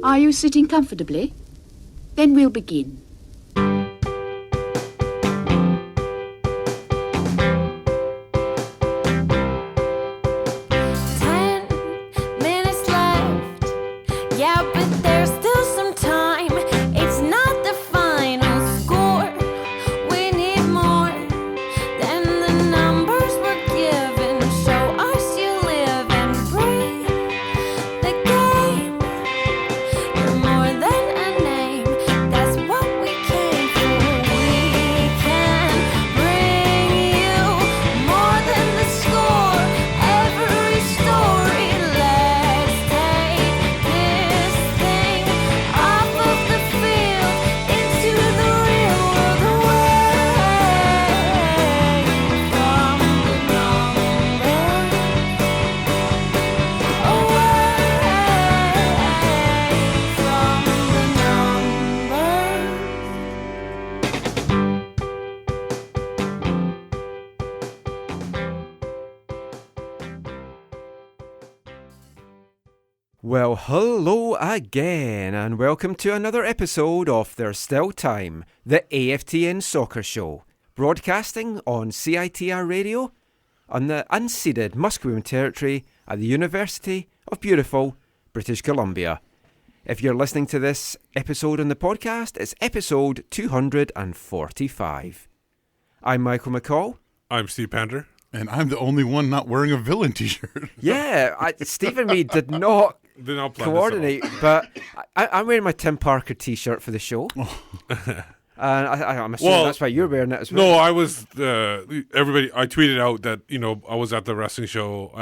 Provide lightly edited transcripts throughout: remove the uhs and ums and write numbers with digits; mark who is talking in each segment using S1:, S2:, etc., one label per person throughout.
S1: Are you sitting comfortably? Then we'll begin.
S2: 10 minutes left. Yeah, but there's still some time. It's not the final score. We need more than the numbers we're given. Show us you live and breathe the game. You're more than a name. That's what we came for. We can bring you more than the score. Every story. Let's take this thing off of the field into the real world, away from the numbers,
S3: Well, hello again, and welcome to another episode of There's Still Time, the AFTN Soccer Show, broadcasting on CITR Radio on the unceded Musqueam territory at the University of beautiful British Columbia. If you're listening to this episode on the podcast, it's episode 245. I'm Michael McCall.
S4: I'm Steve Pander.
S5: And I'm the only one not wearing a villain t-shirt.
S3: Yeah, Steve and me did not
S4: Did not plan
S3: coordinate, but I'm wearing my Tim Parker t-shirt for the show. And I'm assuming that's why you're wearing it as well.
S4: No, I was, everybody, I tweeted out that, I was at the wrestling show.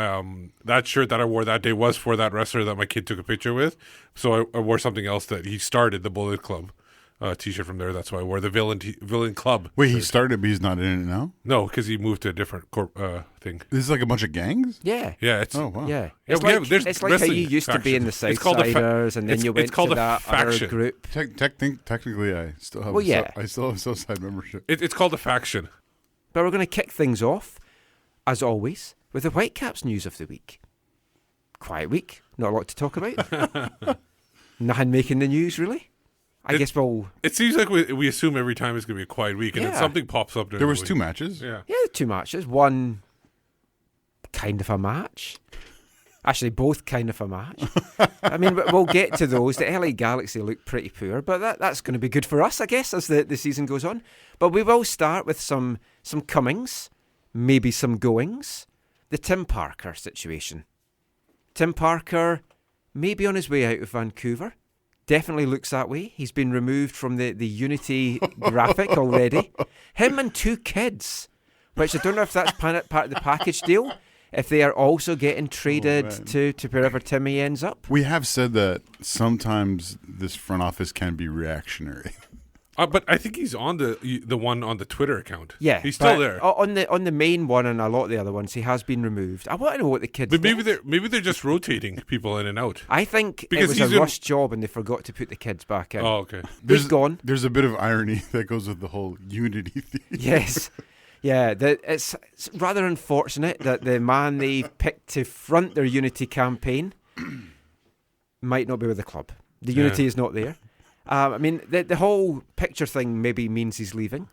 S4: That shirt that I wore that day was for that wrestler that my kid took a picture with. So I wore something else that he started, the Bullet Club t-shirt from there. That's why I wore the Villain Club.
S5: Wait, he started, but he's not in it now?
S4: No, because he moved to a different thing.
S5: This is like a bunch of gangs?
S3: Yeah.
S4: Yeah, it's...
S5: Oh, wow.
S3: Yeah.
S4: Yeah,
S3: It's like how you used to be in the Southsiders, and then you went to that other group.
S5: Technically, I still have I still have a Southside membership.
S4: It's called a faction.
S3: But we're going to kick things off, as always, with the Whitecaps news of the week. Quiet week. Not a lot to talk about. Nothing making the news, really. I guess we'll...
S4: It seems like we assume every time it's going to be a quiet week, and then something pops up.
S5: There was 2 matches.
S4: Yeah.
S3: Yeah, 2 matches. One kind of a match. Actually, both kind of a match. I mean, we'll get to those. The LA Galaxy look pretty poor, but that's going to be good for us, I guess, as the season goes on. But we will start with some comings, maybe some goings. The Tim Parker situation. Tim Parker may be on his way out of Vancouver. Definitely looks that way. He's been removed from the Unity graphic already. Him and 2 kids, which I don't know if that's part of the package deal, if they are also getting traded to wherever Timmy ends up.
S5: We have said that sometimes this front office can be reactionary.
S4: But I think he's on the one on the Twitter account.
S3: Yeah,
S4: he's still there.
S3: On the main one and a lot of the other ones, he has been removed. I want to know what the kids.
S4: But maybe they're just rotating people in and out.
S3: I think
S4: because
S3: it was a rush job and they forgot to put the kids back in.
S4: Oh, okay.
S3: He's gone.
S5: There's a bit of irony that goes with the whole Unity thing.
S3: Yes. Yeah, it's rather unfortunate that the man they picked to front their Unity campaign might not be with the club. The Unity is not there. I mean, the whole picture thing maybe means he's leaving.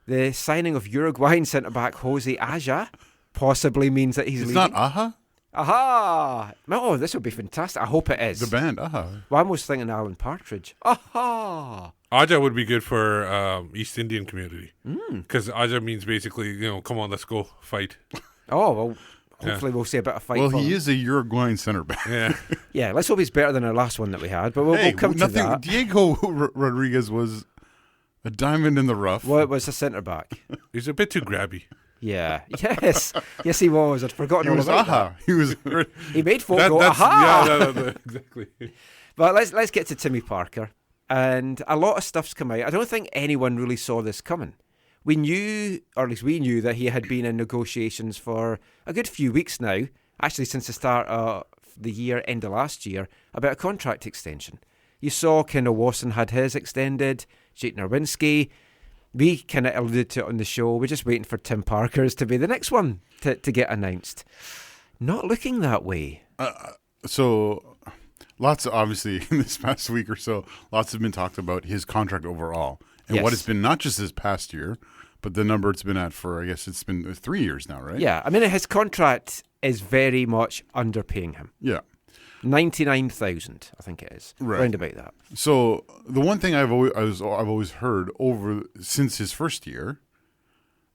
S3: The signing of Uruguayan centre-back Jose Aja possibly means that he's leaving.
S5: It's not Aha?
S3: Aha! Oh, this will be fantastic. I hope it is.
S5: The band, Aha.
S3: Well, I was thinking Alan Partridge. Aha!
S4: Aja would be good for East Indian community. Because Aja means basically, come on, let's go fight.
S3: Oh, well, hopefully we'll see a bit of fight.
S5: Well, he is a Uruguayan centre back.
S4: Yeah.
S3: Yeah, let's hope he's better than our last one that we had, but we'll come to that.
S5: Diego Rodriguez was a diamond in the rough.
S3: Well, it was a centre back.
S4: He's a bit too grabby.
S3: Yeah. Yes. Yes, he was. I'd forgotten all about that.
S5: He was.
S3: He made folk go, aha!
S4: Yeah, exactly.
S3: But let's get to Timmy Parker. And a lot of stuff's come out. I don't think anyone really saw this coming. We knew, or at least we knew, that he had been in negotiations for a good few weeks now, actually since the start of the year, end of last year, about a contract extension. You saw Kendall Wasson had his extended, Jake Nerwinski. We kind of alluded to it on the show. We're just waiting for Tim Parker's to be the next one to get announced. Not looking that way.
S5: So lots of, obviously, in this past week or so, lots have been talked about his contract overall and what it's been, not just this past year, but the number it's been at for, I guess it's been 3 years now, right?
S3: Yeah, I mean, his contract is very much underpaying him.
S5: Yeah.
S3: 99,000, I think it is.
S5: Right.
S3: Round about that.
S5: So the one thing I've always heard since his first year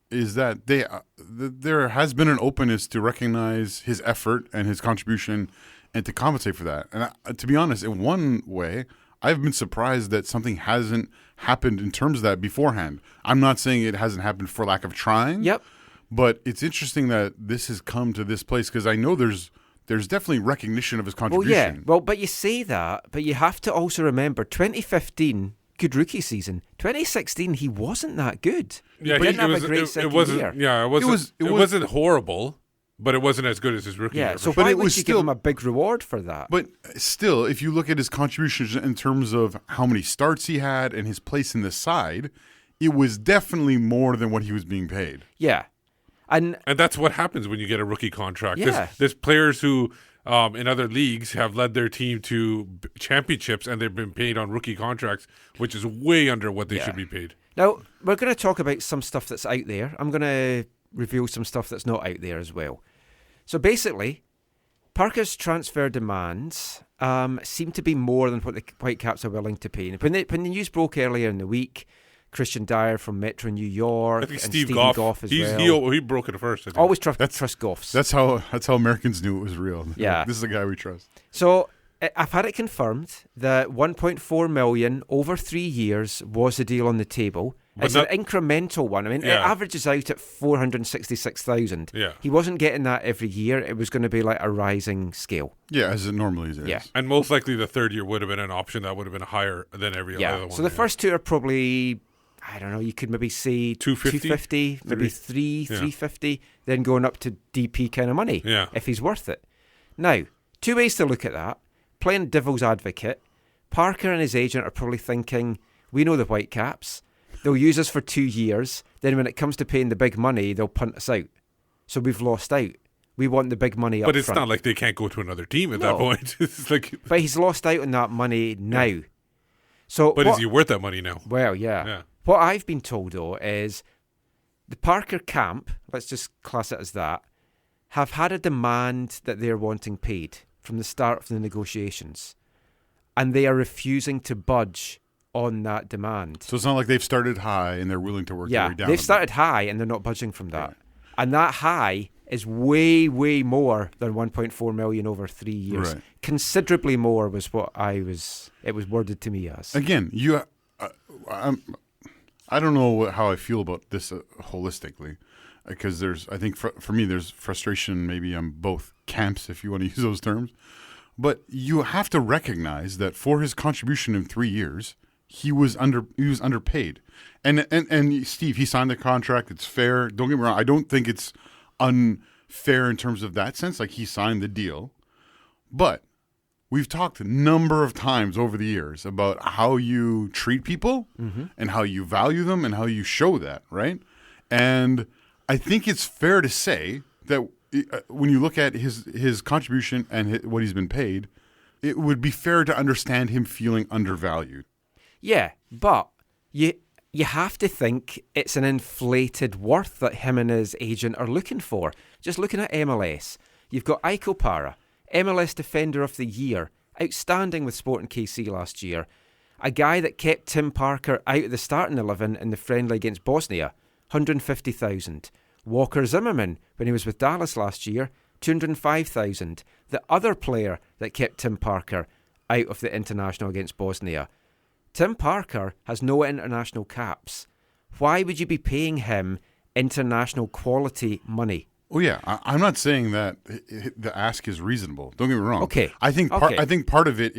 S5: is that there has been an openness to recognize his effort and his contribution and to compensate for that. And to be honest, in one way, I've been surprised that something hasn't happened in terms of that beforehand. I'm not saying it hasn't happened for lack of trying.
S3: Yep.
S5: But it's interesting that this has come to this place because I know there's definitely recognition of his contribution.
S3: Well, yeah. Well, but you say that, but you have to also remember 2015, good rookie season. 2016, he wasn't that good.
S4: Yeah,
S3: he didn't have a great second year.
S4: Yeah, it wasn't horrible, but it wasn't as good as his rookie year.
S3: Yeah, so
S5: But
S3: why
S5: it
S3: would
S5: was
S3: you
S5: still-
S3: give him a big reward for that?
S5: But still, if you look at his contributions in terms of how many starts he had and his place in the side, it was definitely more than what he was being paid.
S3: Yeah. And
S4: that's what happens when you get a rookie contract.
S3: Yeah.
S4: There's players who in other leagues have led their team to championships and they've been paid on rookie contracts, which is way under what they should be paid.
S3: now, we're going to talk about some stuff that's out there. I'm going to reveal some stuff that's not out there as well. So basically, Parker's transfer demands seem to be more than what the Whitecaps are willing to pay. And when the news broke earlier in the week, Christian Dyer from Metro New York
S4: I think
S3: and
S4: Steve
S3: Stephen
S4: Goff
S3: as
S4: he
S3: well.
S4: he broke it first. I think.
S3: Always trust Goffs.
S5: That's how Americans knew it was real.
S3: Yeah.
S5: This is the guy we trust.
S3: So I've had it confirmed that 1.4 million over 3 years was the deal on the table.
S4: But
S3: It's
S4: not-
S3: an incremental one. I mean, it
S4: Yeah.
S3: averages out at 466,000.
S4: Yeah.
S3: He wasn't getting that every year. It was going to be like a rising scale.
S5: Yeah, as it normally is.
S3: Yeah.
S4: And most likely the third year would have been an option that would have been higher than every other one.
S3: So the first two are probably, I don't know, you could maybe say
S4: 250,
S3: maybe 350, then going up to DP kind of money if he's worth it. Now, two ways to look at that. Playing devil's advocate, Parker and his agent are probably thinking, we know the Whitecaps. They'll use us for 2 years. Then when it comes to paying the big money, they'll punt us out. So we've lost out. We want the big money up
S4: But it's
S3: front.
S4: not like they can't go to another team at
S3: No.
S4: that point. It's like,
S3: But he's lost out on that money now. So,
S4: but is he worth that money now?
S3: Well, yeah.
S4: Yeah.
S3: What I've been told, though, is the Parker camp, let's just class it as that, have had a demand that they're wanting paid from the start of the negotiations. And they are refusing to budge on that demand.
S5: So it's not like they've started high and they're willing to work their way down.
S3: They've started high and they're not budging from that.
S5: Right.
S3: And that high is way, way more than 1.4 million over 3 years.
S5: Right.
S3: Considerably more was what it was worded to me as.
S5: Again, I don't know how I feel about this holistically, because I think for me, there's frustration maybe on both camps, if you want to use those terms. But you have to recognize that for his contribution in 3 years, he was underpaid. And Steve, he signed the contract. It's fair. Don't get me wrong. I don't think it's unfair in terms of that sense. Like, he signed the deal. But we've talked a number of times over the years about how you treat people and how you value them and how you show that, right? And I think it's fair to say that when you look at his contribution and what he's been paid, it would be fair to understand him feeling undervalued.
S3: Yeah, but you have to think it's an inflated worth that him and his agent are looking for. Just looking at MLS, you've got Iko Para, MLS Defender of the Year, outstanding with Sporting KC last year, a guy that kept Tim Parker out of the starting 11 in the friendly against Bosnia, 150,000. Walker Zimmerman, when he was with Dallas last year, 205,000. The other player that kept Tim Parker out of the international against Bosnia. Tim Parker has no international caps. Why would you be paying him international quality money?
S5: Oh yeah, I'm not saying that the ask is reasonable. Don't get me wrong.
S3: Okay.
S5: I think part of it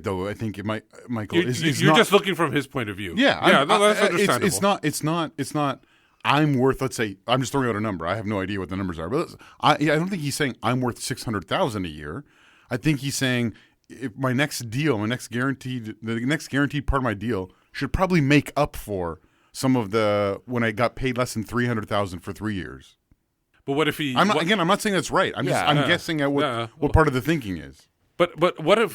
S5: though. I think Michael is
S4: You're
S5: not,
S4: just looking from his point of view.
S5: Yeah,
S4: that's understandable.
S5: It's not. I'm worth. Let's say I'm just throwing out a number. I have no idea what the numbers are, but I don't think he's saying I'm worth $600,000 a year. I think he's saying if the next guaranteed part of my deal should probably make up for some of when I got paid less than $300,000 for 3 years.
S4: But what if he?
S5: I'm not saying that's right. I'm guessing at what part of the thinking is.
S4: But what if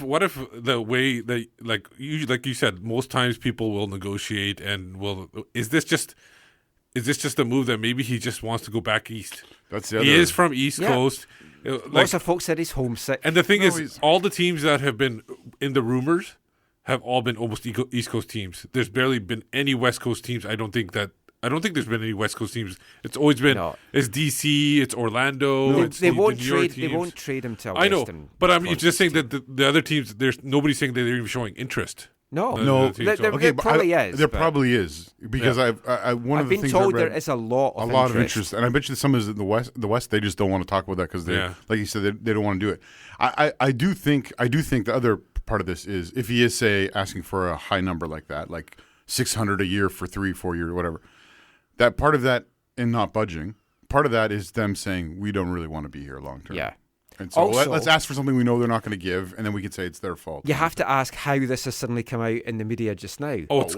S4: the way that like you said, most times people will negotiate and is this just a move that maybe he just wants to go back east?
S5: That's the
S4: He
S5: other.
S4: is from East Coast.
S3: Lots of folks said he's homesick.
S4: And the thing is, all the teams that have been in the rumors have all been almost East Coast teams. There's barely been any West Coast teams. I don't think there's been any West Coast teams. It's always been it's DC, it's Orlando.
S3: They won't trade him to a
S4: I know,
S3: Western
S4: but I'm
S3: Conference
S4: just saying
S3: team.
S4: that the other teams. There's nobody saying that they're even showing interest.
S3: No,
S4: There
S3: probably is.
S5: There probably is because I've
S3: been told there is a lot of
S5: interest, and I bet you some is in the West. The West, they just don't want to talk about that because they, like you said, they don't want to do it. I do think the other part of this is if he is say asking for a high number like that, like 600 a year for 3-4 years, whatever. That part of that and not budging, part of that is them saying we don't really want to be here long term.
S3: Yeah.
S5: And so
S3: Also,
S5: let's ask for something we know they're not going to give, and then we can say it's their fault.
S3: You have to ask how this has suddenly come out in the media just now.
S4: That's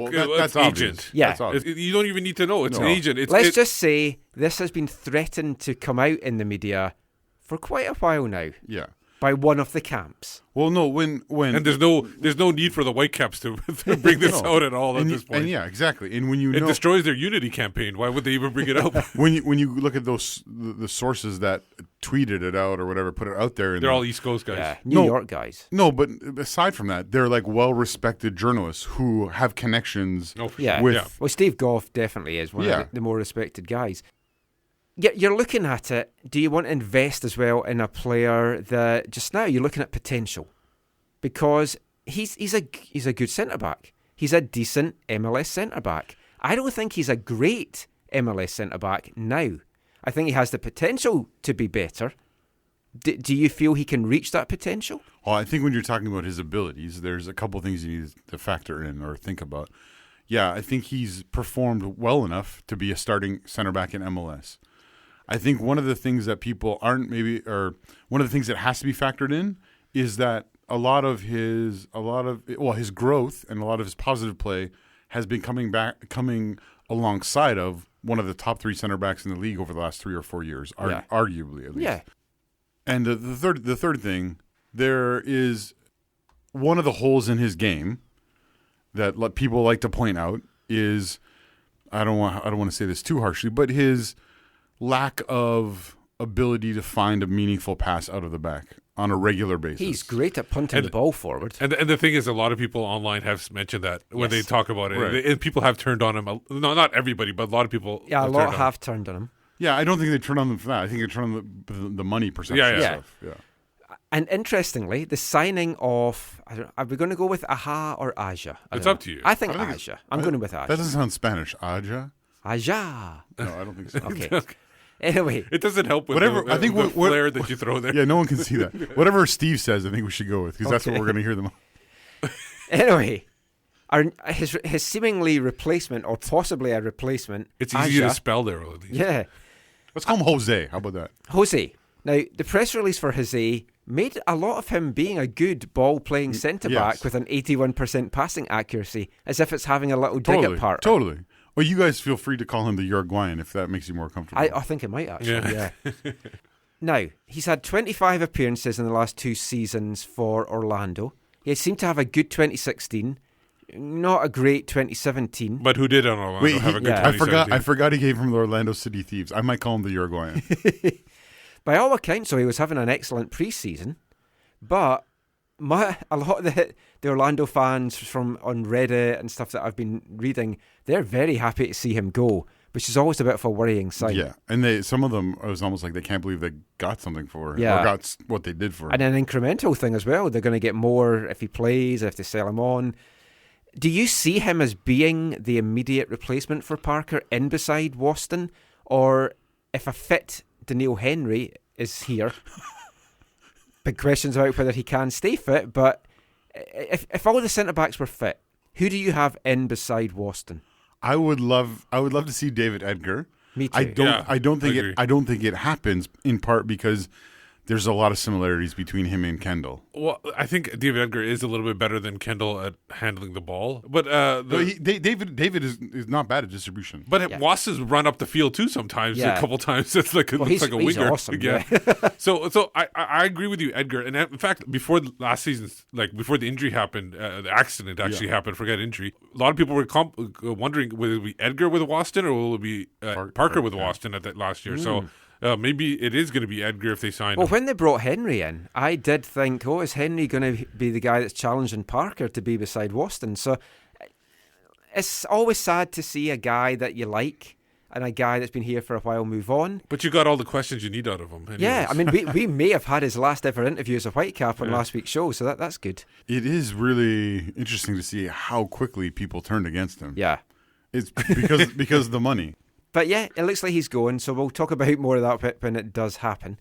S5: obvious.
S4: agent.
S3: Yeah.
S5: That's obvious.
S4: You don't even need to know. It's an agent.
S3: Let's just say this has been threatened to come out in the media for quite a while now.
S5: Yeah.
S3: By one of the camps.
S5: Well, no, when
S4: and there's no need for the Whitecaps to bring this out at all at this point.
S5: And yeah, exactly. And when
S4: it destroys their unity campaign. Why would they even bring it up?
S5: when you look at the sources that tweeted it out or whatever, put it out there, and
S4: they're all East Coast guys,
S3: New York guys.
S5: No, but aside from that, they're like well-respected journalists who have connections.
S3: Well, Steve Goff definitely is one of the more respected guys. You're looking at it. Do you want to invest as well in a player that just now you're looking at potential? Because he's a good centre back. He's a decent MLS centre back. I don't think he's a great MLS centre back now. I think he has the potential to be better. Do you feel he can reach that potential?
S5: Well, I think when you're talking about his abilities, there's a couple things you need to factor in or think about. Yeah, I think he's performed well enough to be a starting centre back in MLS. I think one of the things that people aren't or one of the things that has to be factored in is that a lot of his growth and a lot of his positive play has been coming alongside of one of the top 3 center backs in the league over the last 3 or 4 years, arguably at least. Yeah. And the third thing, there is one of the holes in his game that people like to point out is I don't want to say this too harshly, but his lack of ability to find a meaningful pass out of the back on a regular basis.
S3: He's great at punting the ball forward.
S4: And the thing is, a lot of people online have mentioned that when they talk about it. Right. And people have turned on him. No, not everybody, but a lot of people.
S3: Yeah, a lot have turned on him.
S5: Yeah, I don't think they turned on them for that. I think they turned on the money perception stuff. Yeah.
S3: And interestingly, the signing of, are we going to go with Aja or Aja?
S4: It's up to you.
S3: I think Aja. I'm going with Aja.
S5: That doesn't sound Spanish. Aja?
S3: Aja.
S5: No, I don't think so.
S3: Okay. Anyway,
S4: it doesn't help with
S5: I think
S4: the flair that you throw there.
S5: Yeah, no one can see that. Whatever Steve says, I think we should go with because that's what we're going to hear them.
S3: Anyway, his seemingly replacement or possibly a replacement.
S4: It's easy to spell there.
S3: Yeah,
S5: let's call him Jose. How about that?
S3: Jose. Now, the press release for Jose made a lot of him being a good ball-playing centre-back with an 81% passing accuracy, as if it's having a little dig at partner.
S5: Totally. Well, you guys feel free to call him the Uruguayan if that makes you more comfortable.
S3: I think it might, actually, yeah. Now, he's had 25 appearances in the last 2 seasons for Orlando. He seemed to have a good 2016, not a great 2017.
S4: But who did on Orlando have a good 2017?
S5: I forgot he came from the Orlando City Thieves. I might call him the Uruguayan.
S3: By all accounts, so he was having an excellent preseason, but a lot of the Orlando fans from on Reddit and stuff that I've been reading, they're very happy to see him go, which is always a bit of a worrying sign.
S5: Yeah, and some of them, it was almost like they can't believe they got something for him, or got what they did for him.
S3: And an incremental thing as well. They're going to get more if he plays, if they sell him on. Do you see him as being the immediate replacement for Parker in beside Waston, or if a fit Daniil Henry is here? Big questions about whether he can stay fit, but if all the centre-backs were fit, who do you have in beside Waston?
S5: I would love to see David Edgar.
S3: Me too.
S5: I don't think it happens in part because there's a lot of similarities between him and Kendall.
S4: Well, I think David Edgar is a little bit better than Kendall at handling the ball, but
S5: David is not bad at distribution.
S4: But Waston's run up the field too sometimes.
S3: Yeah.
S4: A couple times, it's like looks like a
S3: he's
S4: winger.
S3: awesome,
S4: So I agree with you, Edgar. And in fact, before last season, like before the injury happened, the accident actually happened. Forget injury. A lot of people were wondering whether it would be Edgar with Waston or will it be Parker with Waston at that last year. So. Maybe it is going to be Edgar if they sign him.
S3: Well, when they brought Henry in, I did think, is Henry going to be the guy that's challenging Parker to be beside Waston? So it's always sad to see a guy that you like and a guy that's been here for a while move on.
S4: But you got all the questions you need out of him. Anyways.
S3: Yeah, I mean, we may have had his last ever interview as a Whitecap on last week's show, so that's good.
S5: It is really interesting to see how quickly people turned against him.
S3: Yeah.
S5: It's because of the money.
S3: But yeah, it looks like he's going, so we'll talk about more of that when it does happen.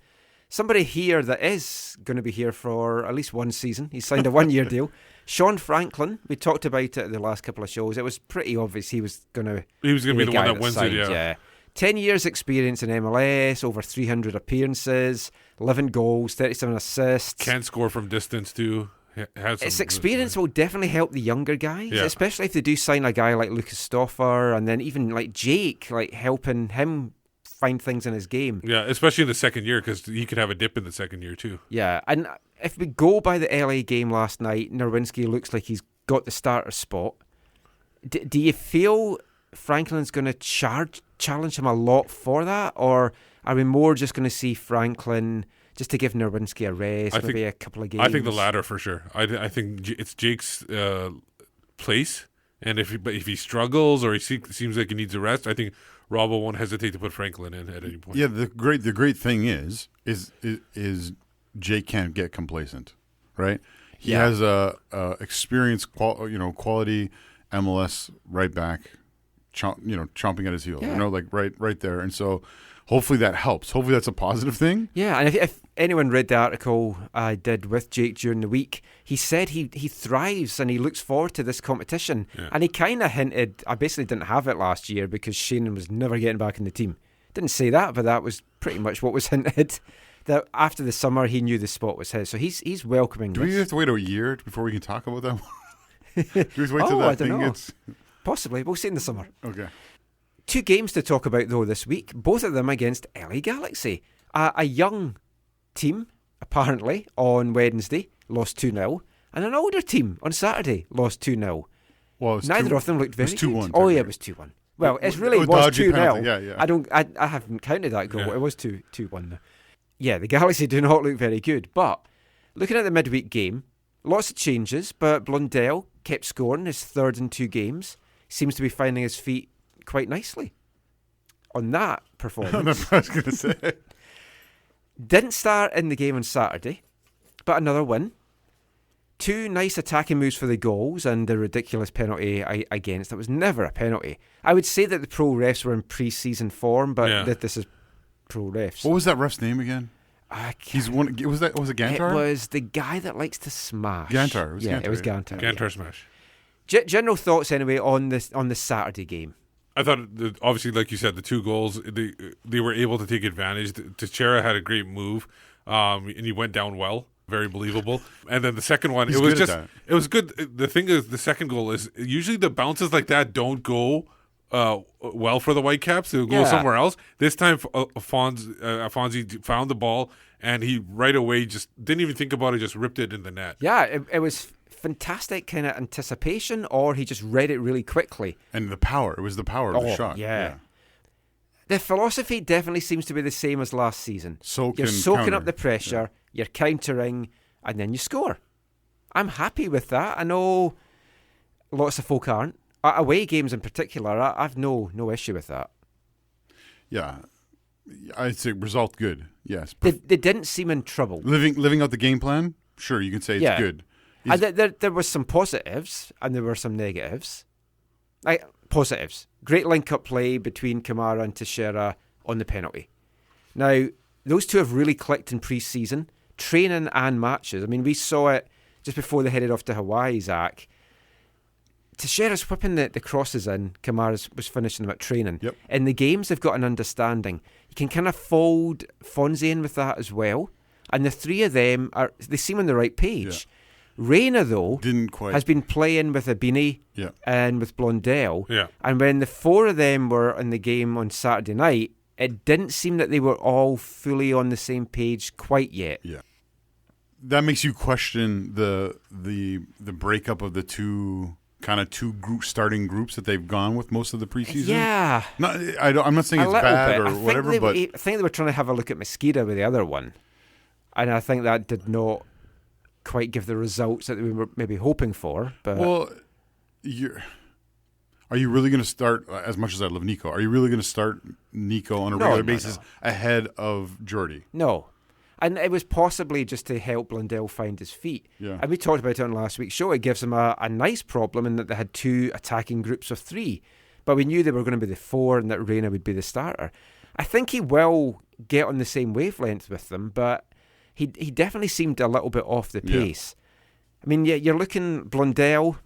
S3: Somebody here that is going to be here for at least one season. He's signed a one-year deal. Sean Franklin, we talked about it in the last couple of shows. It was pretty obvious he was going to
S4: be the one that wins
S3: signed,
S4: it, yeah.
S3: 10 years experience in MLS, over 300 appearances, 11 goals, 37 assists.
S4: Can score from distance too.
S3: Its experience will definitely help the younger guys, especially if they do sign a guy like Lucas Stoffer and then even like Jake, like helping him find things in his game.
S4: Yeah, especially in the second year because he could have a dip in the second year too.
S3: Yeah, and if we go by the LA game last night, Nerwinski looks like he's got the starter spot. Do you feel Franklin's going to challenge him a lot for that, or are we more just going to see Franklin just to give Nerwinski a rest, maybe a couple of games?
S4: I think the latter for sure. I think it's Jake's place, and if he struggles or he seems like he needs a rest, I think Robbo won't hesitate to put Franklin in at any point.
S5: Yeah, the great thing is Jake can't get complacent, right? He has a experienced quality MLS right back, chomping at his heels, like right there, and so. Hopefully that helps. Hopefully that's a positive thing.
S3: Yeah, and if anyone read the article I did with Jake during the week, he said he thrives and he looks forward to this competition. Yeah. And he kind of hinted, I basically didn't have it last year because Shannon was never getting back in the team. Didn't say that, but that was pretty much what was hinted. That after the summer, he knew the spot was his. So he's welcoming
S5: Do we have to wait a year before we can talk about that one? Do we have to wait till that
S3: I don't
S5: thing
S3: know.
S5: gets...
S3: Possibly. We'll see in the summer.
S5: Okay.
S3: 2 games to talk about, though, this week. Both of them against LA Galaxy. A young team, apparently, on Wednesday, lost 2-0. And an older team on Saturday, lost 2-0.
S5: Well,
S3: neither of them looked very good.
S5: It was 2-1.
S3: Oh, yeah, it was 2-1. Well, it really was 2-0.
S5: Yeah.
S3: I haven't counted that goal. It was 2-1. Yeah, the Galaxy do not look very good. But looking at the midweek game, lots of changes, but Blundell kept scoring his third in 2 games. Seems to be finding his feet quite nicely on that performance.
S5: I was going to say.
S3: Didn't start in the game on Saturday, but another win. 2 nice attacking moves for the goals and the ridiculous penalty against. That was never a penalty. I would say that the pro refs were in pre-season form, but that this is pro refs.
S5: What was that ref's name again? Was it Gantar?
S3: It was the guy that likes to smash.
S5: Gantar.
S3: It was Gantar.
S4: Gantar smash.
S3: General thoughts anyway on the Saturday game.
S4: I thought, obviously, like you said, the 2 goals, they were able to take advantage. Teixeira had a great move, and he went down well. Very believable. And then the second one, it was good. The thing is, the second goal is usually the bounces like that don't go well for the Whitecaps. They'll go somewhere else. This time, Afonso found the ball, and he right away just didn't even think about it, just ripped it in the net.
S3: Yeah, it was fantastic kind of anticipation, or he just read it really quickly.
S5: And the power. It was the power of the shot.
S3: Yeah. The philosophy definitely seems to be the same as last season. You're soaking up the pressure, you're countering, and then you score. I'm happy with that. I know lots of folk aren't. Away games in particular, I've no issue with that.
S5: Yeah. I'd say result good, yes.
S3: They didn't seem in trouble.
S5: Living out the game plan, sure, you can say it's good.
S3: There was some positives and there were some negatives. Positives. Great link-up play between Kamara and Teixeira on the penalty. Now, those 2 have really clicked in pre-season, training and matches. I mean, we saw it just before they headed off to Hawaii, Zach. Teixeira's whipping the crosses in. Kamara was finishing them at training.
S5: Yep.
S3: In the games, they've got an understanding. You can kind of fold Fonzie in with that as well. And the three of them, they seem on the right page. Reyna, though,
S5: Didn't quite.
S3: has been playing with Abini
S5: Yeah.
S3: and with Blondell.
S4: Yeah.
S3: And when the four of them were in the game on Saturday night, it didn't seem that they were all fully on the same page quite yet.
S5: Yeah. That makes you question the breakup of the two starting groups that they've gone with most of the preseason.
S3: Yeah.
S5: I'm not saying
S3: A
S5: it's
S3: little
S5: bad
S3: bit.
S5: or whatever, but
S3: I think they were trying to have a look at Mosquito with the other one. And I think that did not quite give the results that we were maybe hoping for. But
S5: well, are you really going to start, as much as I love Nico, are you really going to start Nico on a regular basis ahead of Jordy?
S3: No. And it was possibly just to help Blundell find his feet.
S5: Yeah.
S3: And we talked about it on last week's show. It gives them a nice problem in that they had two attacking groups of three. But we knew they were going to be the four and that Reyna would be the starter. I think he will get on the same wavelength with them, but he definitely seemed a little bit off the pace. I mean, you're looking, Blundell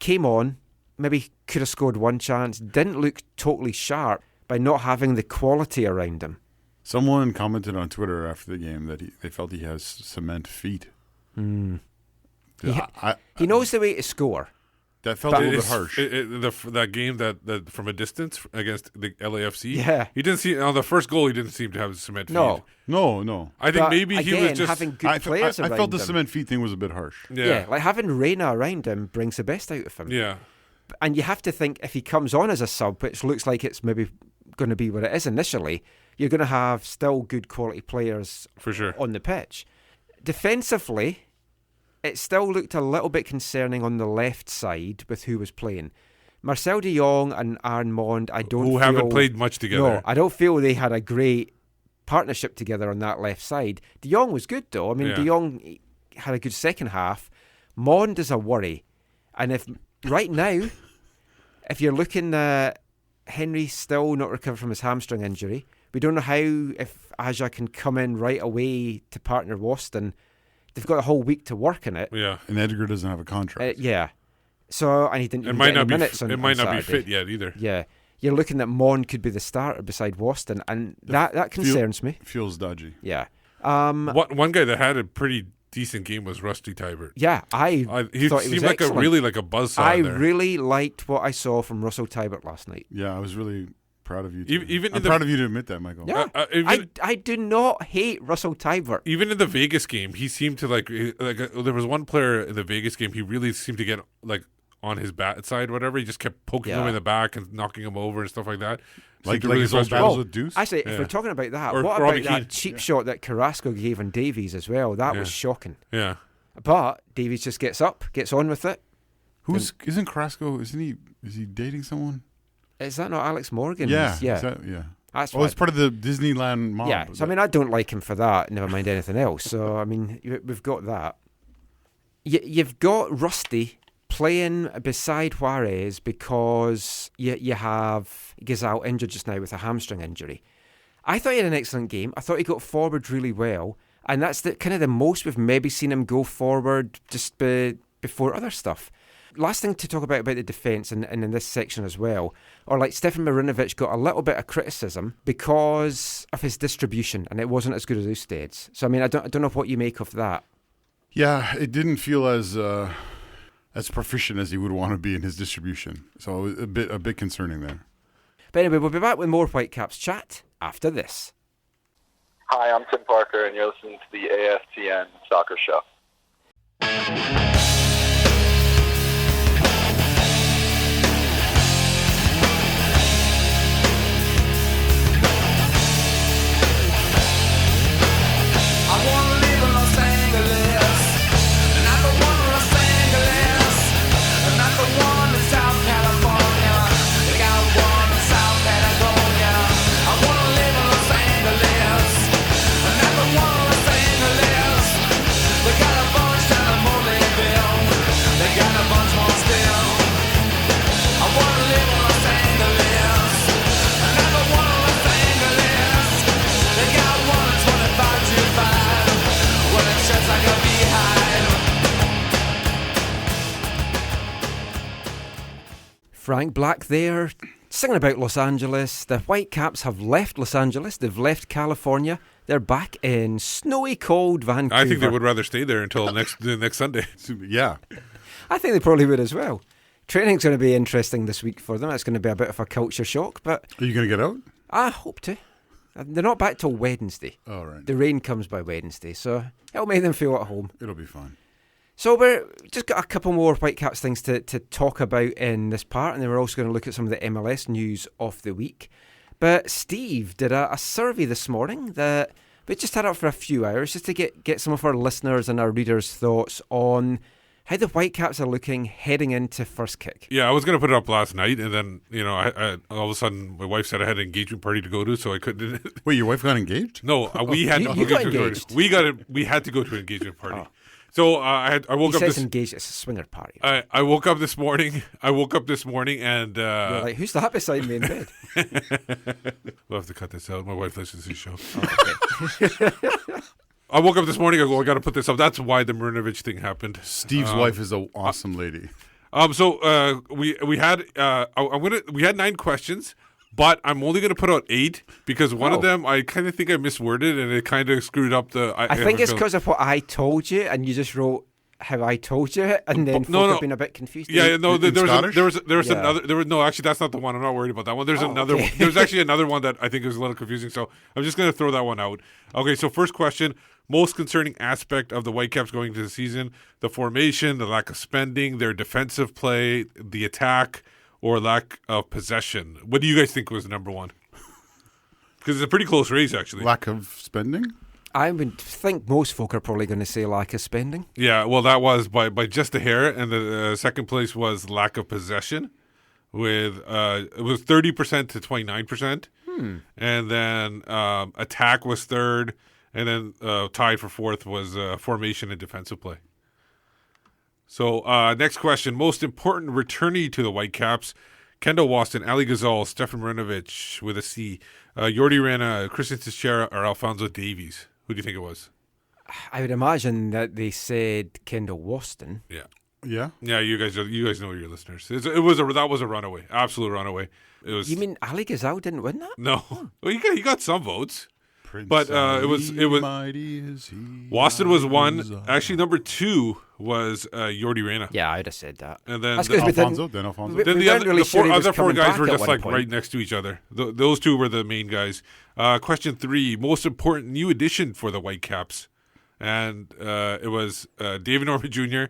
S3: came on, maybe could have scored one chance, didn't look totally sharp by not having the quality around him.
S5: Someone commented on Twitter after the game that they felt he has cement feet.
S3: He knows the way to score.
S5: That felt a little bit harsh.
S4: That game that from a distance against the LAFC.
S3: Yeah.
S4: He didn't see on the first goal. He didn't seem to have cement feet.
S3: No.
S5: No.
S4: I think
S3: But
S4: maybe he
S3: again,
S4: was just
S3: having good players
S5: I
S3: around
S5: felt the
S3: him.
S5: cement feet thing was a bit harsh.
S3: Yeah, like having Reyna around him brings the best out of him.
S4: Yeah.
S3: And you have to think if he comes on as a sub, which looks like it's maybe going to be what it is initially, you're going to have still good quality players
S4: For sure.
S3: on the pitch. Defensively, it still looked a little bit concerning on the left side with who was playing. Marcel de Jong and Aaron Mond,
S4: Who haven't played much together.
S3: No, I don't feel they had a great partnership together on that left side. De Jong was good though. I mean, De Jong had a good second half. Mond is a worry. And if right now, if you're looking at Henry still not recovered from his hamstring injury, we don't know how if Aja can come in right away to partner Waston. They've got a whole week to work on it.
S4: Yeah.
S5: And Edgar doesn't have a contract.
S3: Yeah. So, and he didn't
S4: It
S3: even
S4: might
S3: get
S4: not
S3: any
S4: be.
S3: minutes on
S4: It might
S3: on
S4: not be
S3: Saturday.
S4: fit yet either.
S3: Yeah. You're looking at Mon could be the starter beside Waston, and that concerns me.
S5: Feels dodgy.
S3: Yeah.
S4: One guy that had a pretty decent game was Rusty Tybert.
S3: Yeah, he
S4: He
S3: thought he was
S4: seemed like
S3: excellent.
S4: like a buzzsaw
S3: I
S4: there.
S3: really liked what I saw from Russell Tybert last night.
S5: Yeah, I was really proud of you.
S4: Even
S5: proud of you to admit that, Michael.
S3: Yeah, I do not hate Russell Tybert.
S4: Even in the Vegas game, he seemed to there was one player in the Vegas game. He really seemed to get on his bat side, whatever. He just kept poking him in the back and knocking him over and stuff like that.
S5: Like
S4: Seemed to
S5: his old
S4: frustrate
S5: battles
S4: him.
S5: with Deuce.
S3: Actually, if we're talking about that,
S4: Or
S3: what
S4: Robbie
S3: about that
S4: Keane.
S3: cheap shot that Carrasco gave on Davies as well? That was shocking.
S4: Yeah.
S3: But Davies just gets up, gets on with it.
S5: Isn't Carrasco? Is he dating someone?
S3: Is that not Alex Morgan?
S5: Yeah.
S3: Yeah.
S5: Yeah.
S3: That's
S5: It's part of the Disneyland mob.
S3: Yeah, so I mean, I don't like him for that, never mind anything else. So, I mean, we've got that. You've got Rusty playing beside Juarez because you have Gazal injured just now with a hamstring injury. I thought he had an excellent game. I thought he got forward really well, and that's kind of the most we've maybe seen him go forward just before other stuff. Last thing to talk about the defence and in this section as well, or like Stefan Marinovic got a little bit of criticism because of his distribution, and it wasn't as good as Oosted's. So I mean, I don't know what you make of that.
S5: Yeah, it didn't feel as proficient as he would want to be in his distribution. So a bit concerning there.
S3: But anyway, we'll be back with more Whitecaps chat after this.
S6: Hi, I'm Tim Parker, and you're listening to the AFTN Soccer Show.
S7: I wanna live in Los Angeles, not the one in Los Angeles, not the one in South California. They got one in South Patagonia. I wanna live in Los Angeles, not the one in Los Angeles. They got a bunch down in Mollyville. They got a bunch more still. I wanna live in Los Angeles, not the one in Los Angeles. They got one in 2525. Well, it's just like a beehive.
S3: Frank Black there, singing about Los Angeles. The Whitecaps have left Los Angeles. They've left California. They're back in snowy, cold Vancouver.
S4: I think they would rather stay there until next Sunday.
S5: Yeah.
S3: I think they probably would as well. Training's going to be interesting this week for them. It's going to be a bit of a culture shock, but
S5: Are you going to get out?
S3: I hope to. They're not back till Wednesday.
S5: All right.
S3: The rain comes by Wednesday, so it'll make them feel at home.
S5: It'll be fine.
S3: So we're just got a couple more Whitecaps things to talk about in this part, and then we're also going to look at some of the MLS news of the week. But Steve did a survey this morning that we just had up for a few hours just to get some of our listeners and our readers' thoughts on how the Whitecaps are looking heading into first kick.
S4: Yeah, I was going to put it up last night, and then, I all of a sudden my wife said I had an engagement party to go to, so I couldn't.
S5: Wait, your wife got engaged?
S4: No, we had
S3: You got engaged.
S4: We had to go to an engagement party. So I woke
S3: He
S4: up
S3: says
S4: this.
S3: engaged, it's a swinger party.
S4: I woke up this morning. and
S3: You're like, who's that beside me in bed?
S4: we'll have to cut this out. My wife listens to the show.
S3: Okay.
S4: I woke up this morning. I go, I got to put this up. That's why the Marinovich thing happened.
S5: Steve's wife is an awesome lady.
S4: So we had we had 9 questions, but I'm only going to put out 8 because one of them I kind of think I misworded and it kind of screwed up the.
S3: I think it's because of what I told you, and you just wrote how I told you, and then folk have been a bit confused.
S4: Yeah, no,
S5: In
S4: there was
S3: Yeah.
S4: another. No, actually, that's not the one. I'm not worried about that one. There's another
S3: okay.
S4: one. There's actually another one that I think is a little confusing. So I'm just going to throw that one out. Okay, so first question: most concerning aspect of the Whitecaps going into the season: the formation, the lack of spending, their defensive play, the attack, or lack of possession. What do you guys think was number one? Because it's a pretty close race, actually.
S5: Lack of spending?
S3: I would think most folk are probably going to say lack of spending.
S4: Yeah, well, that was by just a hair, and the second place was lack of possession, with it was 30% to 29%, and then attack was third, and then tied for fourth was formation and defensive play. So next question: most important returnee to the Whitecaps: Kendall Waston, Ali Ghazal, Stefan Marinovich with a C, Yordi Rena, Christian Teixeira, or Alfonso Davies. Who do you think it was?
S3: I would imagine that they said Kendall Waston.
S4: Yeah.
S5: Yeah.
S4: Yeah, you guys know your listeners. That was a runaway, absolute runaway. It was.
S3: You mean Ali Ghazal didn't win that?
S4: No? Well, he got some votes,
S5: Prince
S4: but it was
S5: mighty is he.
S4: Waston was one.
S5: Ghazal.
S4: Actually, number 2 was Yordi Rena,
S3: Yeah, I'd have said that.
S4: and then
S3: That's good.
S5: Alfonso? Then Alfonso?
S3: we-
S4: then the
S3: weren't
S4: other
S3: really
S4: the
S3: sure
S4: four
S3: he was
S4: other 4
S3: coming
S4: guys
S3: back
S4: were
S3: at
S4: just
S3: one
S4: like
S3: point.
S4: right next to each other. Those 2 were the main guys. Question 3: most important new addition for the Whitecaps, and it was David Norman Jr.,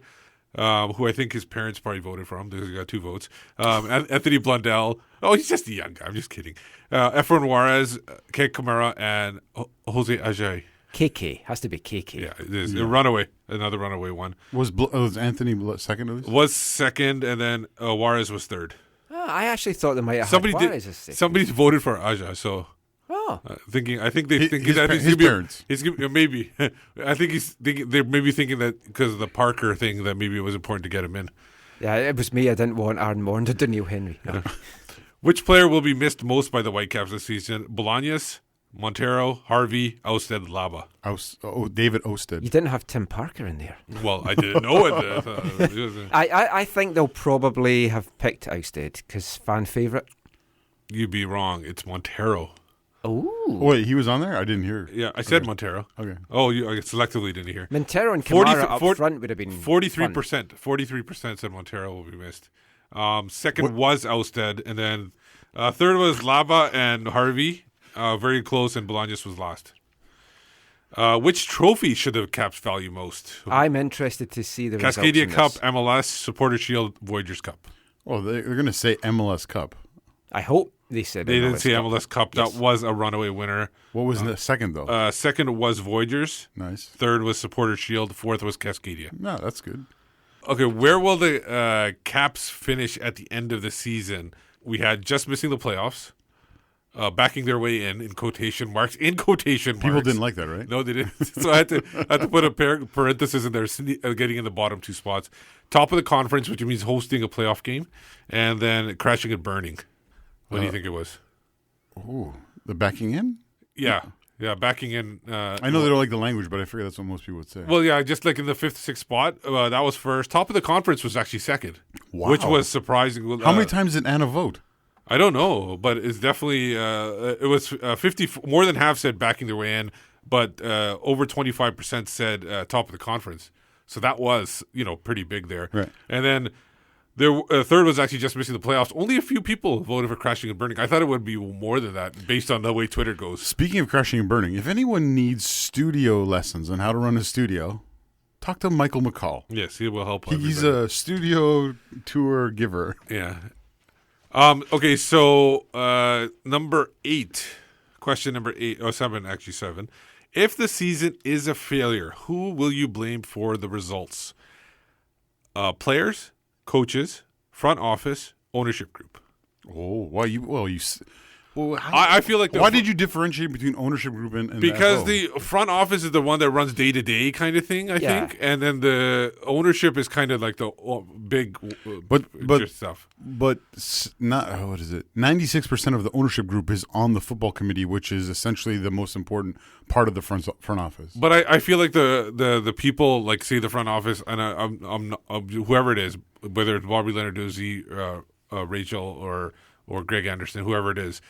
S4: who I think his parents probably voted for him because he got 2 votes. Anthony Blundell. Oh, he's just a young guy. I'm just kidding. Efren Juarez, Kate Kamara, and Jose Agen.
S3: KK. Has to be KK.
S4: Yeah, it is. A runaway. Another runaway one.
S5: Was Anthony second at least?
S4: Was second, and then Juarez was third.
S3: Oh, I actually thought they might have
S4: Somebody
S3: had
S4: did.
S3: Juarez as second.
S4: Somebody's voted for Aja, so
S3: Oh.
S4: I think they think
S5: His
S4: that
S5: his parents.
S4: He's maybe. I think he's thinking they're maybe thinking that because of the Parker thing that maybe it was important to get him in.
S3: Yeah, it was me. I didn't want Aaron Moore to do Neil Henry. No.
S4: Which player will be missed most by the Whitecaps this season? Bolaños, Montero, Harvey, Ousted, Laba.
S5: David Ousted.
S3: You didn't have Tim Parker in there.
S4: Well, I didn't know it.
S3: I think they'll probably have picked Ousted because fan favourite.
S4: You'd be wrong. It's Montero.
S3: Oh.
S5: Wait, he was on there? I didn't hear.
S4: Yeah, I said Montero.
S5: Okay.
S4: Oh, you selectively didn't hear.
S3: Montero and
S4: 40
S3: Kamara up
S4: 40
S3: front would have been
S4: 43%.
S3: fun.
S4: 43% said Montero will be missed. Second was Ousted, and then third was Laba and Harvey. Very close, and Bolaños was last. Which trophy should the Caps value most?
S3: I'm interested to see the results
S4: Cascadia
S3: in
S4: Cup,
S3: this.
S4: MLS, Supporter Shield, Voyagers Cup.
S5: Oh, they're going to say MLS Cup.
S3: I hope they said
S4: They didn't
S3: MLS
S4: say
S3: Cup.
S4: MLS Cup.
S3: Yes.
S4: That was a runaway winner.
S5: What was the second, though?
S4: Second was Voyagers.
S5: Nice.
S4: Third was Supporter Shield. Fourth was Cascadia.
S5: No, that's good.
S4: Okay, where will the Caps finish at the end of the season? We had just missing the playoffs, backing their way in quotation marks. In quotation marks.
S5: People didn't like that, right?
S4: No, they didn't. So I had to put a parenthesis in there, getting in the bottom 2 spots. Top of the conference, which means hosting a playoff game, and then crashing and burning. What do you think it was?
S5: Ooh, the backing in?
S4: Yeah, backing in.
S5: I know they don't like the language, but I figure that's what most people would say.
S4: Well, yeah, just like in the 5th, 6th spot, that was first. Top of the conference was actually second,
S5: Wow.
S4: which was surprising.
S5: How many times did Anna vote?
S4: I don't know, but it's definitely it was 50. More than half said backing their way in. but over 25% said top of the conference. So that was, pretty big there.
S5: Right.
S4: And then third was actually just missing the playoffs. Only a few people voted for Crashing and Burning. I thought it would be more than that based on the way Twitter goes.
S5: Speaking of Crashing and Burning, if anyone needs studio lessons on how to run a studio, talk to Michael McCall.
S4: Yes, he will help.
S5: He's
S4: everybody.
S5: a studio tour giver.
S4: Yeah. Okay, so number 8. Question number 8. Oh, 7, actually 7. If the season is a failure, who will you blame for the results? Players, coaches, front office, ownership group.
S5: Oh, how,
S4: I feel like
S5: why did you differentiate between ownership group and
S4: because
S5: the
S4: the front office is the one that runs day to day kind of thing, I think, and then the ownership is kind of like the big stuff.
S5: But not what is it? 96% of the ownership group is on the football committee, which is essentially the most important part of the front office.
S4: But I feel like the people, like say the front office, and I'm whoever it is, whether it's Bobby Leonarduzzi, Rachel or Greg Anderson, whoever it is,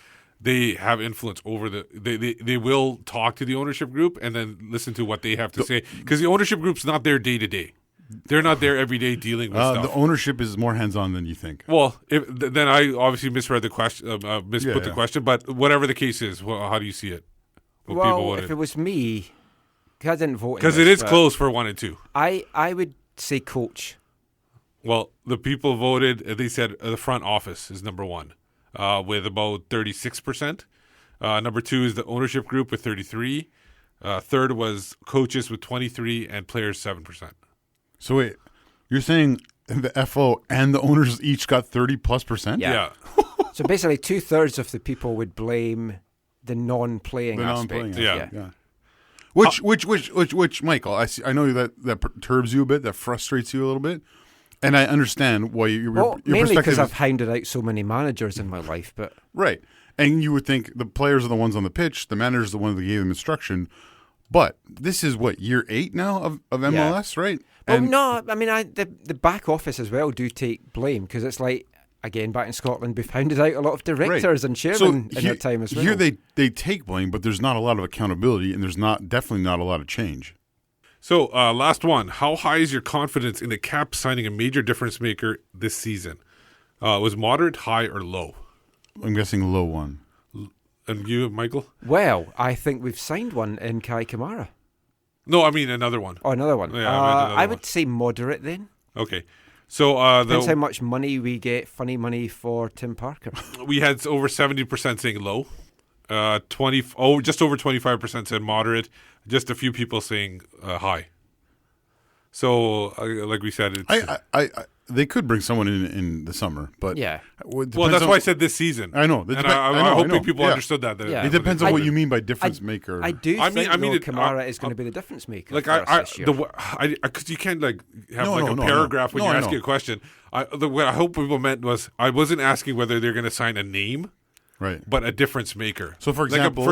S4: they have influence over they will talk to the ownership group and then listen to what they have to say, because the ownership group's not there day to day. They're not there every day dealing with stuff.
S5: The ownership is more hands-on than you think.
S4: Well, then I obviously misread the question, misput the question, but whatever the case is, how do you see it?
S3: If it was me, because I didn't vote.
S4: Because it is close for 1 and 2.
S3: I would say coach.
S4: Well, the people voted, they said the front office is number 1 with about 36%. Number 2 is the ownership group with 33%. Third was coaches with 23% and players 7%.
S5: So wait, you're saying the FO and the owners each got 30+%?
S4: Yeah.
S3: So basically 2/3 of the people would blame the non-playing aspect.
S5: Yeah. Which, Michael, I know that perturbs you a bit, that frustrates you a little bit, and I understand why your
S3: mainly
S5: perspective
S3: because
S5: is,
S3: I've hounded out so many managers in my life, but
S5: right. And you would think the players are the ones on the pitch, the manager is the one that gave them instruction. But this is what, year 8 now of MLS, right?
S3: Well, no, I mean, the back office as well do take blame, because it's like, again, back in Scotland, we've hounded out a lot of directors and chairmen in their time as well.
S5: Here they take blame, but there's not a lot of accountability, and there's definitely not a lot of change.
S4: So, last one. How high is your confidence in the Caps signing a major difference maker this season? Was moderate, high, or low?
S5: I'm guessing low one.
S4: And you, Michael?
S3: Well, I think we've signed one in Kai Kamara.
S4: No, I mean another one.
S3: Oh, another one.
S4: Yeah,
S3: I would say moderate then.
S4: Okay. So
S3: depends how much money we get, funny money for Tim Parker.
S4: We had over 70% saying low. Just over 25% said moderate. Just a few people saying high. So, like we said, it's,
S5: they could bring someone in the summer, but
S3: yeah.
S4: Well, that's why I said this season.
S5: I know.
S4: I hope people understood that.
S5: It depends on what you mean by difference maker.
S3: I do think Kamara is going to be the difference maker.
S4: Like because you can't have a paragraph when you ask you a question. What I hope people meant was I wasn't asking whether they're going to sign a name.
S5: Right,
S4: but a difference maker.
S5: So, for example,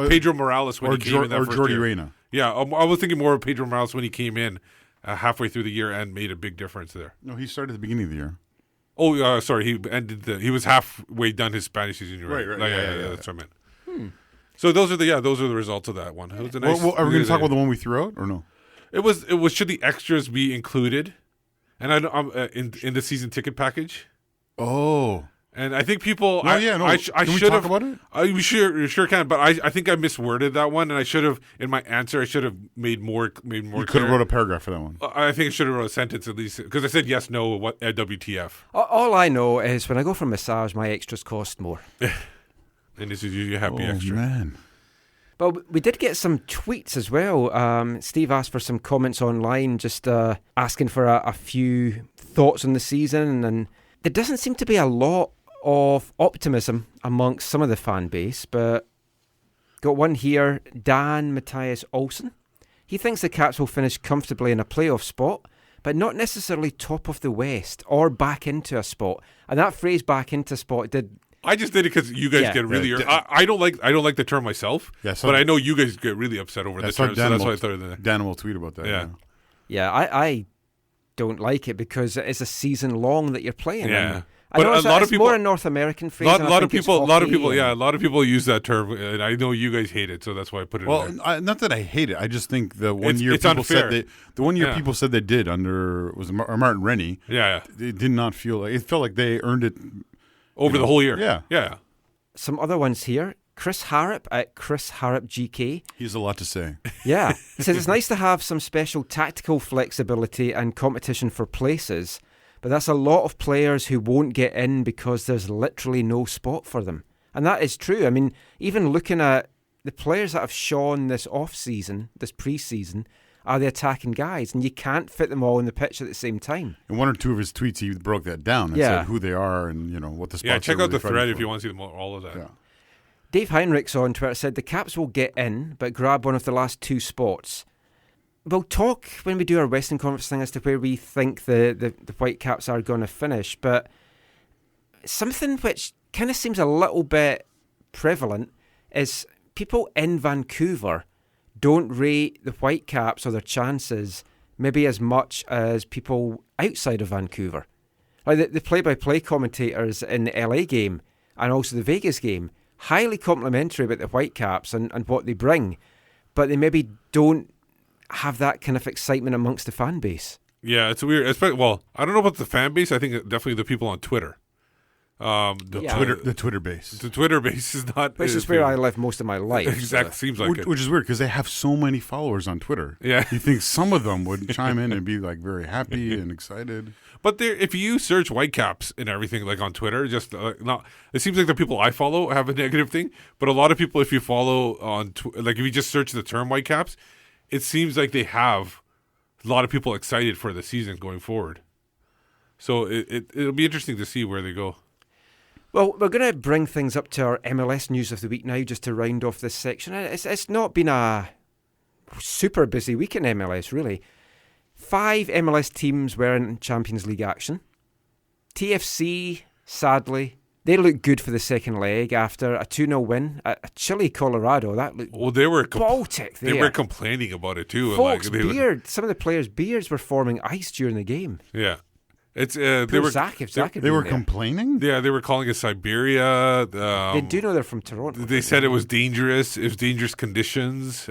S4: Pedro Morales when he came in that first
S5: Jordi
S4: year.
S5: Reyna.
S4: Yeah, I was thinking more of Pedro Morales when he came in halfway through the year and made a big difference there.
S5: No, he started at the beginning of the year.
S4: Oh, sorry, he was halfway done his Spanish season.
S5: Right.
S4: Yeah, that's what I meant. So those are the results of that one. It was a nice.
S5: Are we going to talk about the one we threw out or no?
S4: It was. Should the extras be included? And I'm in the season ticket package.
S5: Oh.
S4: And I think people.
S5: I
S4: should
S5: we talk about it?
S4: We sure can. But I think I misworded that one, and I should have in my answer. I should have made more. You
S5: could have wrote a paragraph for that one.
S4: I think I should have wrote a sentence at least because I said yes, no, what WTF.
S3: All I know is when I go for a massage, my extras cost more.
S4: And this is usually a happy extra.
S5: Man.
S3: But we did get some tweets as well. Steve asked for some comments online, just asking for a few thoughts on the season, and there doesn't seem to be a lot of optimism amongst some of the fan base, but got one here, Dan Matthias Olsen. He thinks the Caps will finish comfortably in a playoff spot, but not necessarily top of the West or back into a spot. And that phrase "back into spot" did.
S4: I just did it because you guys get really. I don't like the term myself, but I know you guys get really upset over the term. So that's why I thought of that.
S5: Dan will tweet about that.
S3: Yeah, I don't like it because it is a season long that you're playing.
S4: Yeah.
S3: I
S4: But
S3: know
S4: a
S3: it's,
S4: lot of
S3: it's
S4: people,
S3: more a North American phrase.
S4: a
S3: and I
S4: lot of
S3: think it's
S4: people,
S3: hockey
S4: a lot of people use that term, and I know you guys hate it, so that's why I put it in
S5: Well,
S4: there.
S5: not that I hate it. I just think the one year
S4: it's
S5: people
S4: unfair.
S5: said the one year
S4: Yeah.
S5: people said they did under was Martin Rennie.
S4: Yeah.
S5: It did not feel like it felt like they earned it
S4: Over the whole year.
S5: Yeah.
S4: Yeah.
S3: Some other ones here. Chris Harrop at Chris Harrop GK.
S5: He has a lot to say.
S3: Yeah. He says it's nice to have some special tactical flexibility and competition for places, but that's a lot of players who won't get in because there's literally no spot for them. And that is true. I mean, even looking at the players that have shone this off-season, this pre-season, are the attacking guys, and you can't fit them all on the pitch at the same time.
S5: In one or two of his tweets, he broke that down and
S3: Yeah.
S5: said who they are and what the spots
S4: Yeah, check
S5: are
S4: out the
S5: really fighting
S4: thread
S5: for.
S4: if you want to see all of that.
S5: Yeah.
S3: Dave Heinrichs on Twitter said the Caps will get in, but grab one of the last two spots. We'll talk when we do our Western Conference thing as to where we think the Whitecaps are going to finish, but something which kind of seems a little bit prevalent is people in Vancouver don't rate the Whitecaps or their chances maybe as much as people outside of Vancouver. Like the play-by-play commentators in the LA game and also the Vegas game, highly complimentary about the Whitecaps and what they bring, but they maybe don't have that kind of excitement amongst the fan base.
S4: Yeah, it's weird. Well, I don't know about the fan base. I think definitely the people on Twitter.
S5: The Twitter base.
S4: The Twitter base is not.
S3: Which is where I live most of my life.
S4: Exactly, seems like it.
S5: Which is weird because they have so many followers on Twitter.
S4: Yeah.
S5: You think some of them would chime in and be like very happy and excited.
S4: But if you search Whitecaps and everything like on Twitter, just not. It seems like the people I follow have a negative thing. But a lot of people, if you follow on, like if you just search the term Whitecaps, it seems like they have a lot of people excited for the season going forward. So it'll be interesting to see where they go.
S3: Well, we're going to bring things up to our MLS news of the week now, just to round off this section. It's not been a super busy week in MLS, really. 5 MLS teams were in Champions League action. TFC, sadly, they looked good for the second leg after a 2-0 win at a chilly Colorado. That looked
S4: they were
S3: Baltic there.
S4: They were complaining about it too.
S3: Folks' some of the players' beards were forming ice during the game.
S4: Yeah. It's
S3: Zach had
S5: They
S3: been
S5: were
S3: there.
S5: complaining?
S4: Yeah, they were calling it Siberia.
S3: They do know they're from Toronto.
S4: They said it was dangerous. It was dangerous conditions,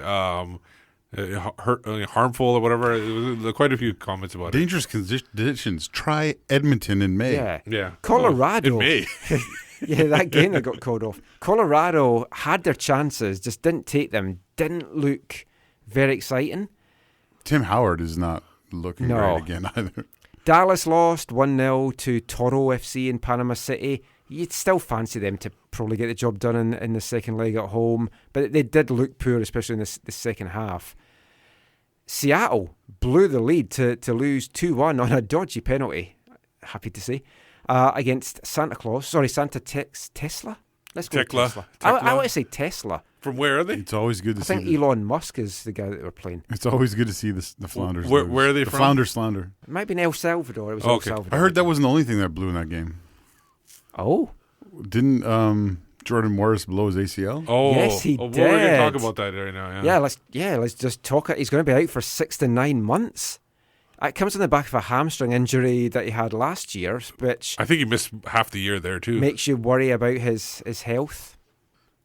S4: harmful or whatever. It was quite a few comments about
S5: Dangerous conditions. Try Edmonton in May.
S3: Yeah.
S4: Yeah.
S3: Colorado.
S4: In May.
S3: Yeah, that game that got called off. Colorado had their chances, just didn't take them, didn't look very exciting.
S5: Tim Howard is not looking great again either.
S3: Dallas lost 1-0 to Toro FC in Panama City. You'd still fancy them to probably get the job done in the second leg at home, but they did look poor, especially in the second half. Seattle blew the lead to lose 2-1 on a dodgy penalty, happy to say, against Tesla? Let's go
S4: Tekla.
S3: Tesla. I want to say Tesla.
S4: From where are they?
S5: It's always good to
S3: I
S5: see.
S3: think Elon Musk is the guy that we're playing.
S5: It's always good to see the Flounders.
S4: Where
S5: lose.
S4: are they
S5: the
S4: from?
S5: Flounders slander.
S3: It might be in El Salvador. It was
S4: Oh,
S3: El
S4: okay.
S3: Salvador.
S5: I heard that wasn't the only thing that blew in that game.
S3: Oh.
S5: Didn't Jordan Morris blow his ACL?
S4: Oh,
S3: Yes, he
S4: We're going to talk
S3: did.
S4: about that right now.
S3: Let's just talk. He's going to be out for 6 to 9 months. It comes on the back of a hamstring injury that he had last year, which
S4: I think he missed half the year there too.
S3: makes you worry about his health.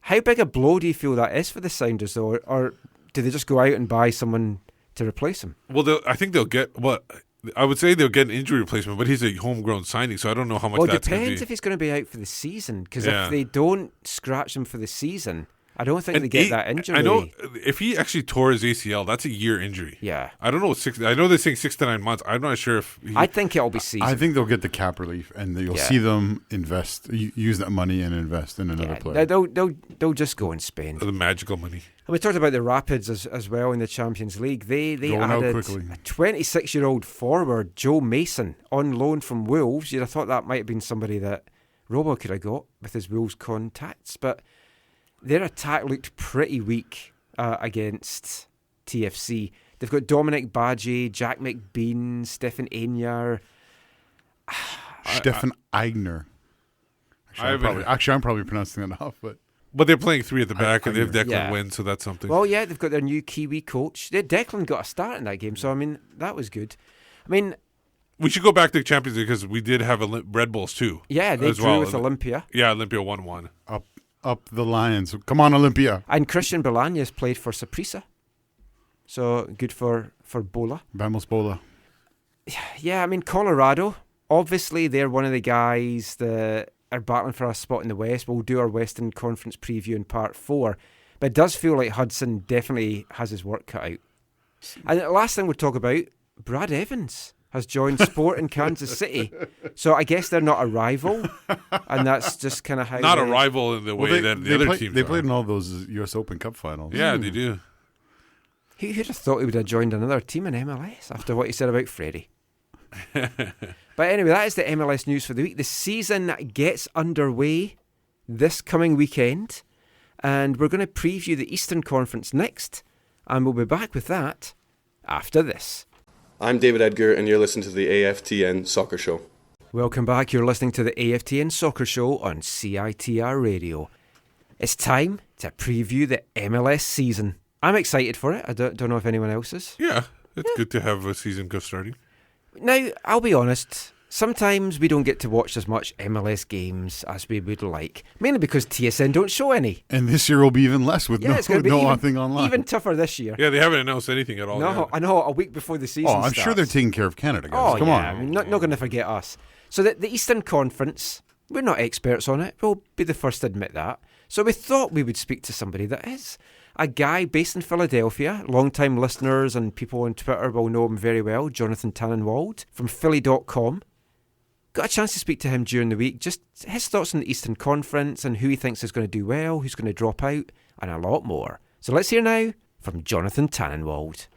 S3: How big a blow do you feel that is for the Sounders, though? Or do they just go out and buy someone to replace him?
S4: Well, I think they'll get I would say they'll get an injury replacement, but he's a homegrown signing, so I don't know how much
S3: Well, it
S4: that's going to
S3: depends
S4: be.
S3: if he's going to be out for the season, because
S4: Yeah.
S3: if they don't scratch him for the season, I don't think
S4: And
S3: they get that injury.
S4: I know if he actually tore his ACL, that's a year injury.
S3: Yeah.
S4: I don't know. I know they're saying 6 to 9 months. I'm not sure if
S3: I think it'll be season.
S5: I think they'll get the cap relief, and you'll see them use that money and invest in another player.
S3: They'll just go and spend.
S4: the magical money.
S3: And we talked about the Rapids as well in the Champions League. They
S5: Going out
S3: added
S5: quickly.
S3: a 26-year-old forward, Joe Mason, on loan from Wolves. You'd have thought that might have been somebody that Robo could have got with his Wolves contacts, but their attack looked pretty weak against TFC. They've got Dominic Badji, Jack McBean, Stefan Agen.
S5: Stefan Aigner. Actually, I'm probably pronouncing that off, but
S4: But they're playing 3 at the back, and they have Declan
S3: Yeah.
S4: Wynn, so that's something.
S3: Well, yeah, they've got their new Kiwi coach. Declan got a start in that game, so, I mean, that was good. I mean,
S4: We should go back to Champions League because we did have Red Bulls too.
S3: Yeah, they
S4: as
S3: drew
S4: well.
S3: with Olympia.
S4: Yeah, Olympia 1-1.
S5: Up the Lions. Come on, Olympia.
S3: And Christian Bolaños played for Saprissa. So good for Bola.
S5: Vamos Bola.
S3: Yeah, I mean, Colorado, obviously they're one of the guys that are battling for a spot in the West. We'll do our Western Conference preview in part 4. But it does feel like Hudson definitely has his work cut out. And the last thing we'll talk about, Brad Evans has joined Sport in Kansas City. So I guess they're not a rival. And that's just kind of how...
S4: Not a rival in the way that the other teams
S5: They
S4: are.
S5: played in all those U.S. Open Cup finals.
S4: Yeah, they do.
S3: Who'd have thought he would have joined another team in MLS after what he said about Freddie? But anyway, that is the MLS news for the week. The season gets underway this coming weekend, and we're going to preview the Eastern Conference next, and we'll be back with that after this.
S8: I'm David Edgar, and you're listening to the AFTN Soccer Show.
S3: Welcome back. You're listening to the AFTN Soccer Show on CITR Radio. It's time to preview the MLS season. I'm excited for it. I don't know if anyone else is.
S4: Yeah, it's good to have a season go starting.
S3: Now, I'll be honest, sometimes we don't get to watch as much MLS games as we would like, mainly because TSN don't show any.
S5: And this year will be even less with
S3: It's going to be
S5: nothing online.
S3: even tougher this year.
S4: Yeah, they haven't announced anything at all.
S3: No,
S4: yet.
S3: I know, a week before the season
S5: I'm sure they're taking care of Canada, guys.
S3: Oh,
S5: Come
S3: yeah,
S5: on.
S3: I mean, not going to forget us. So the Eastern Conference, we're not experts on it. We'll be the first to admit that. So we thought we would speak to somebody that is. A guy based in Philadelphia, long-time listeners and people on Twitter will know him very well, Jonathan Tannenwald from Philly.com. Got a chance to speak to him during the week, just his thoughts on the Eastern Conference and who he thinks is going to do well, who's going to drop out, and a lot more. So let's hear now from Jonathan Tannenwald.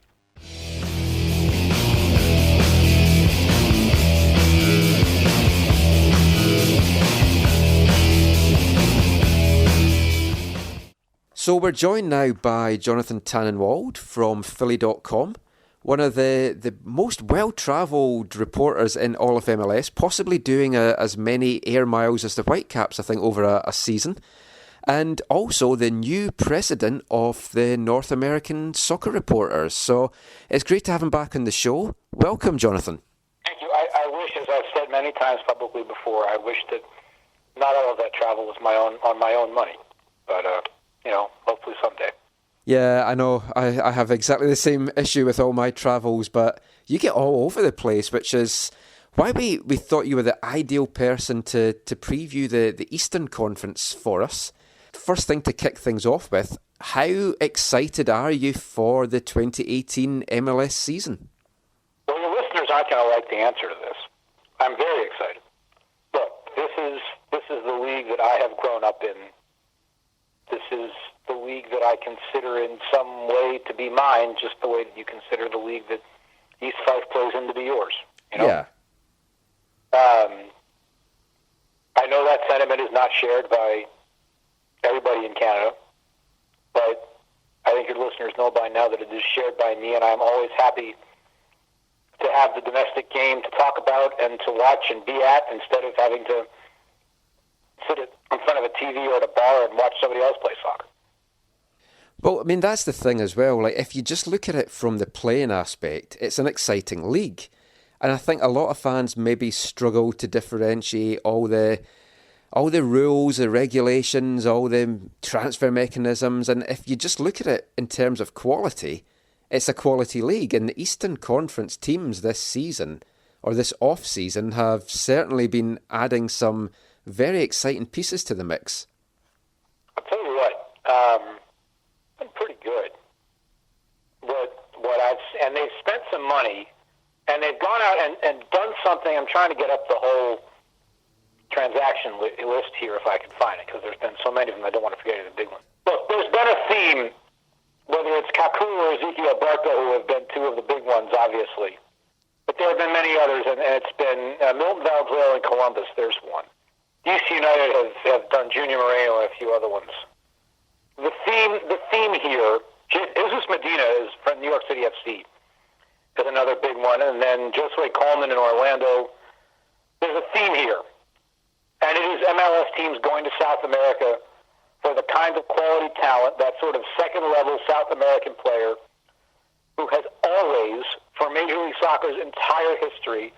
S3: So we're joined now by Jonathan Tannenwald from Philly.com, one of the most well-travelled reporters in all of MLS, possibly doing as many air miles as the Whitecaps, I think, over a season, and also the new president of the North American Soccer Reporters. So it's great to have him back on the show. Welcome, Jonathan.
S9: Thank you. I wish, as I've said many times publicly before, I wish that not all of that travel was on my own money, but hopefully someday.
S3: Yeah, I know. I have exactly the same issue with all my travels, but you get all over the place, which is why we thought you were the ideal person to preview the Eastern Conference for us. First thing to kick things off with, how excited are you for the 2018 MLS season?
S9: Well, your listeners aren't going to like the answer to this. I'm very excited. Look, this is the league that I have grown up in. This is the league that I consider in some way to be mine, just the way that you consider the league that East Fife plays in to be yours.
S3: Yeah.
S9: I know that sentiment is not shared by everybody in Canada, but I think your listeners know by now that it is shared by me, and I'm always happy to have the domestic game to talk about and to watch and be at instead of having to sit in front of a TV or at a bar and watch somebody else play soccer.
S3: Well, I mean, that's the thing as well. Like, if you just look at it from the playing aspect, it's an exciting league. And I think a lot of fans maybe struggle to differentiate all the rules, the regulations, all the transfer mechanisms. And if you just look at it in terms of quality, it's a quality league. And the Eastern Conference teams this season, or this off-season, have certainly been adding some very exciting pieces to the mix.
S9: I'll tell you what, been pretty good. And they've spent some money, and they've gone out and done something. I'm trying to get up the whole transaction list here if I can find it, because there's been so many of them I don't want to forget any of the big ones. Look, there's been a theme, whether it's Kaku or Ezekiel Barco, who have been two of the big ones, obviously. But there have been many others, and it's been Milton Valenzuela and Columbus. There's one. DC United have done Junior Moreno and a few other ones. The theme here, Jesus Medina is from New York City FC, is another big one, and then Josue Coleman in Orlando. There's a theme here, and it is MLS teams going to South America for the kind of quality talent, that sort of second-level South American player who has always, for Major League Soccer's entire history,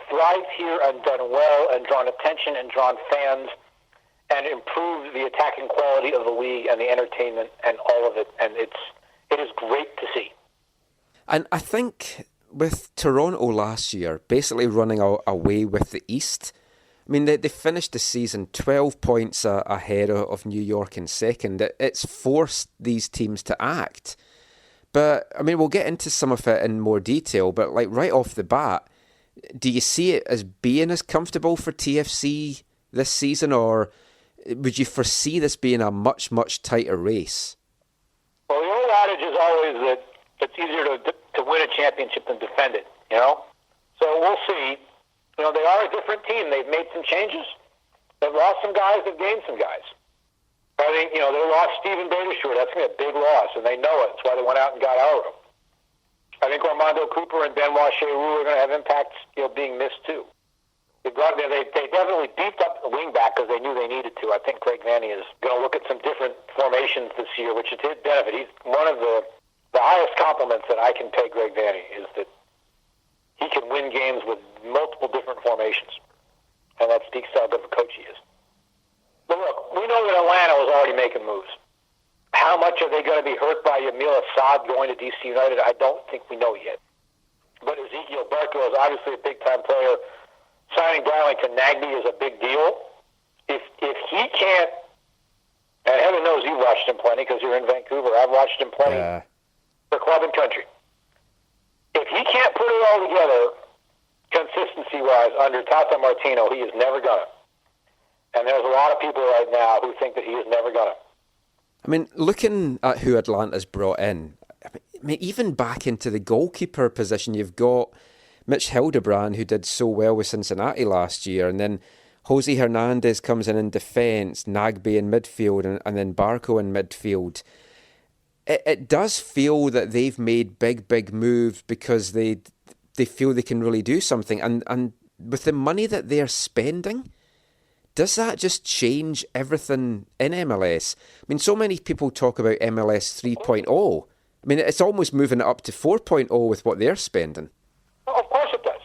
S9: thrived here and done well and drawn attention and drawn fans and improved the attacking quality of the league and the entertainment and all of it. And it is great to see.
S3: And I think with Toronto last year basically running away with the East, I mean, they finished the season 12 points ahead of New York in second. It's forced these teams to act. But, I mean, we'll get into some of it in more detail, but like right off the bat, do you see it as being as comfortable for TFC this season, or would you foresee this being a much, much tighter race?
S9: Well, the old adage is always that it's easier to win a championship than defend it, you know? So we'll see. You know, they are a different team. They've made some changes. They've lost some guys. They've gained some guys. I think, you know, they lost Steven Agen. That's going to be a big loss, and they know it. That's why they went out and got out of him. I think Armando Cooper and Benoit Cheroux are going to have impacts, you know, being missed too. They definitely beefed up the wing back because they knew they needed to. I think Greg Vanney is going to look at some different formations this year, which is his benefit. He's one of the highest compliments that I can pay Greg Vanney is that he can win games with multiple different formations, and that speaks to how good of a coach he is. But look, we know that Atlanta was already making moves. How much are they going to be hurt by Emil Assad going to DC United? I don't think we know yet. But Ezekiel Barco is obviously a big-time player. Signing Darlington Nagbe is a big deal. If he can't, and heaven knows you've watched him plenty because you're in Vancouver. I've watched him plenty for club and country. If he can't put it all together consistency-wise under Tata Martino, he is never going to. And there's a lot of people right now who think that he is never going to.
S3: I mean, looking at who Atlanta's brought in, I mean, even back into the goalkeeper position, you've got Mitch Hildebrand, who did so well with Cincinnati last year, and then Jose Hernandez comes in defence, Nagbe in midfield, and then Barco in midfield. It does feel that they've made big moves because they feel they can really do something. And with the money that they're spending, does that just change everything in MLS? I mean, so many people talk about MLS 3.0. I mean, it's almost moving it up to 4.0 with what they're spending.
S9: Well, of course it does.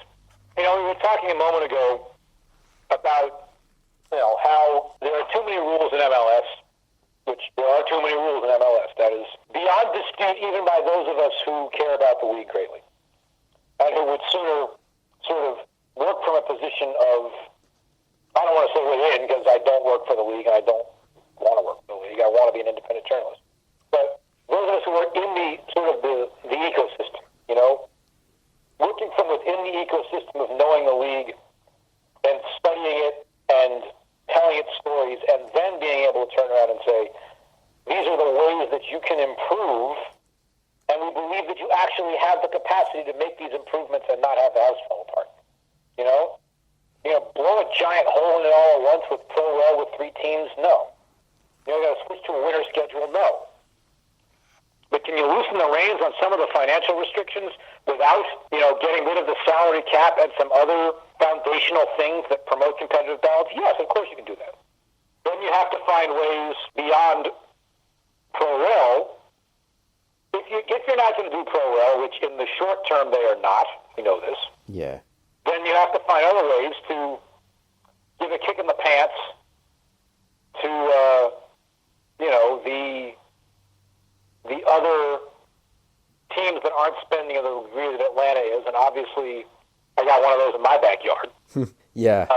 S9: You know, we were talking a moment ago about, you know, how there are too many rules in MLS, which there are too many rules in MLS. That is beyond dispute even by those of us who care about the league greatly and who would sooner sort of work from a position of, I don't want to say within because I don't work for the league and I don't want to work for the league. I want to be an independent journalist. But those of us who are in the sort of the ecosystem, you know, working from within the ecosystem of knowing the league and studying it and telling its stories and then being able to turn around and say, these are the ways that you can improve, and we believe that you actually have the capacity to make these improvements and not have the house fall apart. You know, blow a giant hole in it all at once with Pro Rel with 3 teams? No. You know, got to switch to a winter schedule? No. But can you loosen the reins on some of the financial restrictions without, you know, getting rid of the salary cap and some other foundational things that promote competitive balance? Yes, of course you can do that. Then you have to find ways beyond Pro Rel. If you're not going to do Pro Rel, which in the short term they are not, you know this.
S3: Yeah.
S9: Then you have to find other ways to give a kick in the pants to, you know, the other teams that aren't spending to the degree that Atlanta is, and obviously I got one of those in my backyard.
S3: Yeah.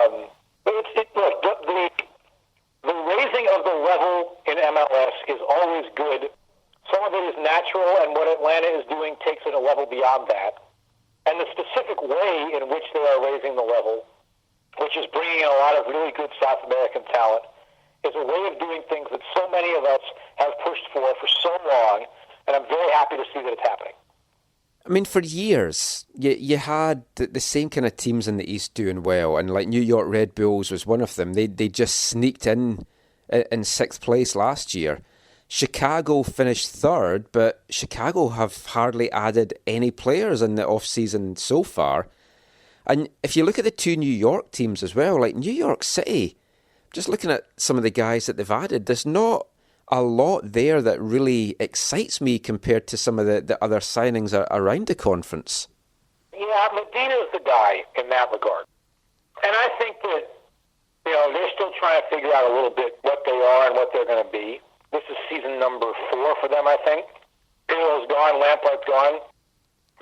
S9: But look, the raising of the level in MLS is always good. Some of it is natural, and what Atlanta is doing takes it a level beyond that. And the specific way in which they are raising the level, which is bringing in a lot of really good South American talent, is a way of doing things that so many of us have pushed for so long, and I'm very happy to see that it's happening.
S3: I mean, for years, you had the same kind of teams in the East doing well, and like New York Red Bulls was one of them. They just sneaked in 6th place last year. Chicago finished 3rd, but Chicago have hardly added any players in the off-season so far. And if you look at the 2 New York teams as well, like New York City, just looking at some of the guys that they've added, there's not a lot there that really excites me compared to some of the other signings around the conference.
S9: Yeah, Medina's the guy in that regard. And I think that, they're still trying to figure out a little bit what they are and what they're going to be. This is season number 4 for them, I think. Pirlo's gone, Lampard's gone.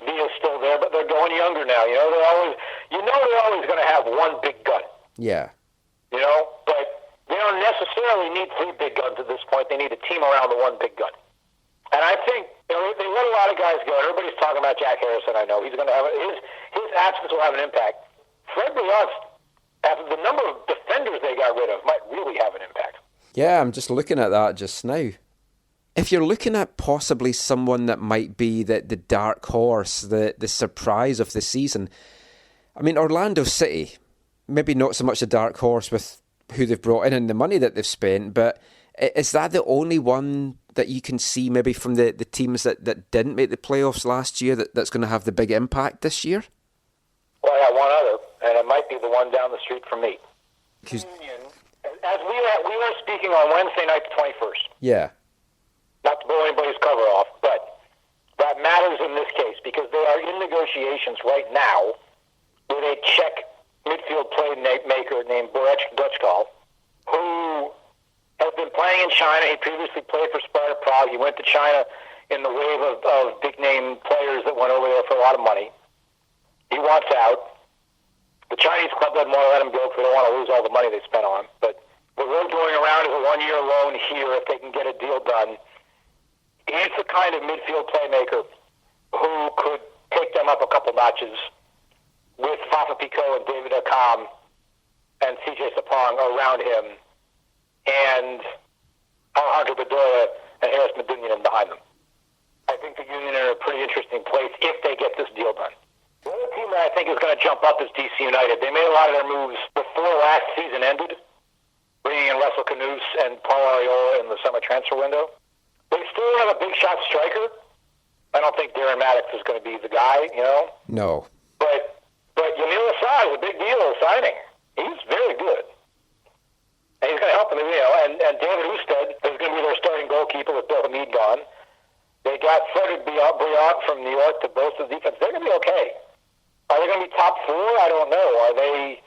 S9: Villa's still there, but they're going younger now. They're always going to have one big gun.
S3: Yeah.
S9: But they don't necessarily need 3 big guns at this point. They need a team around the one big gun. And I think they let a lot of guys go. Everybody's talking about Jack Harrison. I know he's going to have his absence will have an impact. Fred Beyond's, after the number of defenders they got rid of, might really have an impact.
S3: Yeah, I'm just looking at that just now. If you're looking at possibly someone that might be the dark horse, the surprise of the season, I mean, Orlando City, maybe not so much a dark horse with who they've brought in and the money that they've spent, but is that the only one that you can see maybe from the teams that didn't make the playoffs last year that's going to have the big impact this year?
S9: Well, I got one other, and it might be the one down the street from me. Union, as we were speaking on Wednesday night, the 21st.
S3: Yeah.
S9: Not to blow anybody's cover off, but that matters in this case because they are in negotiations right now with a Czech midfield playmaker named Borec Dutchkal, who has been playing in China. He previously played for Sparta Prague. He went to China in the wave of big-name players that went over there for a lot of money. He wants out. The Chinese club doesn't want to let him go because they don't want to lose all the money they spent on him. But what we're going around is a 1-year loan here if they can get a deal done. He's the kind of midfield playmaker who could take them up a couple notches with Fafa Picault and David Akam and CJ Sapong around him and Alejandro Bedoya and Harris Medunjanin behind them. I think the Union are in a pretty interesting place if they get this deal done. The other team that I think is going to jump up is DC United. They made a lot of their moves before last season ended, bringing in Russell Canoes and Paul Arriola in the summer transfer window. They still have a big shot striker. I don't think Darren Maddox is going to be the guy,
S3: No.
S9: But Yamil Assad is a big deal signing. He's very good. And he's going to help them, and David Ousted is going to be their starting goalkeeper with Bill Hamid gone. They got Frederick Briant from New York to bolster the defense. They're going to be okay. Are they going to be top 4? I don't know. Are they...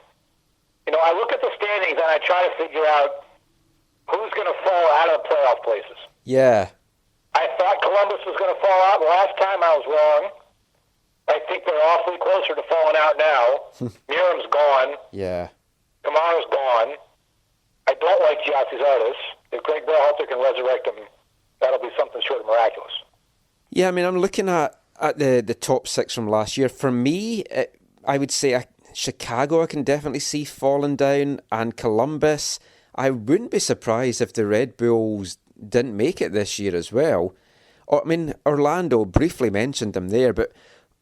S9: I look at the standings and I try to figure out who's going to fall out of the playoff places.
S3: Yeah.
S9: I thought Columbus was going to fall out. Last time I was wrong. I think they're awfully closer to falling out now. Miram's gone.
S3: Yeah.
S9: Kamara's gone. I don't like Giassi's artist. If Greg Berhalter can resurrect him, that'll be something short of miraculous.
S3: Yeah, I mean, I'm looking at the top 6 from last year. For me, I would say Chicago I can definitely see falling down, and Columbus. I wouldn't be surprised if the Red Bulls didn't make it this year as well. I mean, Orlando, briefly mentioned them there, but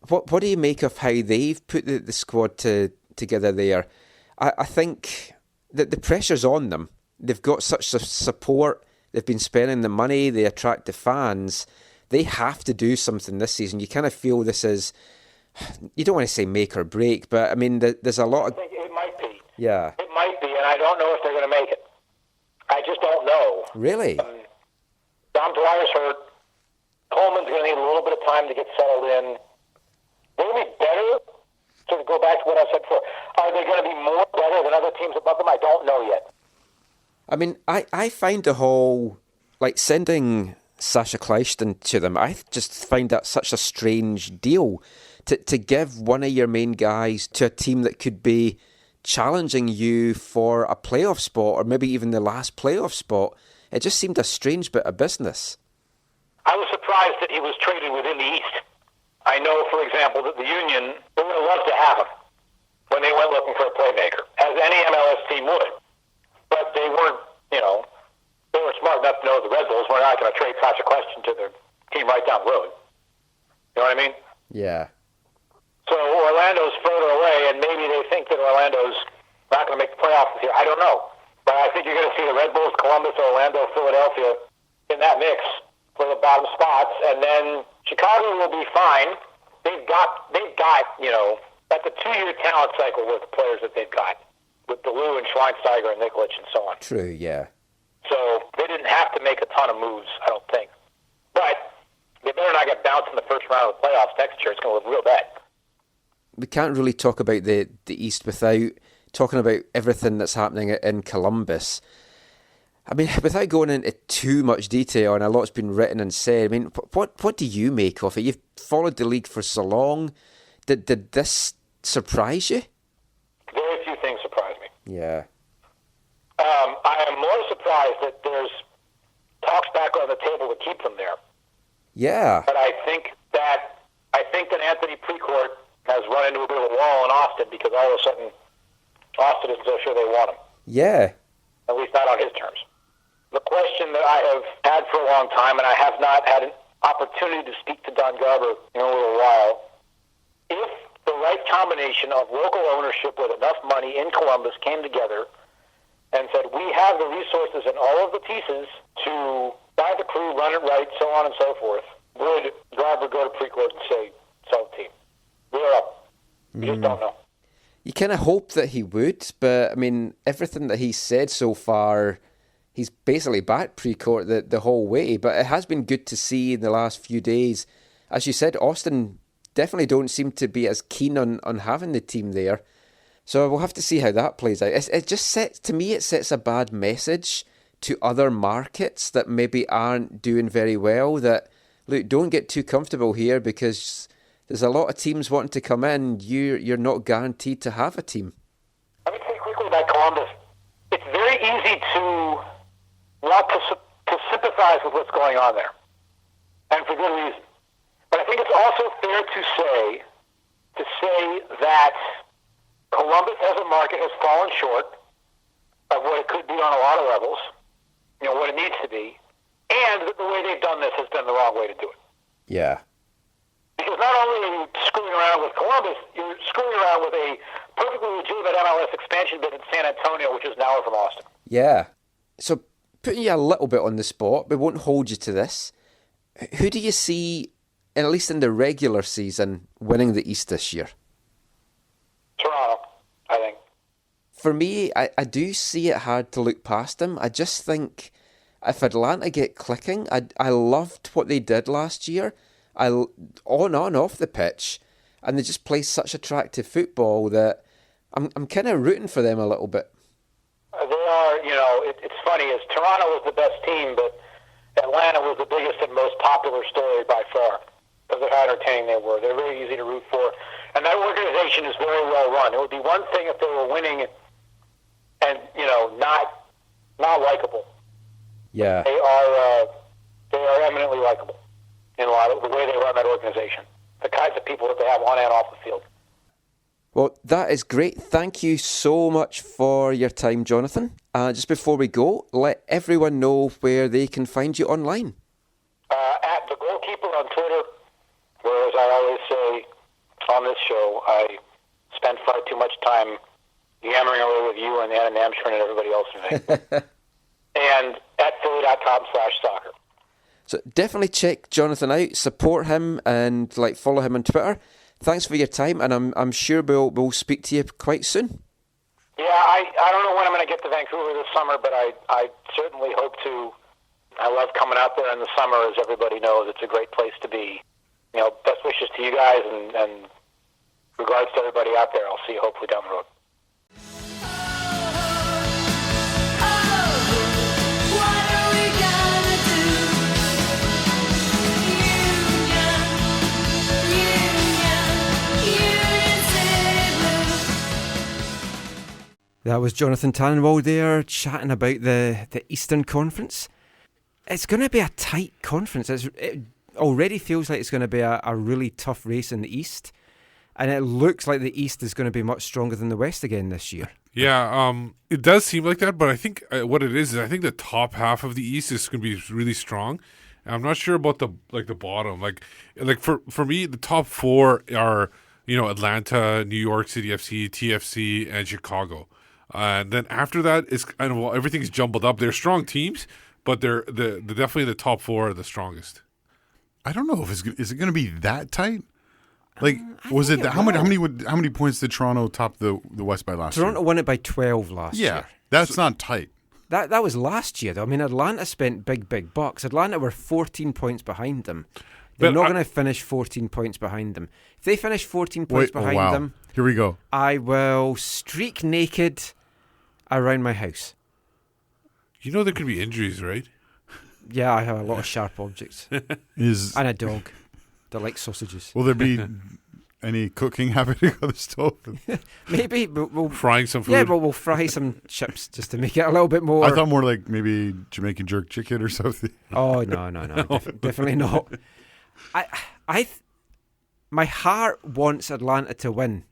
S3: what do you make of how they've put the squad together there? I think that the pressure's on them. They've got such support. They've been spending the money. They attract the fans. They have to do something this season. You kind of feel this is, you don't want to say make or break, but I mean, there's a lot of...
S9: I think it might be.
S3: Yeah.
S9: It might be, and I don't know if they're going to make it. I just don't know.
S3: Really?
S9: Dom Dwyer's hurt. Coleman's going to need a little bit of time to get settled in. Will they be better? To go back to what I said before, are they going to be more better than other teams above them? I don't know yet.
S3: I mean, I find the whole, like, sending Sasha Kleiston to them, I just find that such a strange deal. To give one of your main guys to a team that could be challenging you for a playoff spot or maybe even the last playoff spot, it just seemed a strange bit of business.
S9: I was surprised that he was traded within the East. I know, for example, that the Union would have loved to have him when they went looking for a playmaker, as any MLS team would. But they weren't, they were smart enough to know the Red Bulls were not going to trade Sasha Question to their team right down the road. You know what I mean?
S3: Yeah.
S9: So Orlando's further away, and maybe they think that Orlando's not going to make the playoffs this year. I don't know. But I think you're going to see the Red Bulls, Columbus, Orlando, Philadelphia in that mix for the bottom spots, and then Chicago will be fine. They've got, that's a 2-year talent cycle with the players that they've got, with DeLue and Schweinsteiger and Nikolic and so on.
S3: True, yeah.
S9: So they didn't have to make a ton of moves, I don't think. But they better not get bounced in the first round of the playoffs next year. It's going to look real bad.
S3: We can't really talk about the East without talking about everything that's happening in Columbus. I mean, without going into too much detail, and a lot's been written and said, I mean, what do you make of it? You've followed the league for so long. Did this surprise you?
S9: Very few things surprise me.
S3: Yeah.
S9: I am more surprised that there's talks back on the table to keep them there.
S3: Yeah.
S9: But I think that Anthony Precourt has run into a bit of a wall in Austin because all of a sudden Austin isn't so sure they want him.
S3: Yeah.
S9: At least not on his terms. The question that I have had for a long time, and I have not had an opportunity to speak to Don Garber in a little while, if the right combination of local ownership with enough money in Columbus came together and said, we have the resources and all of the pieces to buy the crew, run it right, so on and so forth, would Garber go to Precourt and say, sell the team? We're up. We just don't know.
S3: You kind of hope that he would, but I mean, everything that he's said so far, he's basically backed Precourt the whole way. But it has been good to see in the last few days. As you said, Austin definitely don't seem to be as keen on having the team there. So we'll have to see how that plays out. It just sets a bad message to other markets that maybe aren't doing very well. That, look, don't get too comfortable here because there's a lot of teams wanting to come in. You're not guaranteed to have a team.
S9: Let me say quickly about Columbus. It's very easy to want to sympathize with what's going on there, and for good reason. But I think it's also fair to say that Columbus as a market has fallen short of what it could be on a lot of levels, what it needs to be, and that the way they've done this has been the wrong way to do it.
S3: Yeah.
S9: Because not only are you screwing around with Columbus, you're screwing around with a perfectly legitimate MLS expansion bid in San Antonio, which is an hour from Austin.
S3: Yeah. So putting you a little bit on the spot, we won't hold you to this. Who do you see, at least in the regular season, winning the East this year?
S9: Toronto, I think.
S3: For me, I do see it hard to look past them. I just think if Atlanta get clicking, I loved what they did last year. On off the pitch, and they just play such attractive football that I'm kind of rooting for them a little bit.
S9: They are, it's funny, as Toronto was the best team, but Atlanta was the biggest and most popular story by far because of how entertaining they were. They're very easy to root for, and that organization is very well run. It would be one thing if they were winning and not likable.
S3: Yeah,
S9: they are eminently likable in a lot of the way they run that organization, the kinds of people that they have on and off the field.
S3: Well, that is great. Thank you so much for your time, Jonathan. Just before we go, let everyone know where they can find you online.
S9: At The Goalkeeper on Twitter, where, as I always say on this show, I spend far too much time yammering away with you and Anna Namshrin and everybody else today. And at Philly.com/soccer. So
S3: definitely check Jonathan out, support him, and follow him on Twitter. Thanks for your time, and I'm sure we'll speak to you quite soon. Yeah, I don't know when I'm going to get to Vancouver this summer, but I certainly hope to. I love coming out there in the summer, as everybody knows. It's a great place to be. Best wishes to you guys, and regards to everybody out there. I'll see you hopefully down the road. That was Jonathan Tannenwald there chatting about the Eastern Conference. It's going to be a tight conference. It already feels like it's going to be a really tough race in the East. And it looks like the East is going to be much stronger than the West again this year. Yeah, it does seem like that. But I think what it is I think the top half of the East is going to be really strong. And I'm not sure about the bottom. Like for me, the top four are Atlanta, New York City FC, TFC, and Chicago. And then after that, it's everything's jumbled up. They're strong teams, but they're definitely the top four are the strongest. I don't know if is it going to be that tight. Was it how many points did Toronto top the West by last year? Toronto won it by 12 last year. Yeah, that's not tight. That was last year though. I mean, Atlanta spent big bucks. Atlanta were 14 points behind them. They're
S4: But
S3: not
S4: I-
S3: going to finish 14 points behind them. If they finish 14 points behind
S5: wow.
S3: them,
S5: Here we go.
S3: I will streak naked around my house.
S4: You know there could be injuries, right?
S3: Yeah, I have a lot of sharp objects.
S5: Is
S3: And a dog that likes sausages.
S5: will there be any cooking happening on the stove?
S3: Maybe, but we'll...
S4: Frying some food.
S3: Yeah, but we'll fry some chips just to make it a little bit more...
S5: I thought more like maybe Jamaican jerk chicken or something.
S3: Oh, no. Definitely not. My heart wants Atlanta to win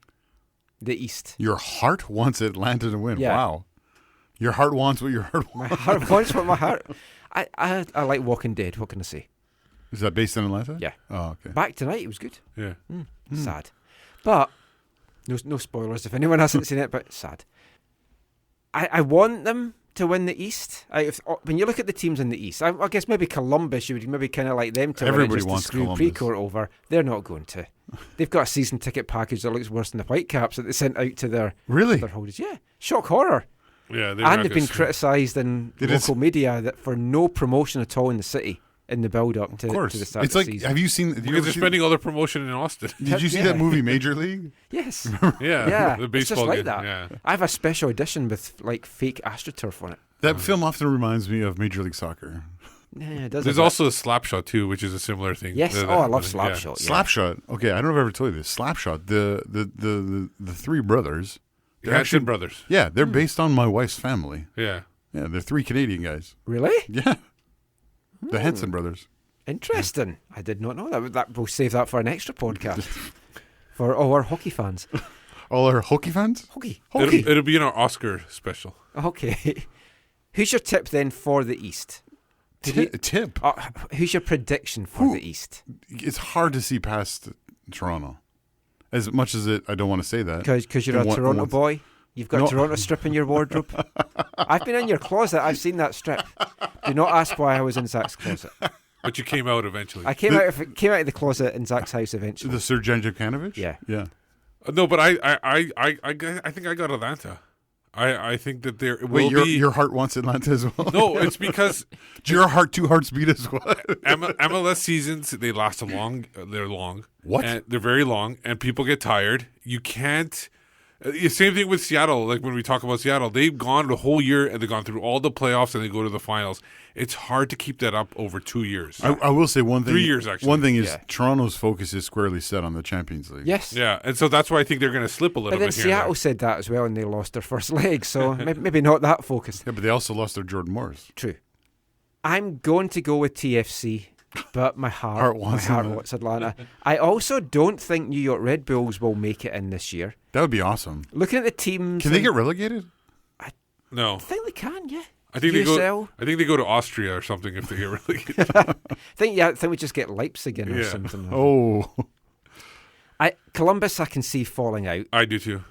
S3: the East.
S5: Your heart wants Atlanta to win.
S3: Yeah.
S5: Wow. Your heart wants what your heart
S3: My
S5: wants.
S3: heart wants what my heart... I like Walking Dead, what can I say?
S5: Is that based in Atlanta?
S3: Yeah.
S5: Oh, okay.
S3: Back tonight, it was good.
S4: Yeah.
S3: Sad. But, no spoilers if anyone hasn't seen it, but sad. I want them to win the East. When you look at the teams in the East, I guess maybe Columbus, you would maybe kind of like them to
S5: Everybody
S3: win it just
S5: wants
S3: to screw
S5: Columbus.
S3: Precourt over. They're not going to. They've got a season ticket package that looks worse than the Whitecaps that they sent out to their
S5: Really?
S3: holders. Yeah, shock horror.
S4: Yeah.
S3: And they've been criticised in local media for no promotion at all in the city in the build-up to,
S5: Of course.
S3: to the start
S5: It's
S3: of
S5: like,
S3: the season.
S5: have you seen...
S4: Because they're spending all their promotion in Austin.
S5: Did you see
S3: Yeah.
S5: that movie Major League?
S3: Yes.
S4: Yeah.
S3: Yeah,
S4: The
S3: it's
S4: baseball
S3: just like
S4: game.
S3: that.
S4: Yeah.
S3: I have a special edition with like fake AstroTurf on it.
S5: That film often reminds me of Major League Soccer.
S3: Yeah, it does.
S4: There's
S3: a bit.
S4: also a Slapshot too, which is a similar thing.
S3: Yes.
S4: The-
S3: I love
S4: yeah.
S3: Slapshot. Yeah.
S5: Slapshot. Okay, I don't know if I've ever told you this. Slapshot. The three brothers.
S4: The Hanson brothers.
S5: Yeah, they're based on my wife's family.
S4: Yeah.
S5: Yeah, they're three Canadian guys.
S3: Really?
S5: Yeah. The Henson brothers.
S3: Interesting. I did not know that. We'll save that for an extra podcast for all our hockey fans.
S5: All our hockey fans?
S3: Hockey.
S4: It'll be in our Oscar special.
S3: Okay. Who's your tip then for the East?
S5: Tip.
S3: Who's your prediction for the East?
S5: It's hard to see past Toronto. As much as I don't want to say that.
S3: Because you're a Toronto boy? You've got
S5: No.
S3: a Toronto strip in your wardrobe? I've been in your closet. I've seen that strip. Do not ask why I was in Zach's closet.
S4: But you came out eventually.
S3: I came out of the closet in Zach's house eventually.
S5: The Sergei Jukanovic?
S3: Yeah.
S5: Yeah.
S4: No, but I think I got Atlanta. I think that there will
S5: Wait,
S4: be.
S5: your heart wants Atlanta as well?
S4: No, it's because
S5: Your heart, two hearts beat as well.
S4: MLS seasons, they last long. They're long.
S5: What?
S4: And they're very long, and people get tired. You can't. Same thing with Seattle. Like when we talk about Seattle, they've gone the whole year and they've gone through all the playoffs and they go to the finals. It's hard to keep that up over 2 years.
S5: I will say one thing.
S4: 3 years, actually.
S5: One thing is
S3: Yeah.
S5: Toronto's focus is squarely set on the Champions League.
S3: Yes.
S4: Yeah, and so that's why I think they're going to slip a little
S3: But then
S4: bit here. and
S3: Seattle said that as well, and they lost their first leg, so maybe not that focused.
S5: Yeah, but they also lost their Jordan Morris.
S3: True. I'm going to go with TFC, but my heart wants Atlanta. I also don't think New York Red Bulls will make it in this year.
S5: That would be awesome.
S3: Looking at the teams,
S5: Can they get relegated?
S4: there. No,
S3: I think they can. Yeah.
S4: I think they go.
S3: USL?
S4: I think they go to Austria or something if they get relegated.
S3: I think we just get Leipzig in or
S4: Yeah.
S3: something.
S5: Oh.
S3: Columbus, I can see falling out.
S4: I do too.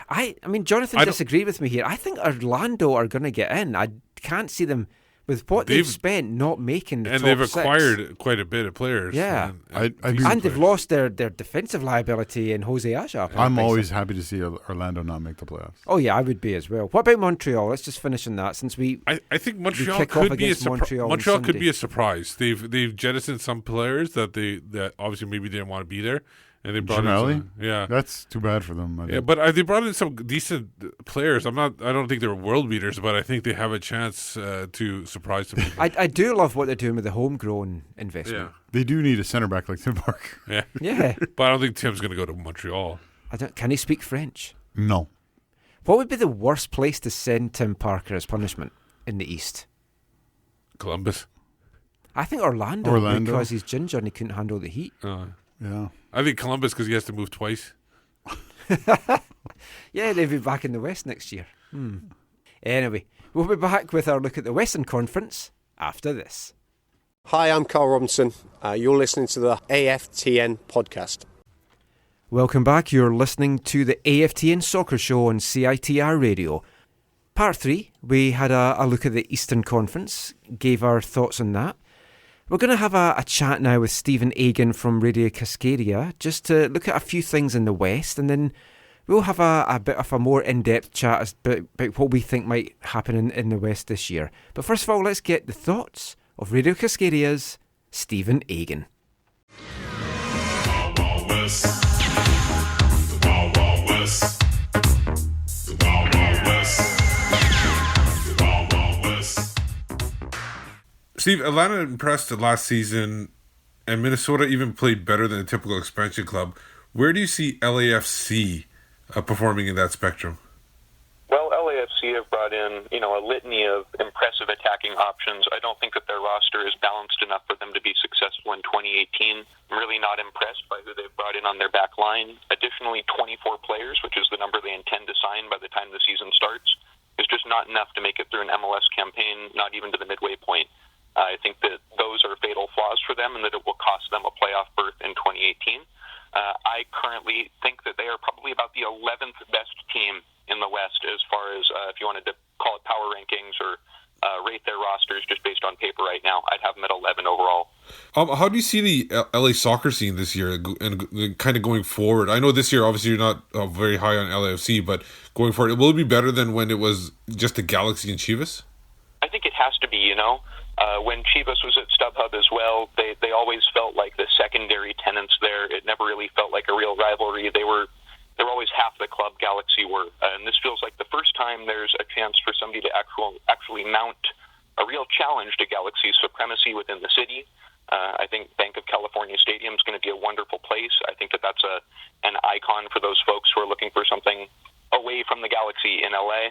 S3: I mean, Jonathan
S4: I don't-
S3: disagreed with me here. I think Orlando are going to get in. I can't see them with what they've
S4: They've-
S3: spent not making the
S4: And
S3: top
S4: they've
S3: six.
S4: acquired quite a bit of players.
S3: Yeah.
S5: I
S4: decent
S5: do-
S3: And they've
S4: players.
S3: lost their defensive liability in Jose Aja.
S5: I'm always happy to see Orlando not make the playoffs.
S3: Oh yeah, I would be as well. What about Montreal? Let's just finish on that since we.
S4: I think Montreal
S3: kick off
S4: could be a
S3: against Montreal on
S4: Montreal could
S3: Sunday.
S4: be a surprise. They've jettisoned some players that obviously maybe didn't want to be there, and they brought in
S5: Jamali?
S4: some, yeah.
S5: That's too bad for them. I
S4: Yeah,
S5: think.
S4: but they brought in some decent players. I don't think they're world beaters, but I think they have a chance to surprise some people.
S3: I do love what they're doing with the homegrown
S4: Yeah,
S3: investment.
S5: They do need a center back like Tim Parker.
S4: yeah.
S3: Yeah.
S4: But I don't think Tim's going to go to Montreal.
S3: Can he speak French?
S5: No.
S3: What would be the worst place to send Tim Parker as punishment in the East?
S4: Columbus.
S3: I think Orlando.
S5: Orlando.
S3: Because he's ginger and he couldn't handle the heat.
S5: Yeah.
S4: I think Columbus because he has to move twice.
S3: Yeah, they'll be back in the West next year. Anyway, we'll be back with our look at the Western Conference after this.
S10: Hi, I'm Carl Robinson. You're listening to the AFTN podcast.
S3: Welcome back. You're listening to the AFTN Soccer Show on CITR Radio. Part 3, we had a look at the Eastern Conference, gave our thoughts on that. We're going to have a chat now with Steven Agen from Radio Cascadia, just to look at a few things in the West, and then we'll have a bit of a more in-depth chat about what we think might happen in the West this year. But first of all, let's get the thoughts of Radio Cascadia's Steven Agen.
S11: West. The Wild Wild West. The Wild Wild West. The Wild Wild West.
S4: Steve, Atlanta impressed last season, and Minnesota even played better than a typical expansion club. Where do you see LAFC performing in that spectrum?
S12: Well, LAFC have brought in, a litany of impressive attacking options. I don't think that their roster is balanced enough for them to be successful in 2018. I'm really not impressed by who they've brought in on their back line. Additionally, 24 players, which is the number they intend to sign by the time the season starts, is just not enough to make it through an MLS campaign, not even to the midway point. I think that those are fatal flaws for them and that it will cost them a playoff berth in 2018. I currently think that they are probably about the 11th best team in the West as far as, if you wanted to call it power rankings or rate their rosters just based on paper right now, I'd have them at 11 overall.
S4: How do you see the LA soccer scene this year and kind of going forward? I know this year, obviously, you're not very high on LAFC, but going forward, will it be better than when it was just the Galaxy and Chivas?
S12: I think it has to be, When Chivas was at StubHub as well, they always felt like the secondary tenants there. It never really felt like a real rivalry. They were always half the club Galaxy were. And this feels like the first time there's a chance for somebody to actually mount a real challenge to Galaxy's supremacy within the city. I think Bank of California Stadium is going to be a wonderful place. I think that that's an icon for those folks who are looking for something away from the Galaxy in LA,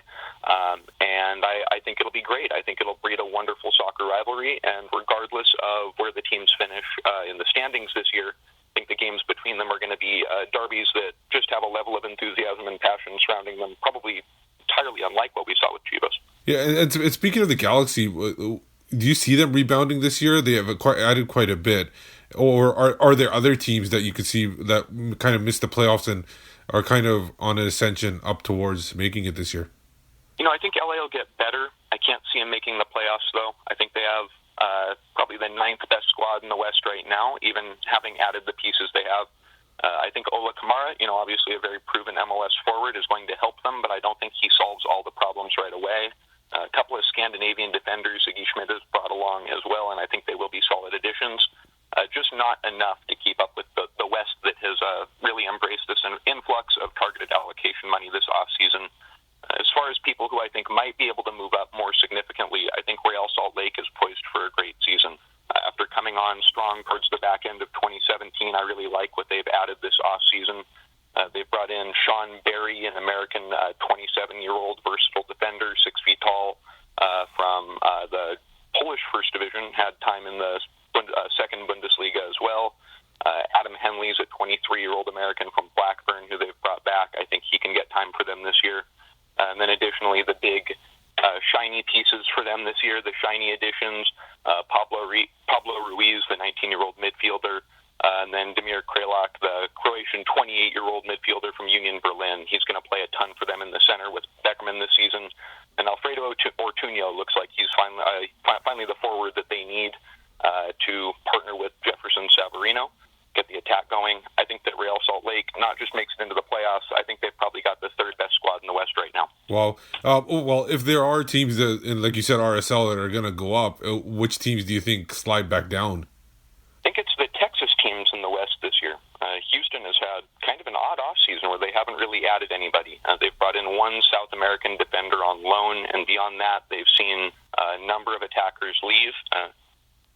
S12: and I think it'll be great. I think it'll breed a wonderful soccer rivalry, and regardless of where the teams finish in the standings this year, I think the games between them are going to be derbies that just have a level of enthusiasm and passion surrounding them, probably entirely unlike what we saw with Chivas.
S4: Yeah, and speaking of the Galaxy, do you see them rebounding this year? They have added quite a bit, or are there other teams that you could see that kind of missed the playoffs and are kind of on an ascension up towards making it this year?
S12: I think LA will get better. I can't see them making the playoffs, though. I think they have probably the 9th best squad in the West right now, even having added the pieces they have. I think Ola Kamara, obviously a very proven MLS forward, is going to help them, but I don't think he solves all the problems right away. A couple of Scandinavian defenders Iggy Schmidt has brought along as well, and I think they will be solid additions. Just not enough to keep up with the West that has really embraced this influx of targeted allocation money this offseason. As far as people who I think might be able to move up more significantly, I think Real Salt Lake is poised for a great season. After coming on strong towards the back end of 2017, I really like what they've added this offseason. They've brought in Sean Barry, an American 27-year-old versatile defender, 6 feet tall, from the Polish First Division, had time in the second Bundesliga as well. Adam Henley's a 23-year-old American from Blackburn who they've brought back. I think he can get time for them this year. And then additionally, the big shiny pieces for them this year, the shiny additions, Pablo Ruiz, the 19-year-old midfielder, and then Damir Kralak, the Croatian 28-year-old midfielder from Union Berlin. He's going to play a ton for them in the center with Beckerman this season. And Alfredo Ortuño looks like he's finally the forward that they need to partner with Jefferson Savarino, get the attack going. I think that Real Salt Lake not just makes it into the playoffs, I think they've probably got the 3rd best squad in the West right now.
S4: Wow. Well, if there are teams that, and like you said, RSL, that are going to go up, which teams do you think slide back down?
S12: I think it's the Texas teams in the West this year. Houston has had kind of an odd offseason where they haven't really added anybody. They've brought in one South American defender on loan, and beyond that, they've seen a number of attackers leave.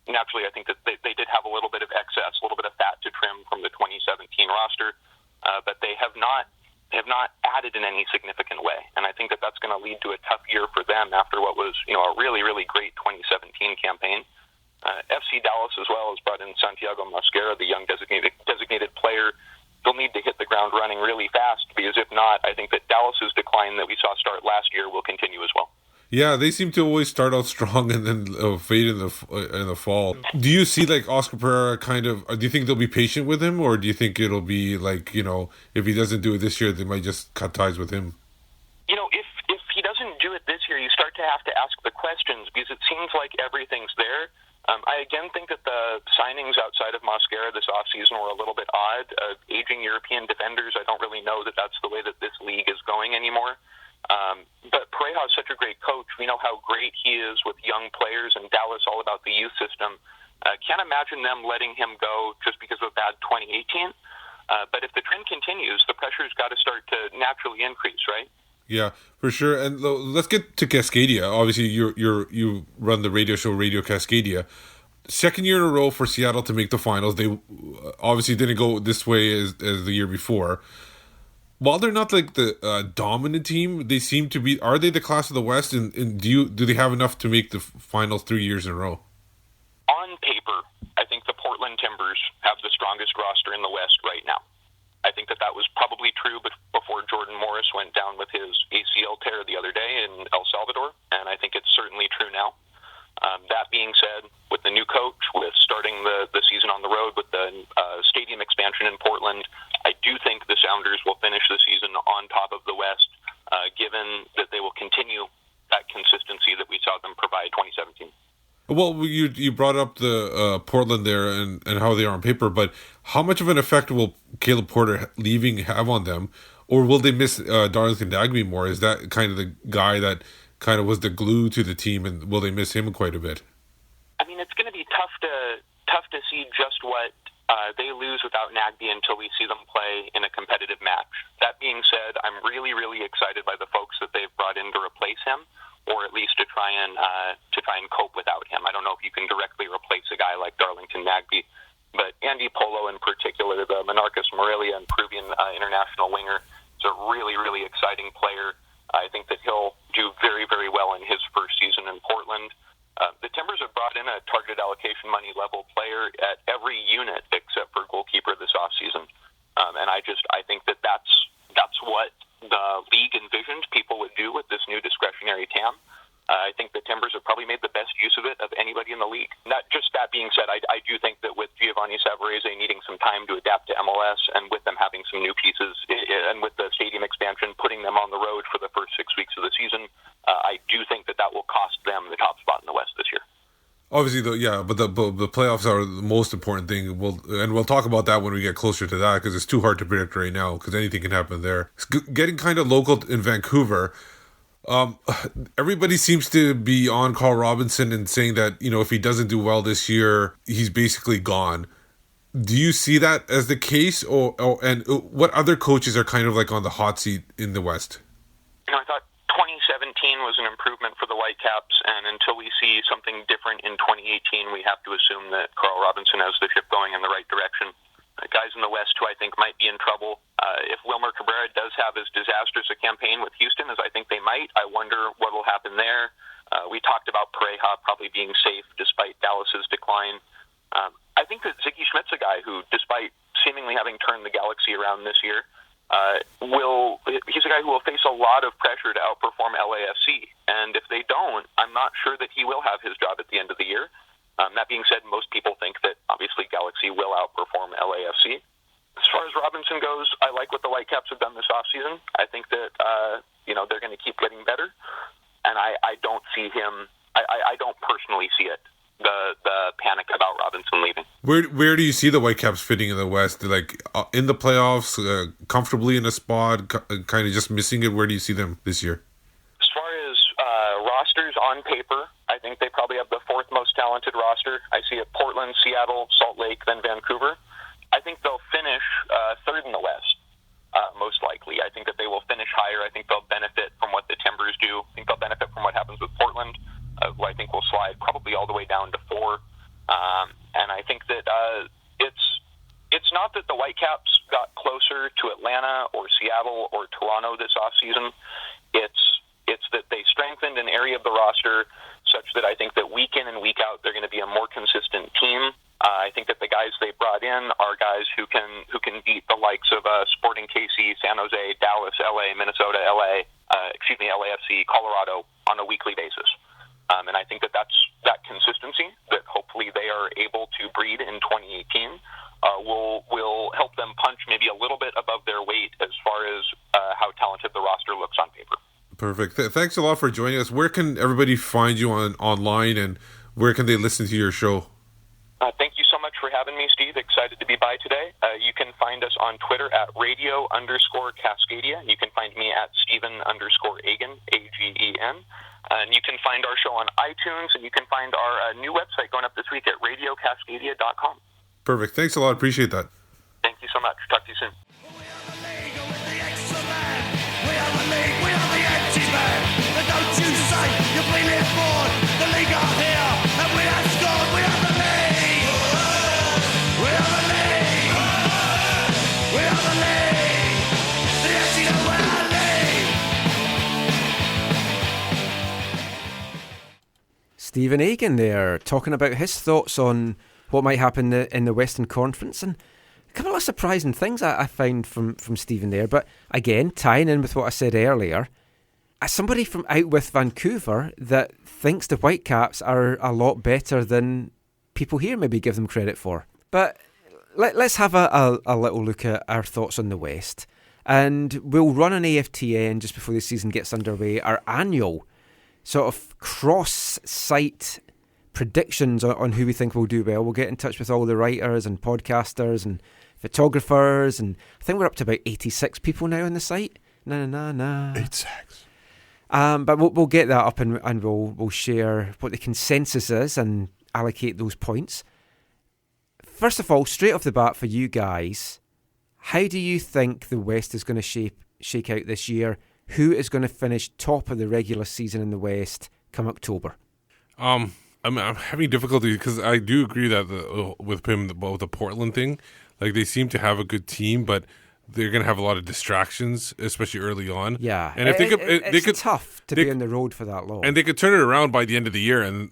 S12: Naturally, I think that they did have a little bit of excess, a little bit of fat to trim from the 2017 roster, but they have not added in any significant way. And I think that that's going to lead to a tough year for them after what was a really, really great 2017 campaign. FC Dallas as well has brought in Santiago Mosquera, the young designated player. They'll need to hit the ground running really fast, because if not, I think that Dallas's decline that we saw start last year will continue as well.
S4: Yeah, they seem to always start out strong and then fade in the fall. Do you see like Oscar Pereira do you think they'll be patient with him, or do you think it'll be like, if he doesn't do it this year, they might just cut ties with him?
S12: If he doesn't do it this year, you start to have to ask the questions, because it seems like everything's there. I again think that the signings outside of Mosquera this offseason were a little bit odd. Aging European defenders, I don't really know that that's the way that this league is going anymore. But Pareja is such a great coach. We know how great he is with young players, and Dallas all about the youth system. Can't imagine them letting him go just because of a bad 2018. But if the trend continues, the pressure's got to start to naturally increase, right?
S4: Yeah, for sure. And let's get to Cascadia. Obviously, you run the radio show Radio Cascadia. Second year in a row for Seattle to make the finals. They obviously didn't go this way as the year before. While they're not like the dominant team, they seem to be. Are they the class of the West? And do they have enough to make the finals 3 years in a row?
S12: On paper, I think the Portland Timbers have the strongest roster in the West right now. I think that was probably true before Jordan Morris went down with his ACL tear the other day in El Salvador, and I think it's certainly true now. That being said, with the new coach, with starting the season on the road, with the stadium expansion in Portland, I do think the Sounders will finish the season on top of the West, given that they will continue that consistency that we saw them provide 2017.
S4: Well, you brought up the Portland there and how they are on paper, but how much of an effect will Caleb Porter leaving have on them? Or will they miss Darlington Nagbe more? Is that kind of the guy that kind of was the glue to the team, and will they miss him quite a bit?
S12: I mean, it's going to be tough to see just what they lose without Nagbe until we see them play in a competitive match. That being said, I'm really, really excited by the folks that they've brought in to replace him, or at least to try and cope without him. I don't know if you can directly replace a guy like Darlington Nagbe, but Andy Polo in particular, the Monarcas Morelia and Peruvian international winger, is a really, really exciting player. I think that he'll do very, very well in his first season in Portland. The Timbers have brought in a targeted allocation money level player at every unit except for goalkeeper this offseason. And I think that's what the league envisioned people would do with this new discretionary TAM. I think the Timbers have probably made the best use of it of anybody in the league. That being said, I do think that with Giovanni Savarese needing some time to adapt to MLS, and with them having some new pieces, and with the stadium expansion putting them on the road for the first 6 weeks of the season, I do think that will cost them the top spot in the West this year.
S4: Obviously, but the playoffs are the most important thing. We'll talk about that when we get closer to that, because it's too hard to predict right now, because anything can happen there. Getting kind of local in Vancouver. Everybody seems to be on Carl Robinson and saying that, if he doesn't do well this year, he's basically gone. Do you see that as the case, and what other coaches are kind of like on the hot seat in the West?
S12: I thought 2017 was an improvement for the Whitecaps, and until we see something different in 2018, we have to assume that Carl Robinson has the ship going in the right direction. Guys in the West who I think might be in trouble. If Wilmer Cabrera does have as disastrous a campaign with Houston as I think they might, I wonder what will happen there. We talked about Pareja probably being safe despite Dallas's decline. I think that Ziggy Schmidt's a guy who, despite seemingly having turned the Galaxy around this year, he's a guy who will face a lot of pressure to outperform LAFC. And if they don't, I'm not sure that he will have his job at the end of the year. That being said, most people think that obviously Galaxy will outperform LAFC. As far as Robinson goes, I like what the Whitecaps have done this offseason. I think that they're going to keep getting better, and I don't see him. I don't personally see it. The panic about Robinson leaving.
S4: Where do you see the Whitecaps fitting in the West? Like in the playoffs, comfortably in a spot, kind of just missing it. Where do you see them this year?
S12: As far as rosters on paper, I think they probably have the fourth most talented roster. I see it Portland, Seattle, Salt Lake, then Vancouver. I think they'll finish third in the West, most likely. I think that they will finish higher. I think they'll benefit from what the Timbers do. I think they'll benefit from what happens with Portland, who I think will slide probably all the way down to 4. And I think that it's not that the Whitecaps got closer to Atlanta or Seattle or Toronto this offseason. It's that they strengthened an area of the roster such that I think that week in and week out they're going to be a more consistent team. I think that the guys they brought in are guys who can beat the likes of Sporting KC, San Jose, Dallas, LA, Minnesota, LAFC, Colorado on a weekly basis. And I think that's that consistency that hopefully they are able to breed in 2018 will help them punch maybe a little bit above their weight as far as how talented the roster looks on paper.
S4: Perfect. Thanks a lot for joining us. Where can everybody find you online, and where can they listen to your show?
S12: Thank you so much for having me, Steve. Excited to be by today. You can find us on Twitter at Radio_Cascadia. You can find me at Steven _Agen, AGEN. And you can find our show on iTunes, and you can find our new website going up this week at radiocascadia.com.
S4: Perfect. Thanks a lot. Appreciate that.
S12: Thank you so much. Talk to you soon.
S3: Steven Agen there, talking about his thoughts on what might happen in the Western Conference, and a couple of surprising things I found from Steven there. But again, tying in with what I said earlier, as somebody from out with Vancouver that thinks the Whitecaps are a lot better than people here maybe give them credit for. But let's have a little look at our thoughts on the West. And we'll run an AFTN just before the season gets underway, our annual sort of cross-site predictions on who we think will do well. We'll get in touch with all the writers and podcasters and photographers, and I think we're up to about 86 people now on the site.
S5: 86.
S3: But we'll get that up and we'll share what the consensus is and allocate those points. First of all, straight off the bat for you guys, how do you think the West is going to shake out this year? Who is going to finish top of the regular season in the West come October?
S4: I'm having difficulty because I do agree that with him about the Portland thing, like they seem to have a good team, but they're going to have a lot of distractions, especially early on.
S3: Yeah,
S4: and if
S3: it's tough to be on the road for that long.
S4: And they could turn it around by the end of the year and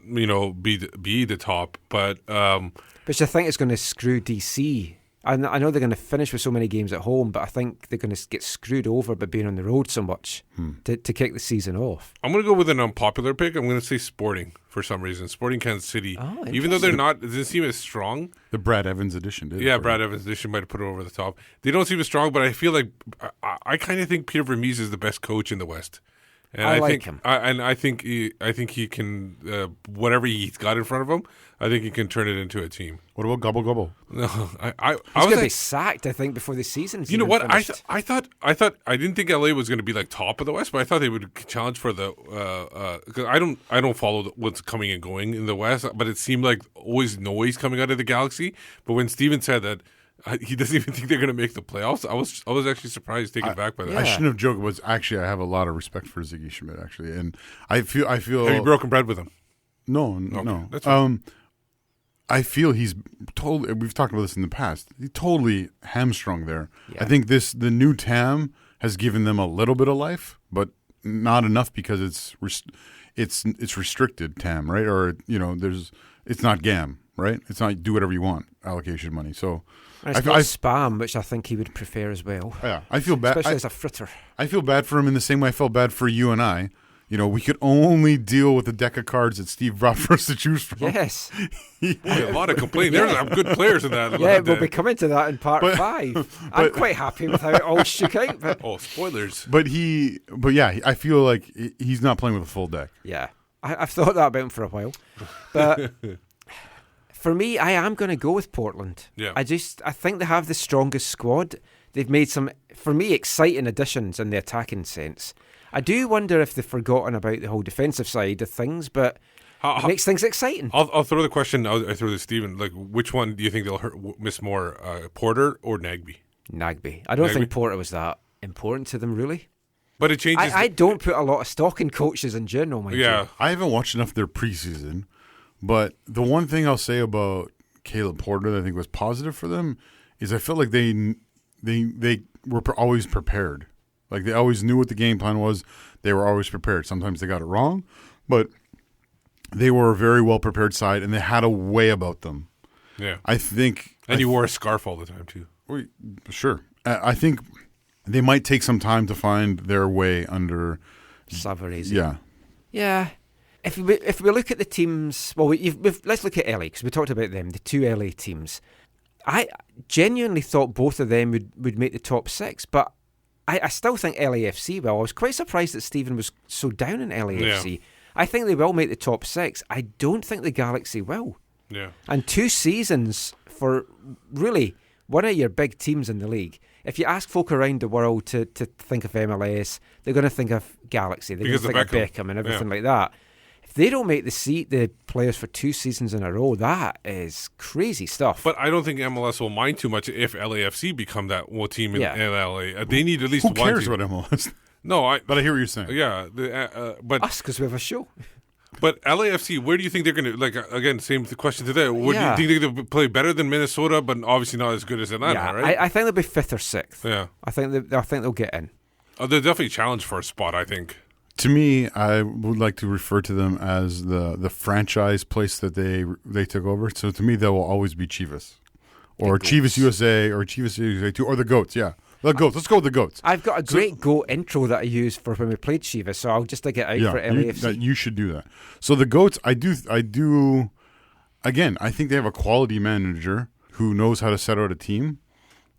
S4: be the top. But
S3: I think it's going to screw DC. I know they're going to finish with so many games at home, but I think they're going to get screwed over by being on the road so much to kick the season off.
S4: I'm going to go with an unpopular pick. I'm going to say Sporting for some reason. Sporting Kansas City. Even though they're not, it doesn't seem as strong.
S5: The Brad Evans edition did.
S4: Yeah, Brad Evans edition might have put it over the top. They don't seem as strong, but I feel like I kind of think Peter Vermees is the best coach in the West. And I
S3: like
S4: think
S3: him.
S4: I think he can whatever he's got in front of him. I think he can turn it into a team.
S5: What about Gobble Gobble?
S4: No,
S3: he's going to be sacked. I think before the season's
S4: You know what?
S3: finished.
S4: I thought I didn't think LA was going to be like top of the West, but I thought they would challenge for the because I don't follow what's coming and going in the West, but it seemed like always noise coming out of the Galaxy. But when Steven said that he doesn't even think they're going to make the playoffs, I was actually surprised, taken back by that.
S5: I shouldn't have joked. Was actually I have a lot of respect for Ziggy Schmidt actually, and I feel.
S4: Have you broken bread with him?
S5: No.
S4: That's fine.
S5: I feel he's totally. We've talked about this in the past. He totally hamstrung there.
S3: Yeah.
S5: I think the new TAM has given them a little bit of life, but not enough because it's restricted TAM, right? Or it's not GAM, right? It's not do whatever you want allocation money. So
S3: it's not spam, which I think he would prefer as well.
S5: Yeah, I feel bad,
S3: especially as a fritter.
S5: I feel bad for him in the same way I felt bad for you and I. We could only deal with the deck of cards that Steve brought for us to choose from.
S3: Yes.
S4: A lot of complaining. There's some good players in that.
S3: Yeah, we'll be coming to that in part 5. I'm quite happy with how it all shook out. But
S4: spoilers.
S5: But yeah, I feel like he's not playing with a full deck.
S3: Yeah. I've thought that about him for a while. But for me, I am going to go with Portland.
S4: Yeah.
S3: I think they have the strongest squad. They've made some, for me, exciting additions in the attacking sense. I do wonder if they've forgotten about the whole defensive side of things, but it makes things exciting.
S4: I'll throw the question I throw to Steven. Like, which one do you think they'll miss more, Porter or Nagbe?
S3: Nagbe. I don't think Porter was that important to them, really.
S4: But it changes.
S3: I don't put a lot of stock in coaches in general, mind you.
S5: I haven't watched enough of their preseason, but the one thing I'll say about Caleb Porter that I think was positive for them is I felt like they were always prepared. Like they always knew what the game plan was. They were always prepared. Sometimes they got it wrong, but they were a very well prepared side, and they had a way about them.
S4: Yeah,
S5: I think.
S4: And you wore a scarf all the time too.
S5: Sure, I think they might take some time to find their way under
S3: Savarese.
S5: Yeah.
S3: If we look at the teams, well, let's look at LA because we talked about them, the 2 LA teams. I genuinely thought both of them would make the top 6, but I still think LAFC will. I was quite surprised that Stephen was so down in LAFC. Yeah. I think they will make the top 6. I don't think the Galaxy will.
S4: Yeah.
S3: And 2 seasons for really one of your big teams in the league. If you ask folk around the world to think of MLS, they're going to think of Galaxy. They're going to think of Beckham and everything like that. If they don't make the players for 2 seasons in a row, that is crazy stuff.
S4: But I don't think MLS will mind too much if LAFC become that team in LA. They need at least
S5: Who
S4: one
S5: cares
S4: team.
S5: about MLS?
S4: No,
S5: but I hear what you're saying.
S4: Yeah, but
S3: us, because we have a show.
S4: But LAFC, where do you think they're going to, like, again, same question to that. Where
S3: Yeah.
S4: do you think they're going to play better than Minnesota, but obviously not as good as Atlanta,
S3: Yeah,
S4: right?
S3: I think they'll be 5th or 6th.
S4: Yeah.
S3: I think they'll get in.
S4: They're definitely challenged for a spot, I think.
S5: To me, I would like to refer to them as the franchise place that they took over. So to me, they will always be Chivas. Or Chivas USA, or Chivas USA 2, or the Goats, yeah. The Goats. Let's go with the Goats.
S3: I've got a great goat intro that I used for when we played Chivas, so I'll just dig it out for LAFC.
S5: You should do that. So the Goats, I do. Again, I think they have a quality manager who knows how to set out a team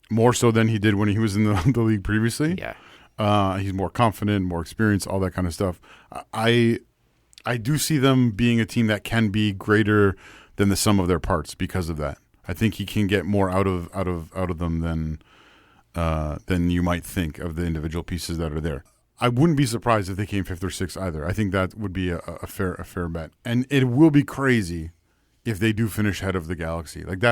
S5: more so than he did when he was in the league previously.
S3: Yeah,
S5: he's more confident, more experienced, all that kind of stuff. I do see them being a team that can be greater than the sum of their parts because of that. I think he can get more out of them than you might think of the individual pieces that are there. I wouldn't be surprised if they came 5th or 6th either. I think that would be a fair bet. And it will be crazy if they do finish ahead of the Galaxy. Like, the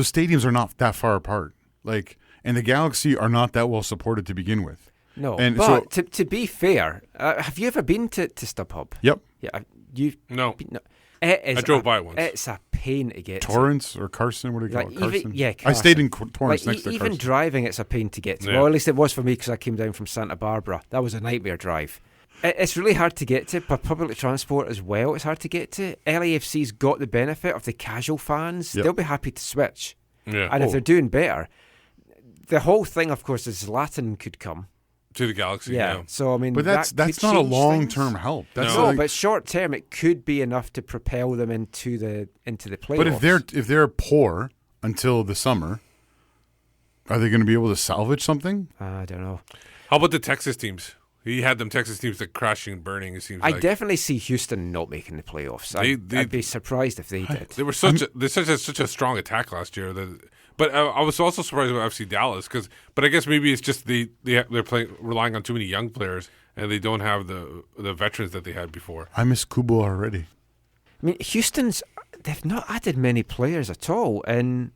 S5: stadiums are not that far apart. Like, and the Galaxy are not that well supported to begin with.
S3: No,
S5: and
S3: but to be fair, have you ever been to StubHub?
S5: Yep.
S3: Yeah,
S4: No.
S3: It is
S4: I drove by it once.
S3: It's a pain to get
S5: Torrance or Carson, what do you call it? Carson?
S3: Yeah,
S5: I stayed in
S3: Carson.
S5: Torrance next to
S3: even
S5: Carson.
S3: driving, it's a pain to get to.
S4: Yeah.
S3: Well, at least it was for me because I came down from Santa Barbara. That was a nightmare drive. It's really hard to get to, but public transport as well, it's hard to get to. LAFC's got the benefit of the casual fans.
S5: Yep.
S3: They'll be happy to switch.
S4: Yeah.
S3: And if they're doing better, the whole thing, of course, is Latin could come.
S4: To the Galaxy, yeah.
S3: So, I mean,
S5: But that's
S3: that could
S5: not a
S3: change
S5: long-term
S3: things.
S5: help. That's
S3: No,
S5: like-
S3: but short term, it could be enough to propel them into the playoffs.
S5: But if they're poor until the summer, are they going to be able to salvage something?
S3: I don't know.
S4: How about the Texas teams? He had them Texas teams that crashing and burning, it seems
S3: I
S4: like.
S3: definitely see Houston not making the playoffs. I'd be surprised if they did.
S4: They were such a strong attack last year. But I was also surprised about FC Dallas but I guess maybe it's just they're relying on too many young players and they don't have the veterans that they had before.
S5: I miss Kubo already.
S3: I mean, they've not added many players at all, and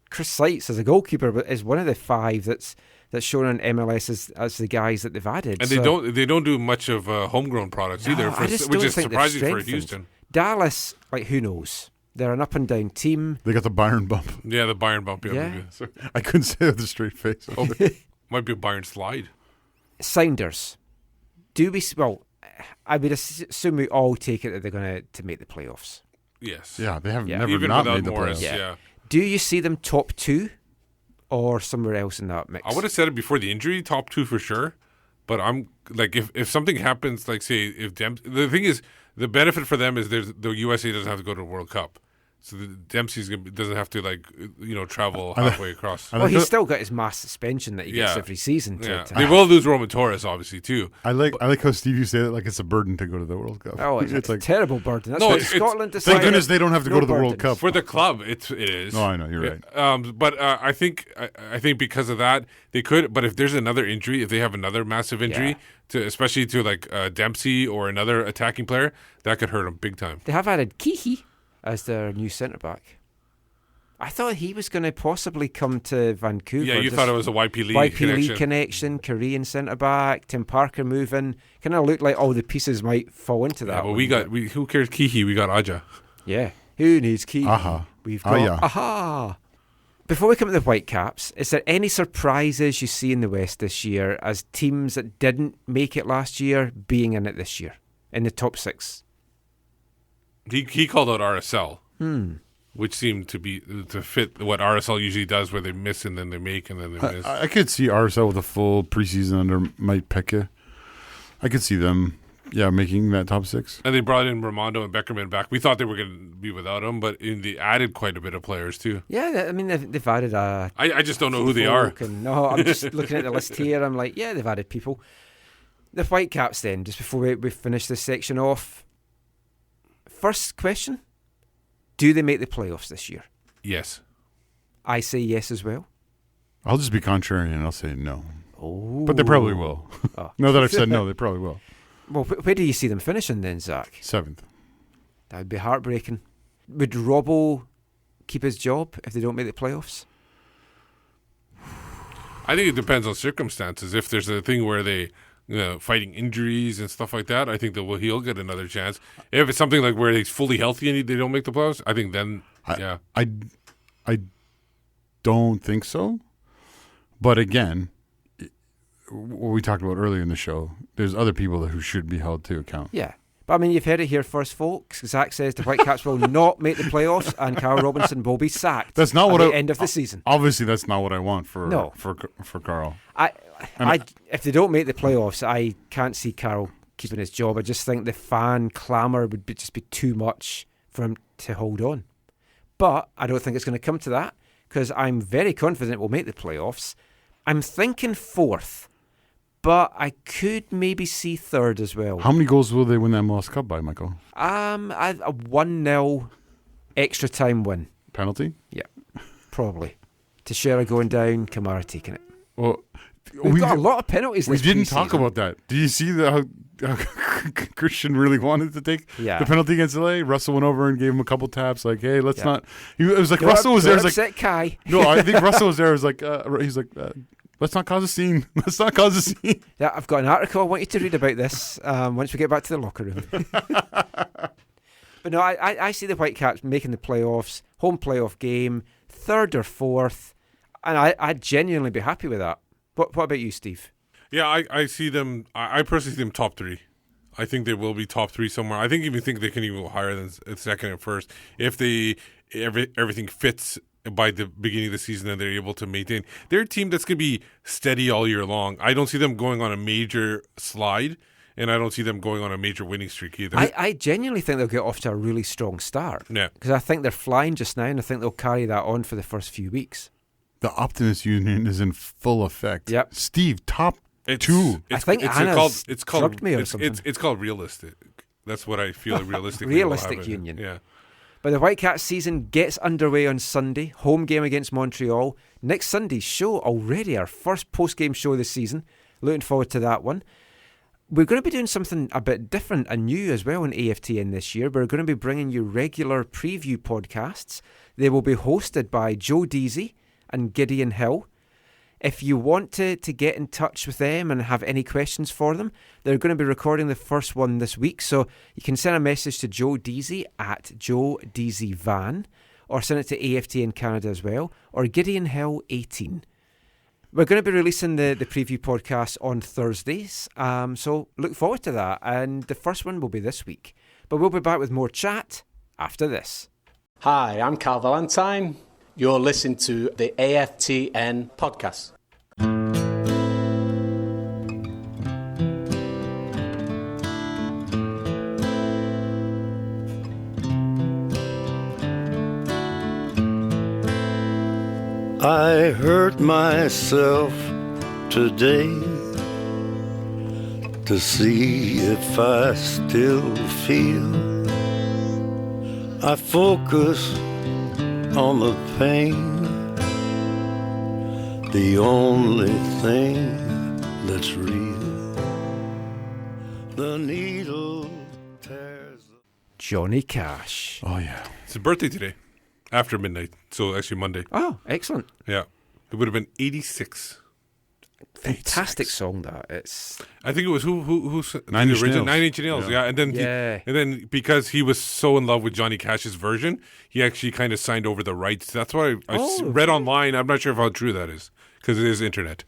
S3: Chris Seitz as a goalkeeper is one of the 5 that's shown on MLS as the guys that they've added.
S4: And
S3: so,
S4: they don't do much of homegrown products either,
S3: I just
S4: which
S3: don't
S4: is
S3: think they've
S4: surprising for
S3: strengthened.
S4: Houston.
S3: Dallas, who knows? They're an up and down team.
S5: They got the Bayern bump.
S4: Yeah, the Bayern bump.
S3: Yeah.
S4: Maybe.
S5: I couldn't say that with a straight face.
S4: Might be a Bayern slide.
S3: Sounders. I would assume we all take it that they're going to make the playoffs.
S4: Yes.
S5: Yeah, they have never
S4: Even
S5: not
S4: without
S5: made the
S4: Morris,
S5: playoffs.
S4: yeah.
S3: Do you see them top 2 or somewhere else in that mix?
S4: I would have said it before the injury, top 2 for sure. But I'm like, if something happens, like say if the thing is, the benefit for them is the USA doesn't have to go to the World Cup, so the Dempsey doesn't have to travel halfway across.
S3: Well, he's still got his mass suspension that he gets every season.
S4: They will lose Roman Torres, obviously too.
S5: I like how Steve you say it like it's a burden to go to the World Cup.
S3: Oh, it's a terrible burden. That's
S4: No,
S3: why
S4: it's-
S3: Scotland decided.
S5: Thank goodness they don't have to go to the World
S3: burdens.
S5: Cup.
S4: For the club, it is.
S5: No, I know you're right.
S4: But I think because of that they could. But if there's another injury, if they have another massive injury, especially to like Dempsey or another attacking player, that could hurt them big time.
S3: They have added Keehee as their new centre back. I thought he was going to possibly come to Vancouver.
S4: Yeah, you
S3: Just
S4: thought it was a YP Lee
S3: YP
S4: connection.
S3: Lee connection, Korean centre back, Tim Parker moving. Kind of looked like all the pieces might fall into that.
S4: Yeah, but who cares Kihi? We got Aja.
S3: Yeah. Who needs Keehee?
S5: Aha.
S3: We've got
S5: yeah.
S3: Aha. Before we come to the Whitecaps, is there any surprises you see in the West this year as teams that didn't make it last year being in it this year in the top 6?
S4: He called out RSL, which seemed to fit what RSL usually does, where they miss and then they make and then they miss.
S5: I could see RSL with a full preseason under Mike Pekka. I could see them, making that top 6.
S4: And they brought in Ramondo and Beckerman back. We thought they were going to be without him, but they added quite a bit of players too.
S3: Yeah, I mean, they've added
S4: I just don't know who they are.
S3: No, I'm just looking at the list here. I'm like, yeah, they've added people. The Whitecaps then, just before we finish this section off. First question, do they make the playoffs this year?
S4: Yes.
S3: I say yes as well.
S5: I'll just be contrarian and I'll say no.
S3: Oh.
S5: But they probably will.
S3: Oh.
S5: Now that I've said no, they probably will.
S3: Well, where do you see them finishing then, Zach?
S5: 7th.
S3: That would be heartbreaking. Would Robbo keep his job if they don't make the playoffs?
S4: I think it depends on circumstances. If there's a thing where they fighting injuries and stuff like that, I think that he'll get another chance. If it's something like where he's fully healthy and they don't make the playoffs, I think then,
S5: I don't think so. But again, what we talked about earlier in the show, there's other people who should be held to account.
S3: Yeah. But I mean, you've heard it here first, folks. Zach says the Whitecaps will not make the playoffs and Carl Robinson will be sacked.
S5: That's not what
S3: at the end of the season.
S5: Obviously, that's not what I want for Carl.
S3: If they don't make the playoffs, I can't see Carl keeping his job. I just think the fan clamour would just be too much for him to hold on. But I don't think it's going to come to that because I'm very confident we'll make the playoffs. I'm thinking 4th. But I could maybe see 3rd as well.
S5: How many goals will they win the MLS Cup by, Michael?
S3: A 1-0 extra time win.
S5: Penalty?
S3: Yeah, probably. Teixeira going down, Kamara taking it.
S5: Well,
S3: we've got a lot of penalties this
S5: We didn't
S3: pre-season.
S5: talk about that. Do you see how Christian really wanted to take the penalty against LA? Russell went over and gave him a couple taps, like, "Hey, let's not." It was like Russell was there. It was like,
S3: Kai.
S5: No, I think Russell was there. It was like he's like. Let's not cause a scene. Let's not cause a scene.
S3: Yeah, I've got an article I want you to read about this once we get back to the locker room. But no, I see the Whitecaps making the playoffs, home playoff game, 3rd or 4th, and I'd genuinely be happy with that. What about you, Steve?
S4: Yeah, I see them. I personally see them top 3. I think they will be top 3 somewhere. I think they can even go higher than 2nd and 1st if everything fits by the beginning of the season and they're able to maintain. They're a team that's going to be steady all year long. I don't see them going on a major slide, and I don't see them going on a major winning streak either.
S3: I genuinely think they'll get off to a really strong start.
S4: Yeah.
S3: Because I think they're flying just now, and I think they'll carry that on for the first few weeks.
S5: The Optimist Union is in full effect.
S3: Yep.
S5: Steve, top 2.
S3: I think Anna's drugged me or something.
S4: It's called realistic. That's what I feel realistic.
S3: Realistic union.
S4: Yeah.
S3: But the Whitecaps season gets underway on Sunday. Home game against Montreal. Next Sunday's show already our first post-game show this season. Looking forward to that one. We're going to be doing something a bit different and new as well in AFTN this year. We're going to be bringing you regular preview podcasts. They will be hosted by Joe Deasy and Gideon Hill. If you want to get in touch with them and have any questions for them, they're going to be recording the first one this week. So you can send a message to Joe Deasy at Joe Deasy Van, or send it to AFTN Canada as well, or Gideon Hill 18. We're going to be releasing the preview podcast on Thursdays, so look forward to that. And the first one will be this week. But we'll be back with more chat after this.
S10: Hi, I'm Carl Valentine. You're listening to the AFTN podcast.
S13: I hurt myself today to see if I still feel. I focus on the pain, the only thing that's real. The needle tears.
S3: Johnny Cash.
S5: Oh, yeah.
S4: It's his birthday today, after midnight, so actually Monday.
S3: Oh, excellent.
S4: Yeah. It would have been 86.
S3: Fantastic song that. It's.
S4: I think it was who
S5: Nine Inch Nails.
S4: 9 Inch Nails, yeah. And then because he was so in love with Johnny Cash's version, he actually kind of signed over the rights. That's what I read online. I'm not sure how true that is because it is internet.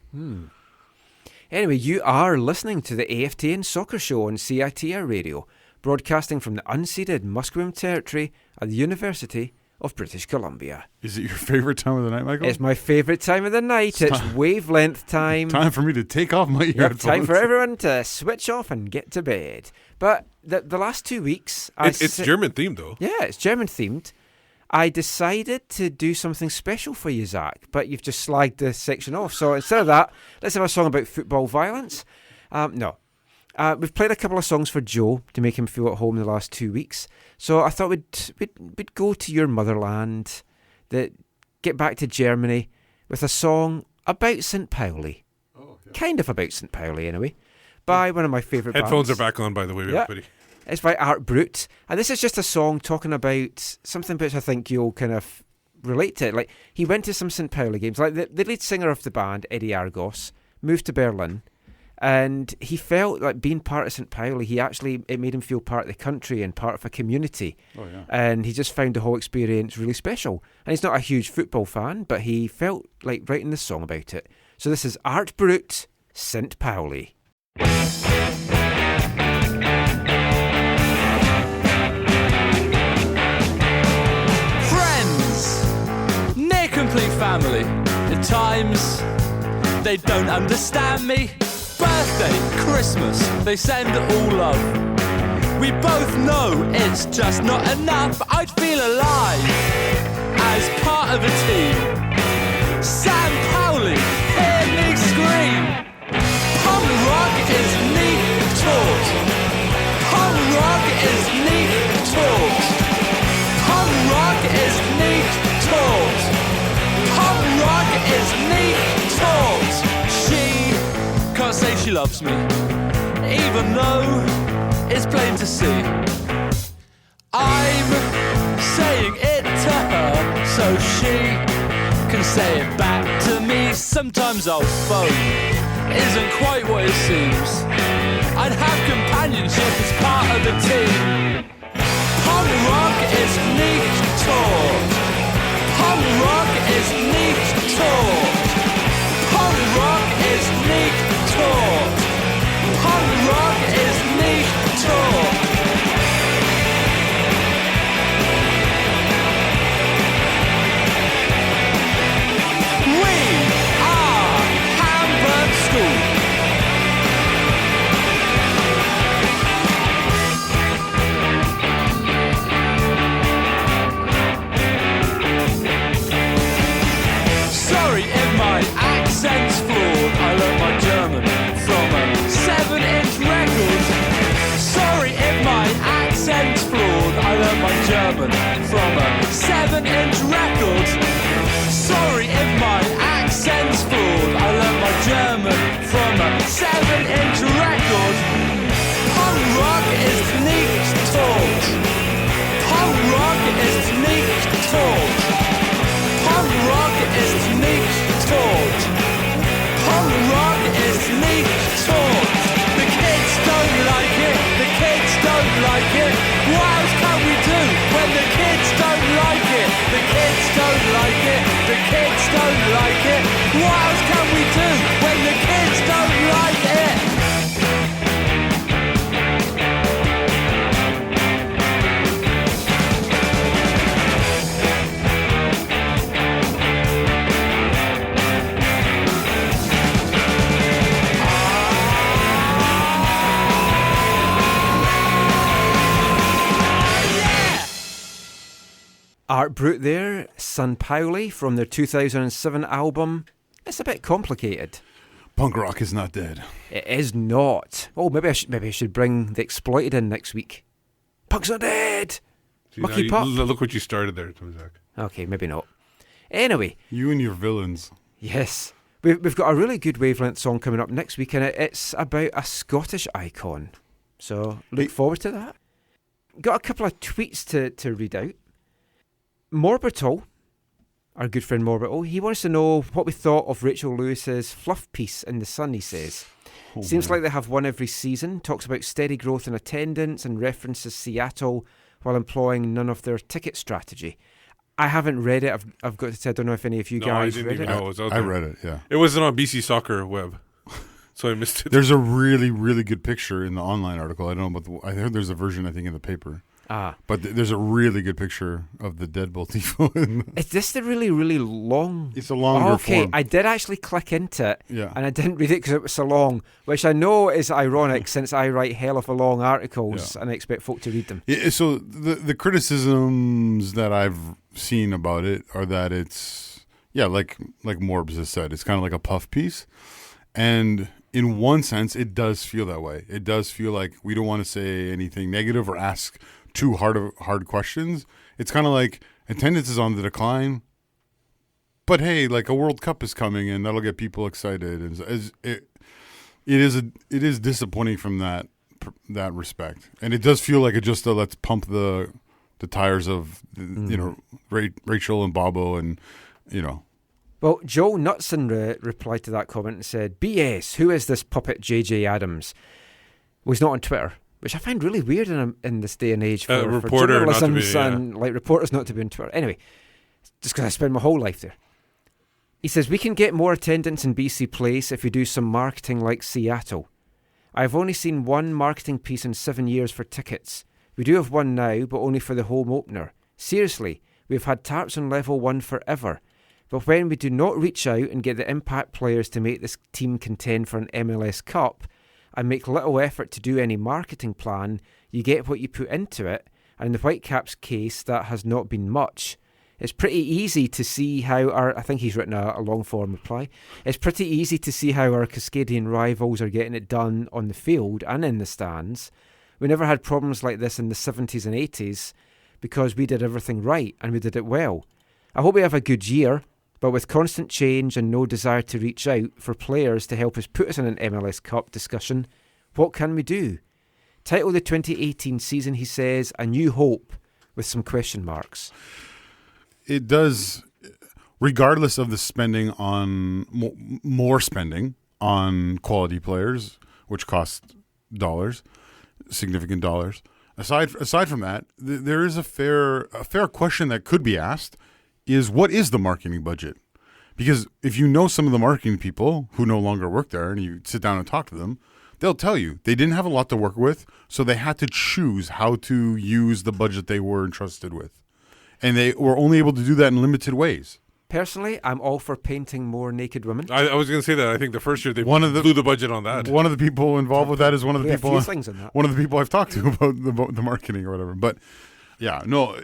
S3: Anyway, you are listening to the AFTN Soccer Show on CITR Radio, broadcasting from the unceded Musqueam Territory at the University of British Columbia.
S5: Is it your favorite time of the night, Michael?
S3: It's my favourite time of the night. It's wavelength time.
S5: Time for me to take off my earphones.
S3: Time for everyone to switch off and get to bed. But the last 2 weeks...
S4: It's German themed, though.
S3: Yeah, it's German themed. I decided to do something special for you, Zach, but you've just slagged this section off. So instead of that, let's have a song about football violence. No. We've played a couple of songs for Joe to make him feel at home in the last 2 weeks. So I thought we'd go to your motherland, get back to Germany with a song about St. Pauli.
S5: Oh, okay.
S3: kind of about St. Pauli anyway, by one of my favourite bands.
S4: Headphones are back on, by the way, everybody.
S3: It's by Art Brut, and this is just a song talking about something which I think you'll kind of relate to. Like, he went to some St. Pauli games. Like, the lead singer of the band, Eddie Argos, moved to Berlin, and he felt like being part of St. Pauli, it made him feel part of the country and part of a community.
S5: Oh, yeah.
S3: And he just found the whole experience really special. And he's not a huge football fan, but he felt like writing this song about it. So this is Art Brut, St. Pauli.
S14: Complete family. At times, they don't understand me. Birthday, Christmas, they send all love. We both know it's just not enough. I'd feel alive as part of a team. St. Pauli, hear me scream. Punk rock is neat taught. Punk rock is neat taught. Punk rock is neat taught. Punk rock is neat taught. She can't say she loves me, even though it's plain to see. I'm saying it to her so she can say it back to me. Sometimes our phone isn't quite what it seems. I'd have companionship as part of the team. Punk rock is neat taught. Punk rock is neat taught. Punk rock is neat taught. Punk rock is neat taught. We are Hamburg School. Sorry if my accent's flawed. I learned my German from a 7-inch record. Sorry if my accent's flawed. I learned my German from a 7-inch record. Sorry if my accent's flawed. I learned my German from a 7-inch record. Punk rock is neat taught. Punk rock is neat taught. Punk rock is neat taught. Punk rock is neat taught. The kids don't like it. The kids don't like it. What else can we do when the kids don't like it? The kids don't like it. The kids don't like it. What else can we do when the kids don't like it?
S3: Art Brut there, St. Pauli from their 2007 album. It's a bit complicated.
S5: Punk rock is not dead.
S3: It is not. Oh, maybe I should bring the Exploited in next week. Punk's not dead.
S4: See,
S3: Mucky Pup.
S4: Look what you started there, Zach.
S3: Okay, maybe not. Anyway.
S5: You and your villains.
S3: Yes. We've got a really good Wavelength song coming up next week, and it's about a Scottish icon. So look forward to that. Got a couple of tweets to read out. Morbital, our good friend Morbital, he wants to know what we thought of Rachel Lewis's fluff piece in The Sun, he says. Seems like they have one every season, talks about steady growth in attendance and references Seattle while employing none of their ticket strategy. I haven't read it. I've got to say, I don't know if any of you guys read it.
S4: Know it was out
S5: I
S4: there.
S5: read it, yeah.
S4: It wasn't on BC Soccer Web, so I missed it.
S5: There's a really, really good picture in the online article. I don't know about I heard there's a version, I think, in the paper. But there's a really good picture of the Deadbolt tifo.
S3: Is this the really, really long?
S5: It's a longer form.
S3: I did actually click into it,
S5: Yeah.
S3: and I didn't read it because it was so long, which I know is ironic since I write hell of a long articles and I expect folk to read them.
S5: Yeah, so the criticisms that I've seen about it are that it's, like Morbs has said, it's kind of like a puff piece. And in one sense, it does feel that way. It does feel like we don't want to say anything negative or ask too hard questions. It's kind of like attendance is on the decline, but hey, like a World Cup is coming and that'll get people excited. And It is disappointing from that respect, and it does feel like it just let's pump the tires of Rachel and Bobo and
S3: Well, Joel Knutson replied to that comment and said, "BS, who is this puppet JJ Adams?" Was not on Twitter, which I find really weird in this day and age for journalism and reporters not to be on Twitter. Anyway, just because I spend my whole life there. He says, "We can get more attendance in BC Place if we do some marketing like Seattle. I've only seen one marketing piece in 7 years for tickets. We do have one now, but only for the home opener. Seriously, we've had tarps on level 1 forever. But when we do not reach out and get the impact players to make this team contend for an MLS Cup and make little effort to do any marketing plan, you get what you put into it. And in the Whitecaps case, that has not been much. It's pretty easy to see how I think he's written a long-form reply. It's pretty easy to see how our Cascadian rivals are getting it done on the field and in the stands. We never had problems like this in the 70s and 80s because we did everything right and we did it well. I hope we have a good year, but with constant change and no desire to reach out for players to help us put us in an MLS Cup discussion, what can we do? Title the 2018 season, he says, A New Hope, with some question marks."
S5: It does, regardless of the spending on more spending on quality players, which cost dollars, significant dollars. Aside from that, there is a fair question that could be asked: is what is the marketing budget? Because if you know some of the marketing people who no longer work there, and you sit down and talk to them, they'll tell you they didn't have a lot to work with, so they had to choose how to use the budget they were entrusted with. And they were only able to do that in limited ways.
S3: Personally, I'm all for painting more naked women.
S4: I was going to say that. I think the first year they blew the budget on that.
S5: One of the people involved with that is one of the people.
S3: One
S5: of the people I've talked to about the marketing or whatever. But yeah, no,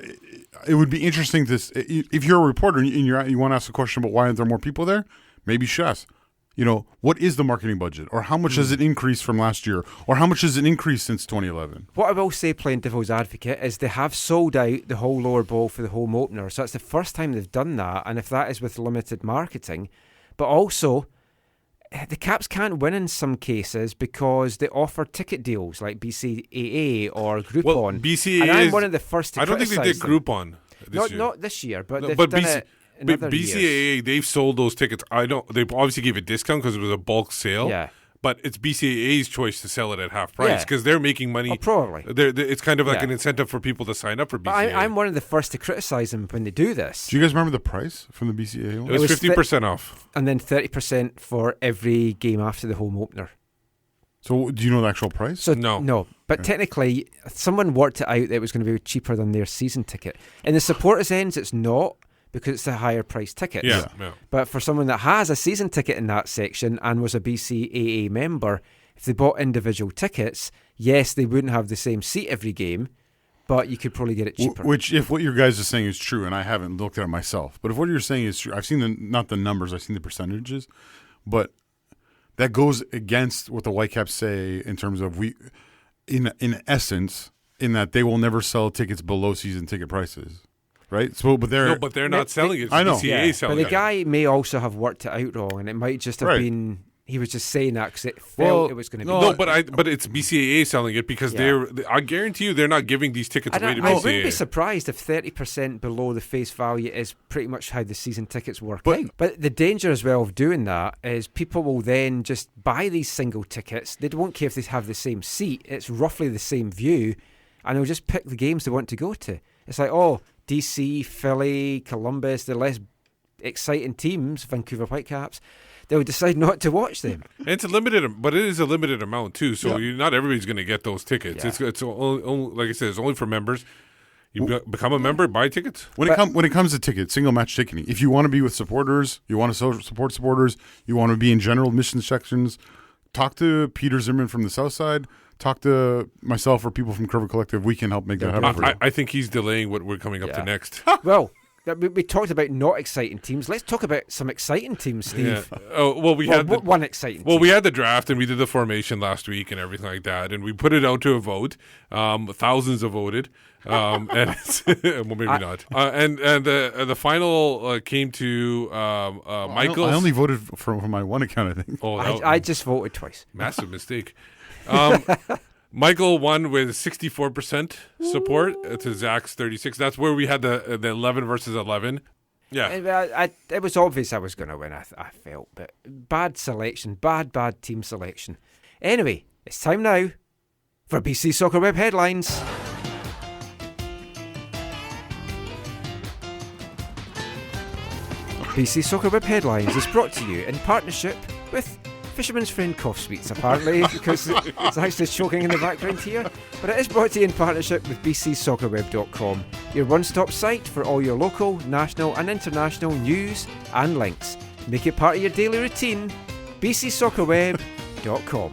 S5: it would be interesting to, if you're a reporter and you want to ask a question about why aren't there more people there, maybe you should ask, what is the marketing budget, or how much has it increased from last year, or how much has it increased since 2011?
S3: What I will say, playing devil's advocate, is they have sold out the whole lower bowl for the home opener, so it's the first time they've done that, and if that is with limited marketing, but also the Caps can't win in some cases because they offer ticket deals like BCAA or Groupon.
S4: Well, BCAA,
S3: and I'm one of the first to
S4: I don't think they did Groupon this year.
S3: Not this year, but they've done it.
S4: BCAA, they've sold those tickets. They obviously gave a discount because it was a bulk sale.
S3: Yeah.
S4: But it's BCAA's choice to sell it at half price because they're making money.
S3: Oh, probably.
S4: It's kind of like an incentive for people to sign up for BCAA.
S3: But I'm one of the first to criticise them when they do this.
S5: Do you guys remember the price from the BCAA one?
S4: It was 50% off.
S3: And then 30% for every game after the home opener.
S5: So do you know the actual price?
S3: So, no. But technically, someone worked it out that it was going to be cheaper than their season ticket. In the supporters' ends, it's not, because it's a higher price ticket.
S4: Yeah.
S3: But for someone that has a season ticket in that section and was a BCAA member, if they bought individual tickets, yes, they wouldn't have the same seat every game, but you could probably get it cheaper.
S5: Which, if what your guys are saying is true, and I haven't looked at it myself, but if what you're saying is true, I've seen not the numbers, I've seen the percentages, but that goes against what the Whitecaps say in terms of in essence, in that they will never sell tickets below season ticket prices. Right, but
S4: they're not selling it.
S5: I know,
S4: BCAA selling
S3: but the guy may also have worked it out wrong, and it might just have been he was just saying that because it felt it was going to be.
S4: No, but it's BCAA selling it because I guarantee you they're not giving these tickets away to BCAA.
S3: I wouldn't be surprised if 30% below the face value is pretty much how the season tickets work out. But the danger as well of doing that is people will then just buy these single tickets. They won't care if they have the same seat. It's roughly the same view, and they'll just pick the games they want to go to. It's like, DC, Philly, Columbus, the less exciting teams, Vancouver Whitecaps, they'll decide not to watch them.
S4: It's a limited, but it is a limited amount too. So not everybody's going to get those tickets. Yeah. It's only, like I said, it's only for members. You become a member, buy tickets.
S5: When it comes to tickets, single match ticketing, if you want to be with supporters, you want to support supporters, you want to be in general admission sections, talk to Peter Zimmerman from the South Side. Talk to myself or people from Curva Collective. We can help make that happen.
S4: I think he's delaying what we're coming up to next.
S3: Well, We talked about not exciting teams. Let's talk about some exciting teams, Steve.
S4: Yeah. Oh well, we had
S3: one exciting.
S4: Well,
S3: team.
S4: we had the draft and we did the formation last week and everything like that, and we put it out to a vote. Thousands have voted, and well, maybe not. And the final came to Michael.
S5: I only voted for my one account, I think.
S4: Oh,
S3: I just voted twice.
S4: Massive mistake. Michael won with 64% support to Zach's 36. That's where we had the 11 versus 11. Yeah.
S3: It was obvious I was going to win, I felt. But bad selection, bad team selection. Anyway, it's time now for BC Soccer Web headlines. BC Soccer Web headlines is brought to you in partnership with Fisherman's Friend Cough Sweets, apparently, because it's actually choking in the background here. But it is brought to you in partnership with bcsoccerweb.com, your one-stop site for all your local, national and international news and links. Make it part of your daily routine. bcsoccerweb.com.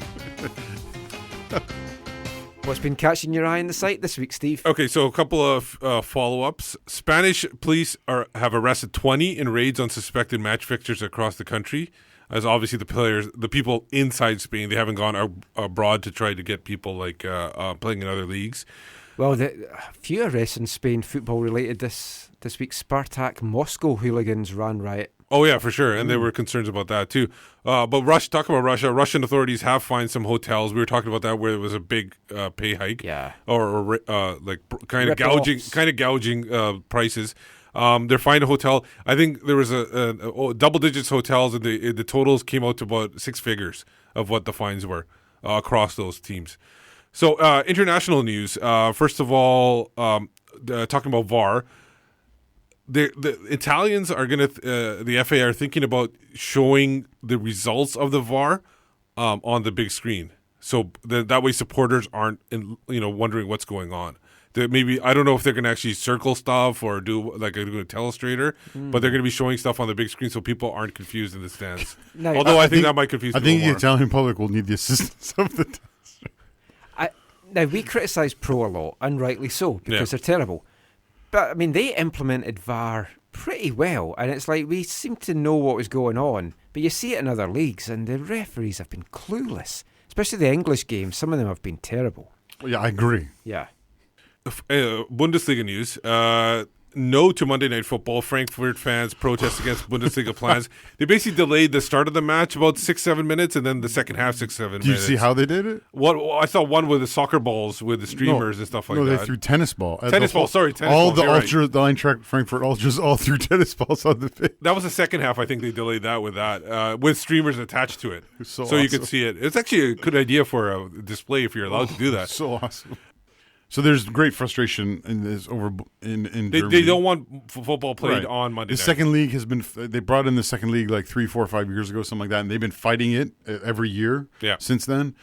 S3: What's been catching your eye on the site this week, Steve?
S4: Okay, so a couple of follow-ups. Spanish police have arrested 20 in raids on suspected match fixtures across the country. As obviously the people inside Spain, they haven't gone abroad to try to get people like playing in other leagues.
S3: Well, a few arrests in Spain football related this week. Spartak Moscow hooligans ran riot.
S4: Oh yeah, for sure, and there were concerns about that too. But talk about Russia. Russian authorities have fined some hotels. We were talking about that where there was a big pay hike, or like kind of gouging prices. They're fined a hotel. I think there was a double digits hotels, and the totals came out to about six figures of what the fines were across those teams. So international news. First of all, talking about VAR. The Italians are going to, the FA are thinking about showing the results of the VAR on the big screen. So that way supporters aren't, wondering what's going on. Maybe, I don't know if they're going to actually circle stuff or do like a telestrator, but they're going to be showing stuff on the big screen so people aren't confused in the stands.
S3: No,
S4: Although I think that might confuse people more.
S5: I think the Italian public will need the assistance of the telestrator.
S3: Now, we criticise Pro a lot, and rightly so, because they're terrible. But, I mean, they implemented VAR pretty well, and it's like we seem to know what was going on, but you see it in other leagues, and the referees have been clueless, especially the English games. Some of them have been terrible.
S5: Yeah, I agree.
S3: Yeah.
S4: Bundesliga news. No to Monday Night Football. Frankfurt fans protest against Bundesliga plans. They basically delayed the start of the match about 6-7 minutes, and then the second half 6-7 minutes.
S5: Do you see how they did it?
S4: I saw one with the soccer balls with the streamers and stuff like that.
S5: No, they threw tennis ball.
S4: Tennis ball.
S5: The Eintracht Frankfurt Ultras all threw tennis balls on the pitch.
S4: That was the second half. I think they delayed that with streamers attached to it, so
S5: awesome.
S4: You could see it. It's actually a good idea for a display if you're allowed to do that.
S5: So awesome. So there's great frustration in this in Germany.
S4: They don't want football played on Monday night.
S5: The second league has been. They brought in the second league like 3, 4, 5 years ago, something like that, and they've been fighting it every year since then.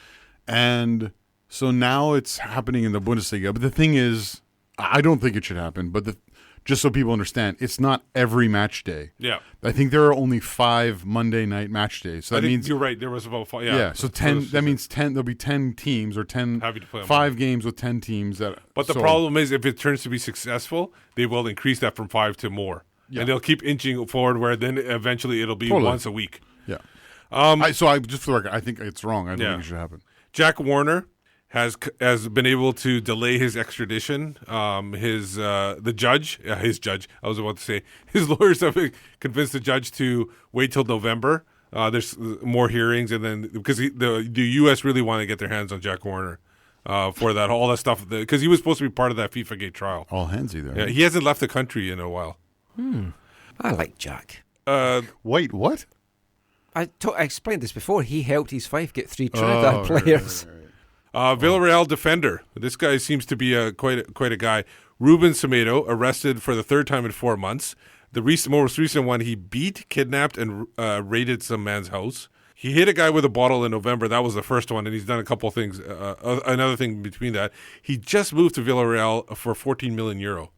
S5: And so now it's happening in the Bundesliga. But the thing is, I don't think it should happen. But just so people understand, it's not every match day.
S4: Yeah.
S5: I think there are only 5 Monday night match days. So that means
S4: you're right. There was about 5.
S5: Yeah. So 10. That means 10. There'll be 10 teams or 10. 5 games with 10 teams.
S4: But the problem is, if it turns to be successful, they will increase that from 5 to more, and they'll keep inching forward. Where then eventually it'll be once a week.
S5: Yeah. Just for the record, I think it's wrong. I don't think it should happen.
S4: Jack Warner has been able to delay his extradition. His judge. I was about to say his lawyers have convinced the judge to wait till November. There's more hearings, and then because the U.S. really want to get their hands on Jack Warner for all that stuff, because he was supposed to be part of that FIFA Gate trial.
S5: All handsy there.
S4: Yeah, he hasn't left the country in a while.
S3: I like Jack.
S5: Wait, what?
S3: I explained this before. He helped his wife get 3 Trinidad players.
S5: Right.
S4: Villarreal defender. This guy seems to be quite a guy. Ruben Semedo, arrested for the 3rd time in 4 months. The most recent one, he beat, kidnapped, and raided some man's house. He hit a guy with a bottle in November. That was the first one, and he's done a couple things. Another thing between that, he just moved to Villarreal for 14 million euro.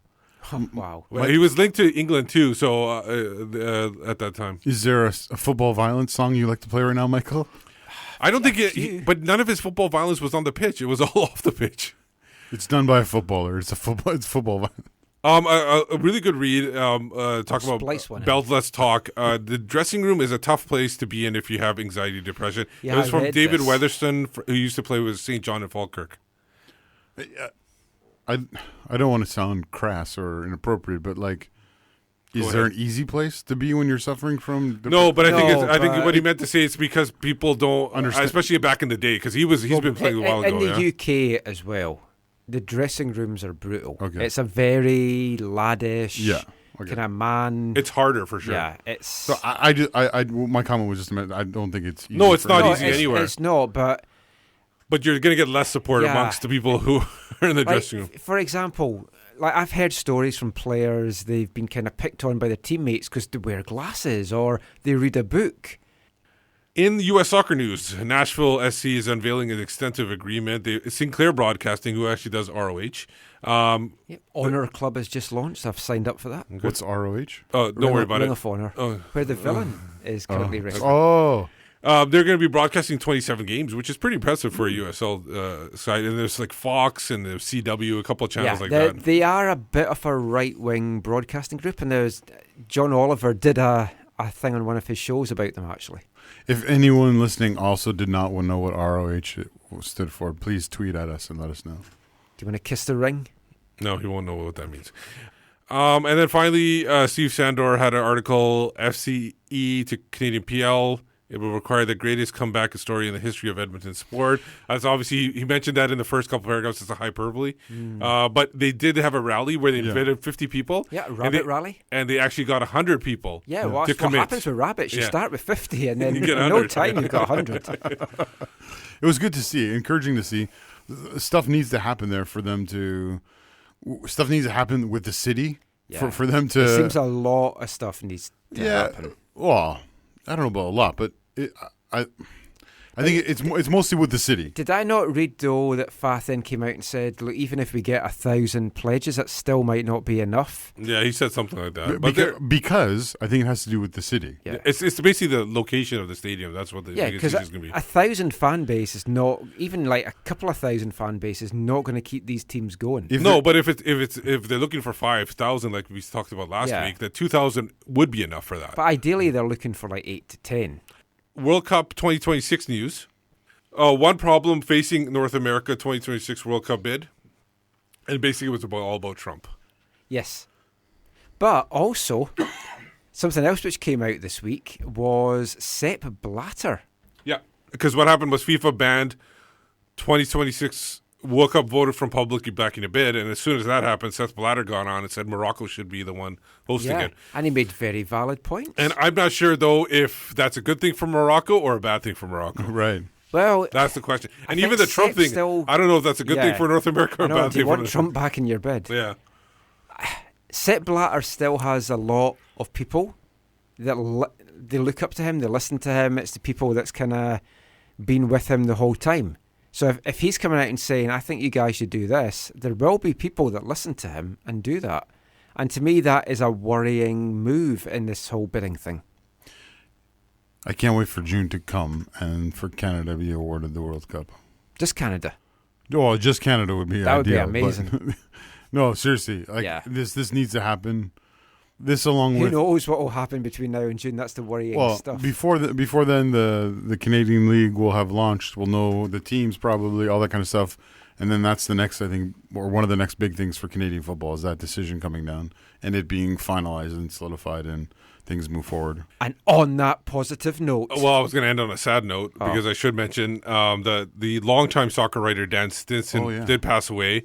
S3: Wow.
S4: Well, he was linked to England too, so at that time.
S5: Is there a football violence song you like to play right now, Michael?
S4: I don't think but none of his football violence was on the pitch. It was all off the pitch.
S5: It's done by a footballer. It's football violence.
S4: A really good read. Talking about
S3: Splice one in.
S4: Bell's Let's Talk. The dressing room is a tough place to be in if you have anxiety, depression.
S3: Yeah,
S4: it was
S3: I
S4: from
S3: read
S4: David
S3: this.
S4: Weatherston, who used to play with St. John and Falkirk.
S5: I don't want to sound crass or inappropriate, but like, is there an easy place to be when you're suffering from?
S4: No, but I think
S3: but
S4: what he meant to say is because people don't
S5: Understand.
S4: especially back in the day, because he's been playing a while
S3: in
S4: ago.
S3: the
S4: Yeah?
S3: UK as well, the dressing rooms are brutal.
S5: Okay.
S3: It's a very laddish,
S5: Okay.
S3: kind of man.
S4: It's harder for sure.
S3: Yeah, it's
S5: So my comment was just a minute. I don't think it's easy.
S4: No, it's
S5: for
S4: not
S5: anyone.
S4: easy anywhere.
S3: It's not, but
S4: But you're going to get less support
S3: Yeah.
S4: amongst the people who are in the
S3: like,
S4: dressing room.
S3: for example, like I've heard stories from players, they've been kind of picked on by their teammates because they wear glasses or they read a book.
S4: In U.S. soccer news, Nashville SC is unveiling an extensive agreement. Sinclair Broadcasting, who actually does ROH.
S3: Honor Club has just launched. I've signed up for that.
S5: What's ROH?
S4: Oh, don't worry about
S3: Ring
S4: it.
S3: of Honor,
S4: Oh.
S3: where the villain is currently wrestling.
S5: Oh,
S4: They're going to be broadcasting 27 games, which is pretty impressive for a USL site. And there's like Fox and the CW, a couple of channels like that.
S3: They are a bit of a right-wing broadcasting group, and there's John Oliver did a thing on one of his shows about them, actually.
S5: if anyone listening also did not want to know what ROH stood for, please tweet at us and let us know.
S3: Do you want to kiss the ring?
S4: No, he won't know what that means. And then finally, Steve Sandor had an article, FCE to Canadian PL. It will require the greatest comeback story in the history of Edmonton sport. As obviously, he mentioned that in the first couple of paragraphs. It's a hyperbole. But they did have a rally where they invited 50 people.
S3: Yeah, rabbit rally.
S4: And they actually got 100 people
S3: Yeah, well,
S4: to
S3: that's what
S4: commit.
S3: happens with rabbits. You start with 50 and then
S4: You
S3: in
S4: get
S3: no
S4: 100.
S3: time you've got 100.
S5: It was good to see, encouraging to see. Stuff needs to happen there for them to. Stuff needs to happen with the city for them to.
S3: It seems a lot of stuff needs to happen.
S5: Well, I don't know about a lot, but I think it's mostly with the city.
S3: Did I not read, though, that Fathen came out and said, look, even if we get 1,000 pledges, that still might not be enough?
S4: Yeah, he said something like that.
S5: Because I think it has to do with the city.
S3: Yeah.
S4: It's basically the location of the stadium. That's what the biggest
S3: because
S4: issue is going to be.
S3: 1,000 fan base is not, even like a couple of thousand fan base is not going to keep these teams going.
S4: But if they're looking for 5,000, like we talked about last week, that 2,000 would be enough for that.
S3: But ideally, they're looking for like 8 to 10.
S4: World Cup 2026 news. One problem facing North America 2026 World Cup bid, and basically it was all about Trump.
S3: Yes. But also, something else which came out this week was Sepp Blatter.
S4: Yeah, because what happened was FIFA banned 2026 World Cup voted from publicly backing a bid, and as soon as that happened, Sepp Blatter got on and said Morocco should be the one hosting it.
S3: And he made very valid points.
S4: And I'm not sure, though, if that's a good thing for Morocco or a bad thing for Morocco.
S5: Right.
S3: Well,
S4: that's the question. And
S3: I
S4: even
S3: think
S4: the Trump
S3: Sepp's
S4: thing,
S3: still-
S4: I don't know if that's a good thing
S3: Yeah.
S4: for North America or a
S3: No,
S4: bad
S3: do you
S4: thing for
S3: want Trump back in your bid?
S4: Yeah.
S3: Sepp Blatter still has a lot of people that they look up to him, they listen to him. It's the people that's kind of been with him the whole time. So if he's coming out and saying, I think you guys should do this, there will be people that listen to him and do that. And to me, that is a worrying move in this whole bidding thing.
S5: I can't wait for June to come and for Canada to be awarded the World Cup.
S3: Just Canada.
S5: Well, just Canada would be
S3: That would be
S5: ideal, but-
S3: amazing.
S5: no, seriously. This needs to happen. This along
S3: Who
S5: with
S3: knows what will happen between now and June? That's the worrying stuff.
S5: before then, the Canadian League will have launched. We'll know the teams probably, all that kind of stuff, and then that's the next, I think, or one of the next big things for Canadian football is that decision coming down and it being finalized and solidified and things move forward.
S3: And on that positive note,
S4: Well, I was going to end on a sad note because I should mention the longtime soccer writer Dan Stinson did pass away.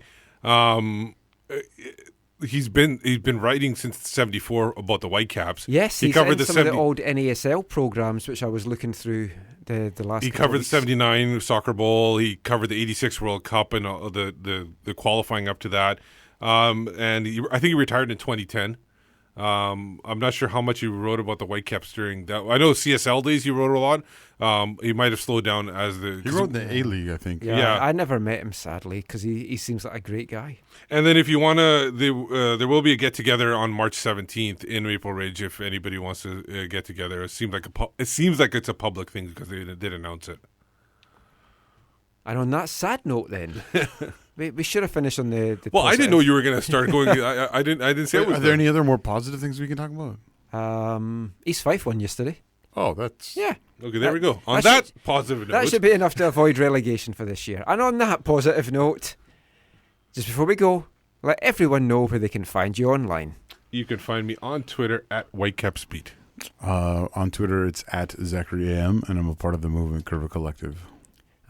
S4: He's been writing since '74 about the Whitecaps.
S3: yes,
S4: he
S3: he's
S4: covered
S3: in
S4: the
S3: some of the old NASL programs, which I was looking through the last.
S4: He
S3: couple
S4: covered the
S3: weeks.
S4: '79 Soccer Bowl. He covered the '86 World Cup and the qualifying up to that. And I think he retired in 2010. I'm not sure how much he wrote about the Whitecaps during that. I know CSL days he wrote a lot. He might have slowed down as the.
S5: He wrote the A-League, I think.
S3: Yeah, I never met him, sadly, because he seems like a great guy.
S4: And then if you want to, there will be a get-together on March 17th in Maple Ridge if anybody wants to get together. It seems like it's a public thing because they did announce it.
S3: And on that sad note then, We should have finished on the
S4: Well, I didn't
S3: positive.
S4: know you were going to start going. I didn't say it was.
S5: Are there any other more positive things we can talk about?
S3: East Fife won yesterday.
S5: Oh, that's...
S3: Yeah.
S4: Okay, there we go. On
S3: that
S4: that
S3: should-
S4: positive note.
S3: That should be enough to avoid relegation for this year. And on that positive note, just before we go, let everyone know where they can find you online.
S4: You can find me on Twitter at WhitecapsBeat.
S5: On Twitter, it's at Zachary AM, and I'm a part of the Movement Curve Collective.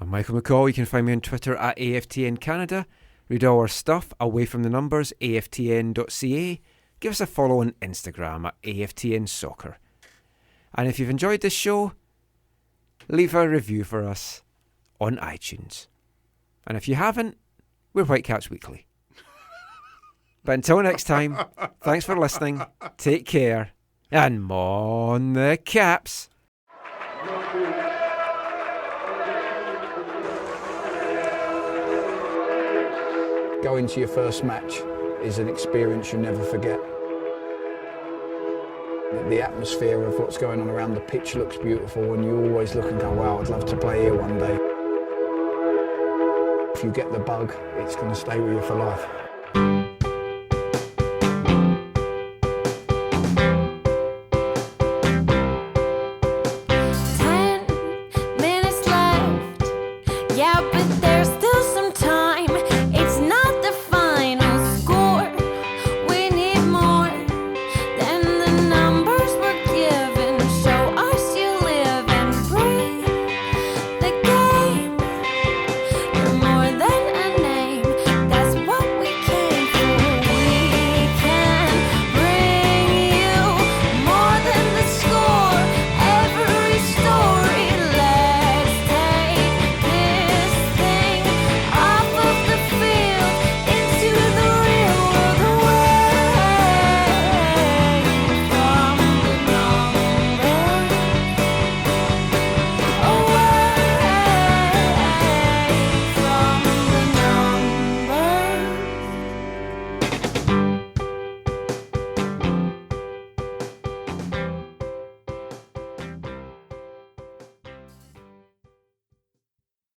S3: I'm Michael McCall. You can find me on Twitter at AFTN Canada. Read all our stuff away from the numbers, aftn.ca. Give us a follow on Instagram at AFTN Soccer. And if you've enjoyed this show, leave a review for us on iTunes. And if you haven't, we're Whitecaps Weekly. But until next time, thanks for listening, take care, and mon the Caps!
S15: Going to your first match is an experience you never forget. The atmosphere of what's going on around the pitch looks beautiful, and you always look and go, wow, I'd love to play here one day. If you get the bug, it's going to stay with you for life.